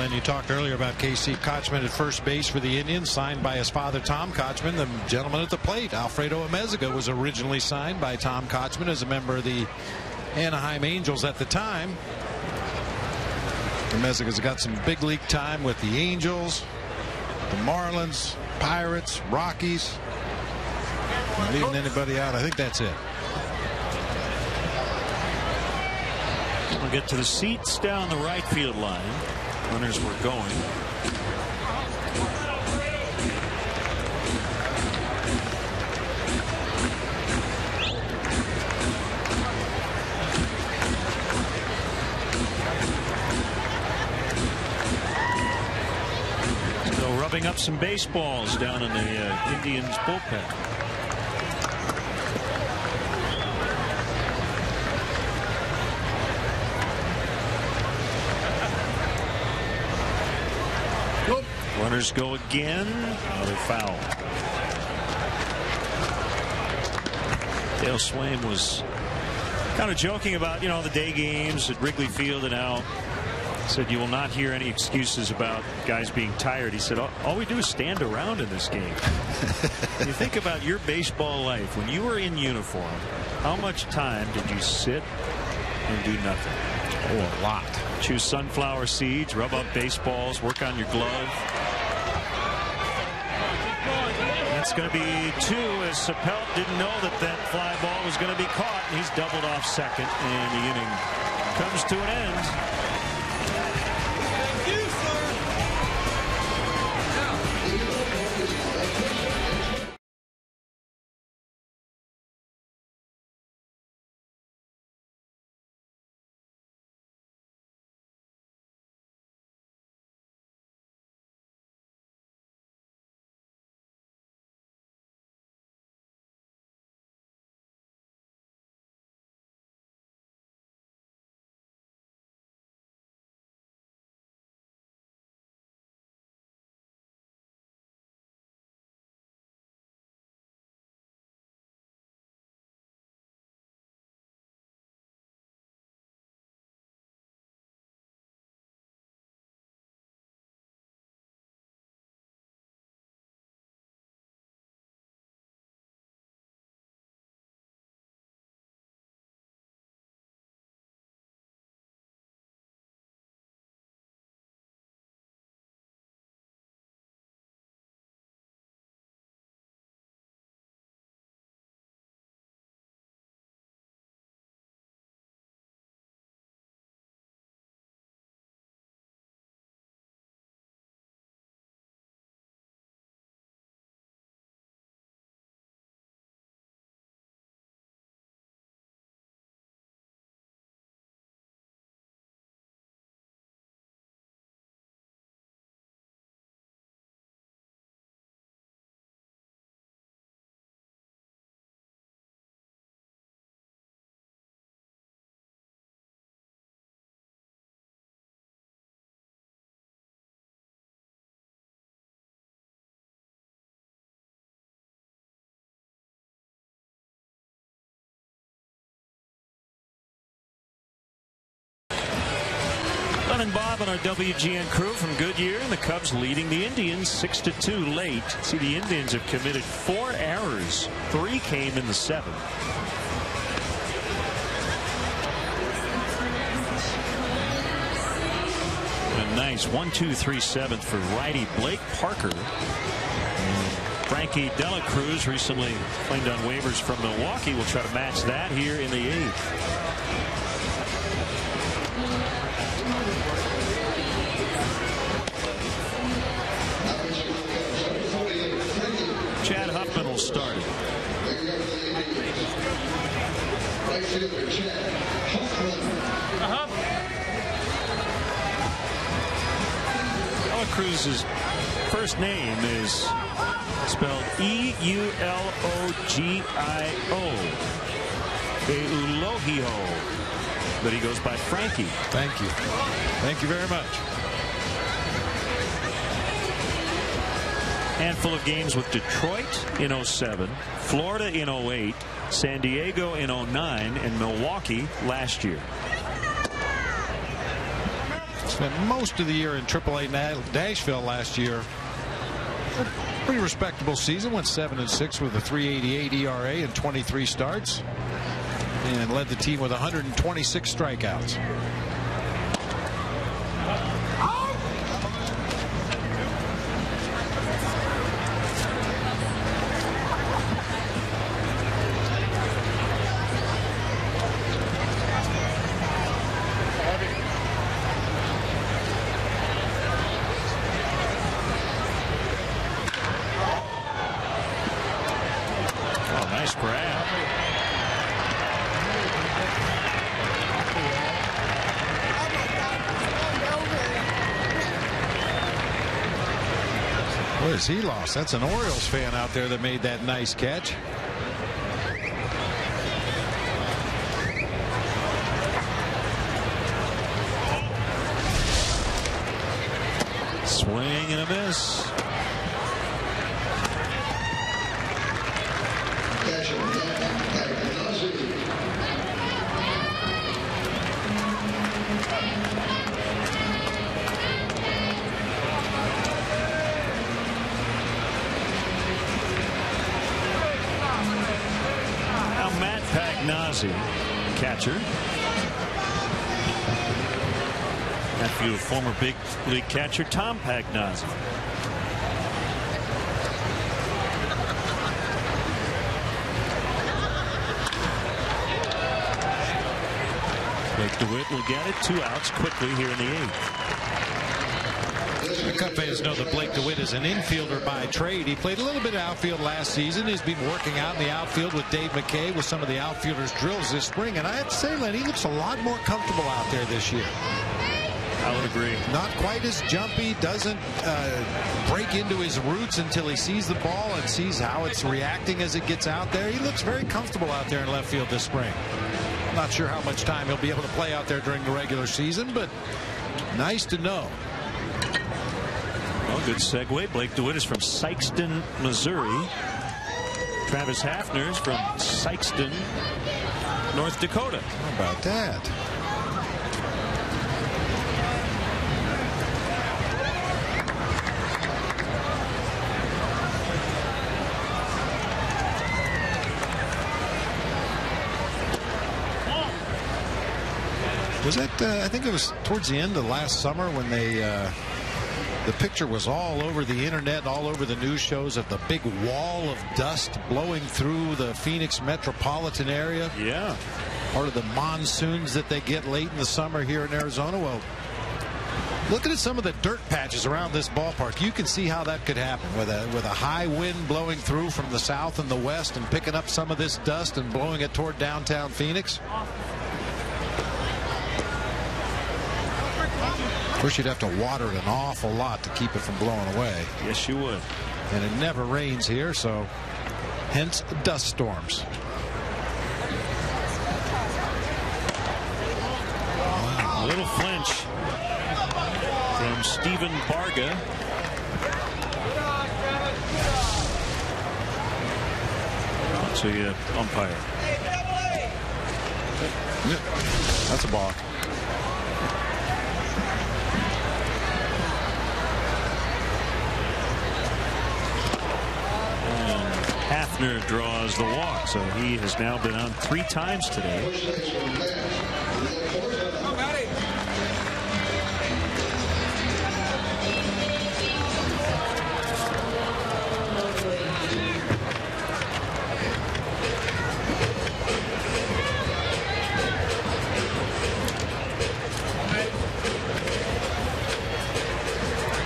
And you talked earlier about Casey Kochman at first base for the Indians, signed by his father Tom Kochman. The gentleman at the plate, Alfredo Amezaga, was originally signed by Tom Kochman as a member of the Anaheim Angels at the time. Amezaга's got some big league time with the Angels, the Marlins, Pirates, Rockies. Not leaving anybody out. I think that's it. We'll get to the seats down the right field line. Runners were going. Still rubbing up some baseballs down in the Indians bullpen. Runners go again. Another foul. Dale Swain was kind of joking about, the day games at Wrigley Field, and now said you will not hear any excuses about guys being tired. He said all we do is stand around in this game. You think about your baseball life when you were in uniform. How much time did you sit and do nothing? Oh, a lot. Choose sunflower seeds, rub up baseballs, work on your glove. That's going to be two, as Sapelt didn't know that fly ball was going to be caught, and he's doubled off second, and the inning comes to an end. John and Bob and our WGN crew from Goodyear, and the Cubs leading the Indians 6-2 late. See, the Indians have committed 4 errors. 3 came in the 7th. A nice 1-2-3 7th for righty Blake Parker. Frankie Dela Cruz, recently claimed on waivers from Milwaukee, will try to match that here in the 8th. Chad Huffman will start it. Dela Cruz's first name is spelled E-U-L-O-G-I-O. Eulohio. But he goes by Frankie. Thank you. Thank you very much. Handful of games with Detroit in 07, Florida in 08, San Diego in 09, and Milwaukee last year. Spent most of the year in AAA Nashville last year. A pretty respectable season. Went 7-6 with a 3.88 ERA and 23 starts, and led the team with 126 strikeouts. What is he lost? That's an Orioles fan out there that made that nice catch. Swing and a miss. Catcher. Nephew of former big league catcher Tom Pagnozzi. Blake DeWitt will get it. 2 outs quickly here in the 8th. The Cub fans know that Blake DeWitt is an infielder by trade. He played a little bit of outfield last season. He's been working out in the outfield with Dave McKay with some of the outfielders' drills this spring. And I have to say, Len, he looks a lot more comfortable out there this year. I would agree. Not quite as jumpy, doesn't break into his roots until he sees the ball and sees how it's reacting as it gets out there. He looks very comfortable out there in left field this spring. I'm not sure how much time he'll be able to play out there during the regular season, but nice to know. Well, good segue. Blake DeWitt is from Sikeston, Missouri. Travis Hafner is from Sikeston, North Dakota. How about that? Was that, I think it was towards the end of last summer when they, the picture was all over the internet, all over the news shows of the big wall of dust blowing through the Phoenix metropolitan area. Yeah. Part of the monsoons that they get late in the summer here in Arizona. Well, looking at some of the dirt patches around this ballpark, you can see how that could happen with a high wind blowing through from the south and the west and picking up some of this dust and blowing it toward downtown Phoenix. Of course, you'd have to water it an awful lot to keep it from blowing away. Yes, you would. And it never rains here, so hence dust storms. A little flinch from Stephen Barga. So you umpire. That's a balk. Hafner draws the walk, so he has now been on 3 times today.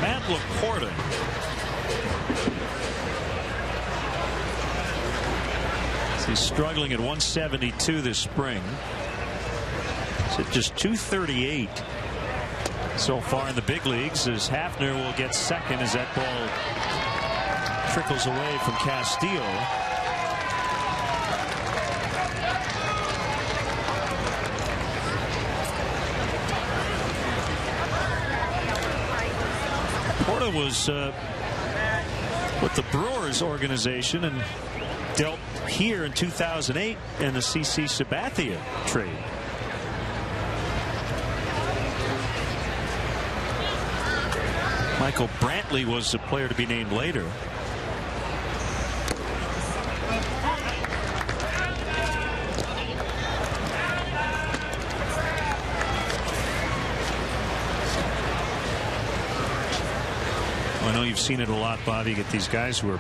Matt Laporta. He's struggling at 172 this spring. It's at just 238 so far in the big leagues, as Hafner will get second as that ball trickles away from Castillo. Porta was with the Brewers organization and dealt here in 2008 in the CC Sabathia trade. Michael Brantley was the player to be named later. I know you've seen it a lot, Bobby. You get these guys who are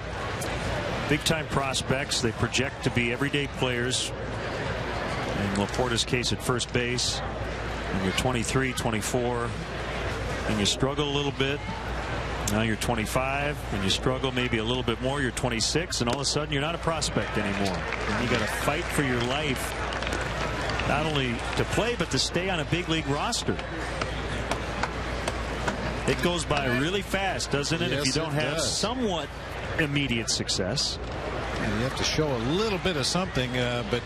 big-time prospects. They project to be everyday players. In Laporta's case at first base, and you're 23, 24, and you struggle a little bit. Now you're 25, and you struggle maybe a little bit more. You're 26, and all of a sudden you're not a prospect anymore. And you got to fight for your life, not only to play, but to stay on a big league roster. It goes by really fast, doesn't it? Yes, if you don't have somewhat immediate success. And you have to show a little bit of something, but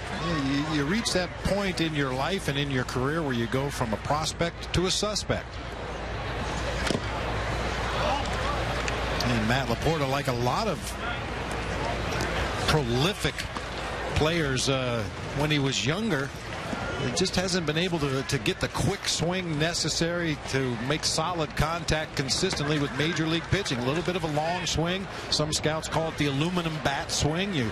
you reach that point in your life and in your career where you go from a prospect to a suspect. And Matt Laporta, like a lot of prolific players when he was younger, it just hasn't been able to get the quick swing necessary to make solid contact consistently with major league pitching. A little bit of a long swing. Some scouts call it the aluminum bat swing. You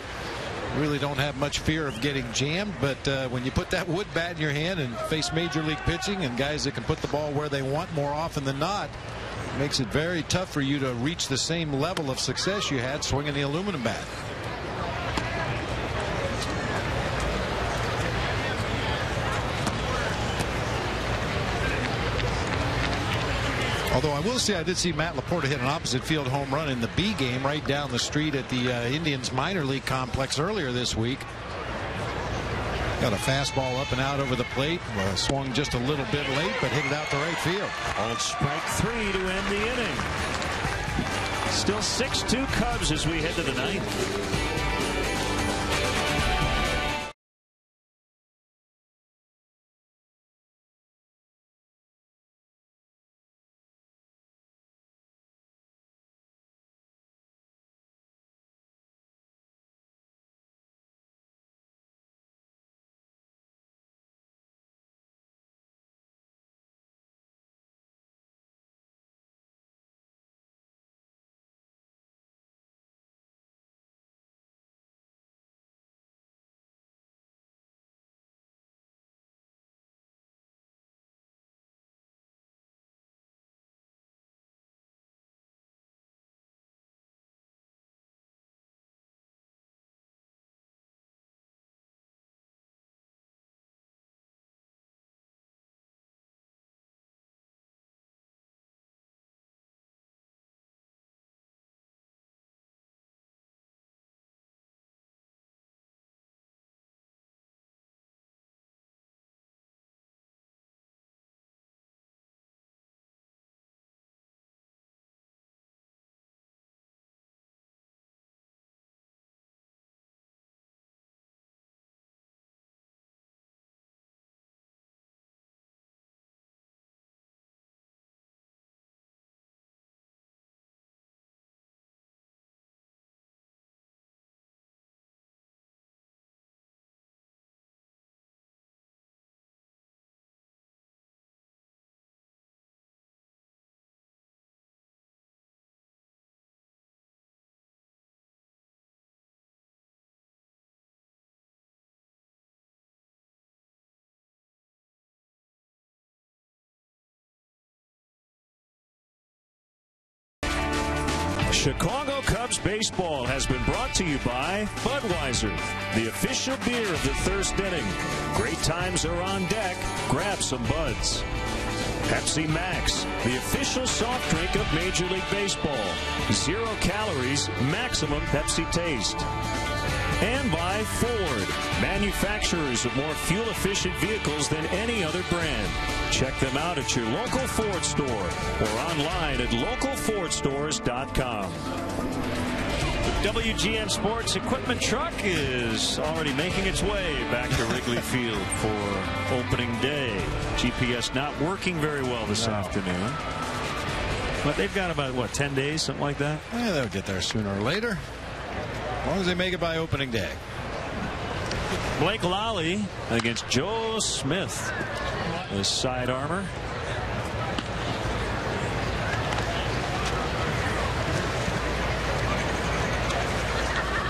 really don't have much fear of getting jammed, but when you put that wood bat in your hand and face major league pitching and guys that can put the ball where they want more often than not, it makes it very tough for you to reach the same level of success you had swinging the aluminum bat. Although I will say I did see Matt Laporta hit an opposite field home run in the B game right down the street at the Indians minor league complex earlier this week. Got a fastball up and out over the plate. Swung just a little bit late, but hit it out to right field. Called strike 3 to end the inning. Still 6-2 Cubs as we head to the 9th. Chicago Cubs baseball has been brought to you by Budweiser, the official beer of the first inning. Great times are on deck. Grab some Buds. Pepsi Max, the official soft drink of Major League Baseball. 0 calories, maximum Pepsi taste. And by Ford, manufacturers of more fuel-efficient vehicles than any other brand. Check them out at your local Ford store or online at localfordstores.com. The WGN Sports equipment truck is already making its way back to Wrigley Field for opening day. GPS not working very well this afternoon. But they've got about, what, 10 days, something like that? Yeah, they'll get there sooner or later. As long as they make it by opening day. Blake Lally against Joe Smith. The side armor.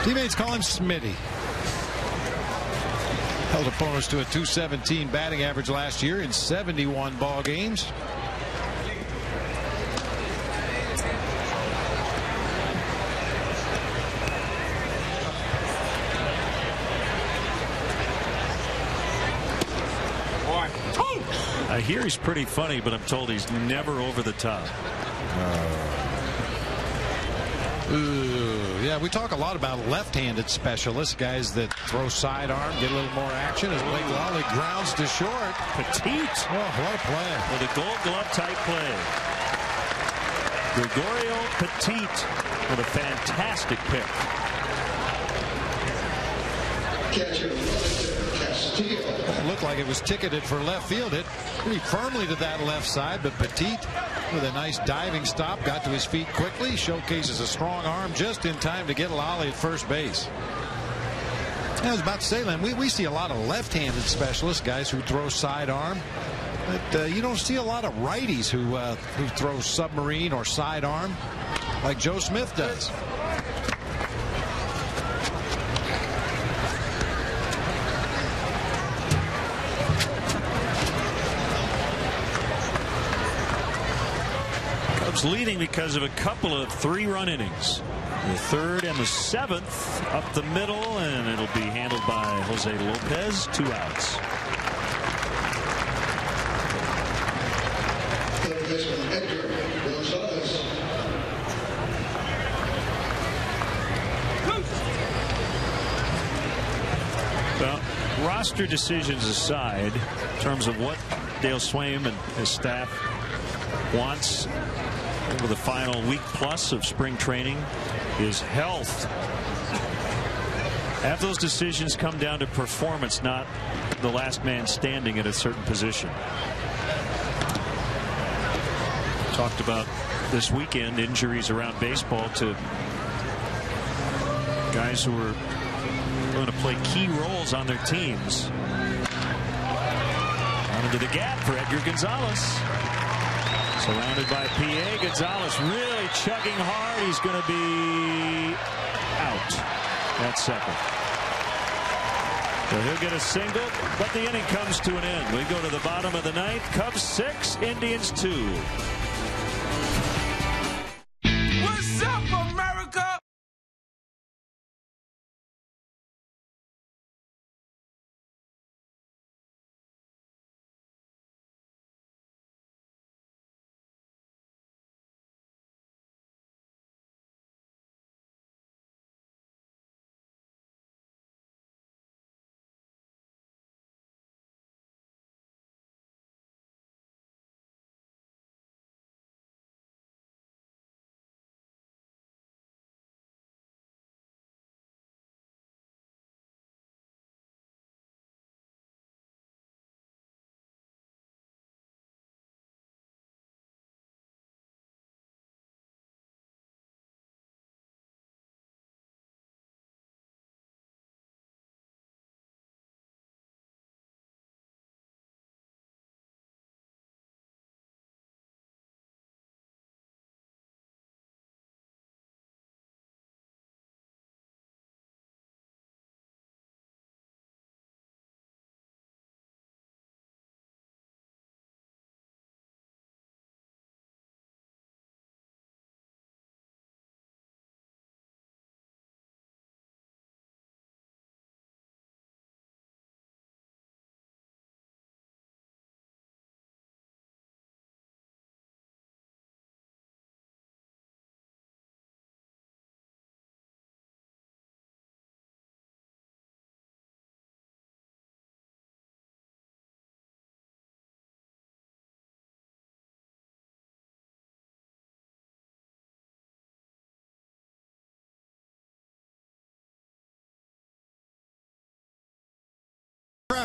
Teammates call him Smitty. Held opponents to a .217 batting average last year in 71 ball games. I hear he's pretty funny, but I'm told he's never over the top. Yeah, we talk a lot about left-handed specialists, guys that throw sidearm, get a little more action as Blake Lally grounds to short. Petite. Oh, what a play. With a gold glove type play. Gregorio Petite with a fantastic pick. It looked like it was ticketed for left field. Hit pretty firmly to that left side, but Petite with a nice diving stop got to his feet quickly, showcases a strong arm just in time to get Lally at first base. I was about to say, Len, we see a lot of left-handed specialists, guys who throw sidearm, but you don't see a lot of righties who throw submarine or sidearm like Joe Smith does. Leading because of a couple of 3-run innings. The third and the 7th up the middle, and it'll be handled by Jose Lopez. 2 outs. Well, roster decisions aside, in terms of what Dale Swaim and his staff wants over the final week plus of spring training is health. Have those decisions come down to performance, not the last man standing at a certain position. Talked about this weekend injuries around baseball to guys who are going to play key roles on their teams. Down into the gap for Edgar Gonzalez. Surrounded by PA. Gonzalez really chugging hard. He's going to be out at second. So he'll get a single, but the inning comes to an end. We go to the bottom of the ninth. Cubs 6, Indians 2.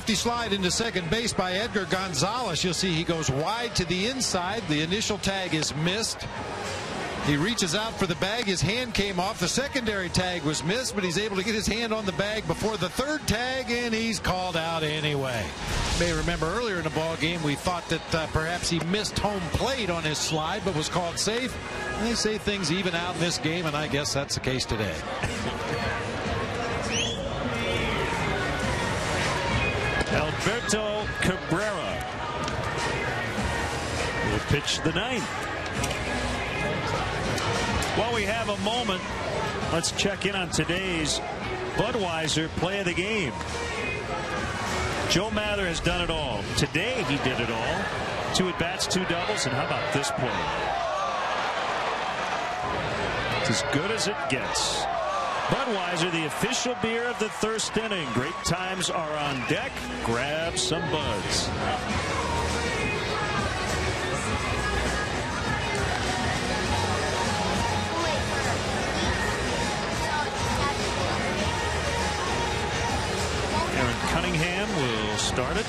lefty slide into second base by Edgar Gonzalez. You'll see he goes wide to the inside. The initial tag is missed. He reaches out for the bag. His hand came off. The secondary tag was missed, but he's able to get his hand on the bag before the third tag, and he's called out anyway. You may remember earlier in the ball game we thought that perhaps he missed home plate on his slide, but was called safe. And they say things even out in this game, and I guess that's the case today. Alberto Cabrera will pitch the ninth. While we have a moment, let's check in on today's Budweiser play of the game. Joe Mather has done it all. Today he did it all. 2 at-bats, 2 doubles, and how about this play? It's as good as it gets. Budweiser, the official beer of the first inning. Great times are on deck. Grab some Buds. Cunningham will start it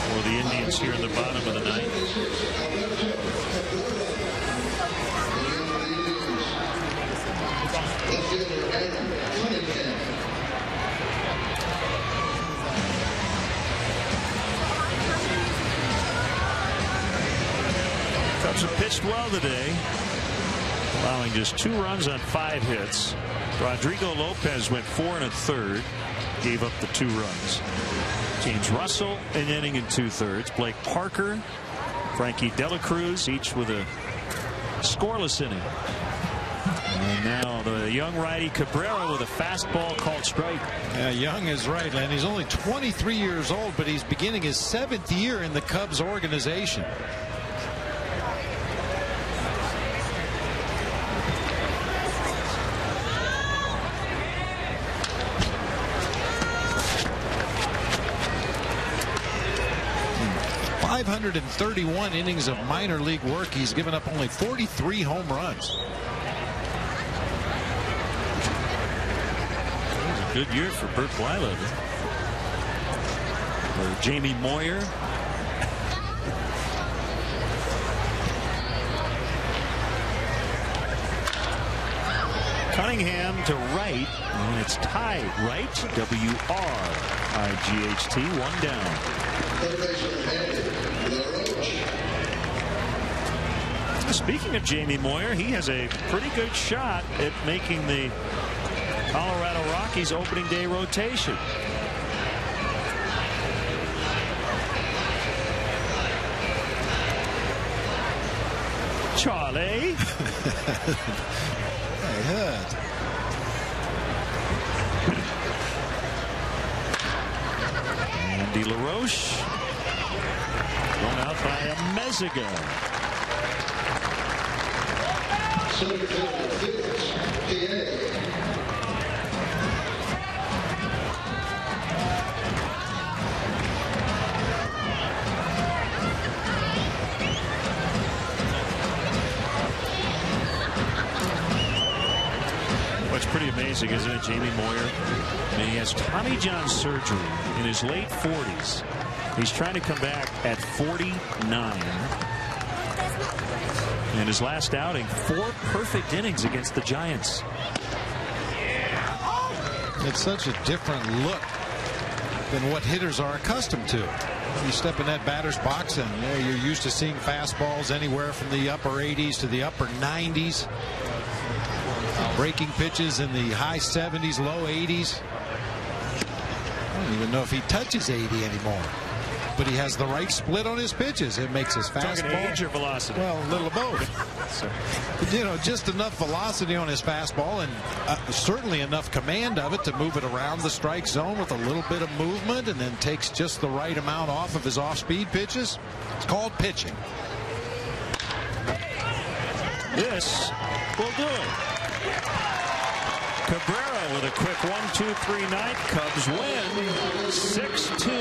for the Indians here in the bottom of the ninth. Cubs have pitched well today, allowing just 2 runs on 5 hits. Rodrigo Lopez went 4 1/3, gave up the 2 runs. James Russell an inning and 2/3. Blake Parker, Frankie Dela Cruz, each with a scoreless inning. And now the young righty Cabrera with a fastball called strike. Yeah, Young is right, and he's only 23 years old, but he's beginning his 7th year in the Cubs organization. .531 innings of minor league work. He's given up only 43 home runs. It was a good year for Bert Blyleven. For Jamie Moyer. Cunningham to right, and it's tied. Right, W-R-I-G-H-T, 1 down. Speaking of Jamie Moyer, he has a pretty good shot at making the Colorado Rockies opening day rotation. Charlie. I heard. Andy LaRoche thrown out by a Meziga. What's pretty amazing, isn't it, Jamie Moyer? I mean, he has Tommy John surgery in his late 40s. He's trying to come back at 49. In his last outing, 4 perfect innings against the Giants. It's such a different look than what hitters are accustomed to. You step in that batter's box and you're used to seeing fastballs anywhere from the upper 80s to the upper 90s. Breaking pitches in the high 70s, low 80s. I don't even know if he touches 80 anymore. But he has the right split on his pitches. It makes his fastball. Talking age or velocity? Well, a little of both. So, you know, just enough velocity on his fastball and certainly enough command of it to move it around the strike zone with a little bit of movement, and then takes just the right amount off of his off-speed pitches. It's called pitching. This will do it. Cabrera with a quick 1-2-3 night. Cubs win 6-2.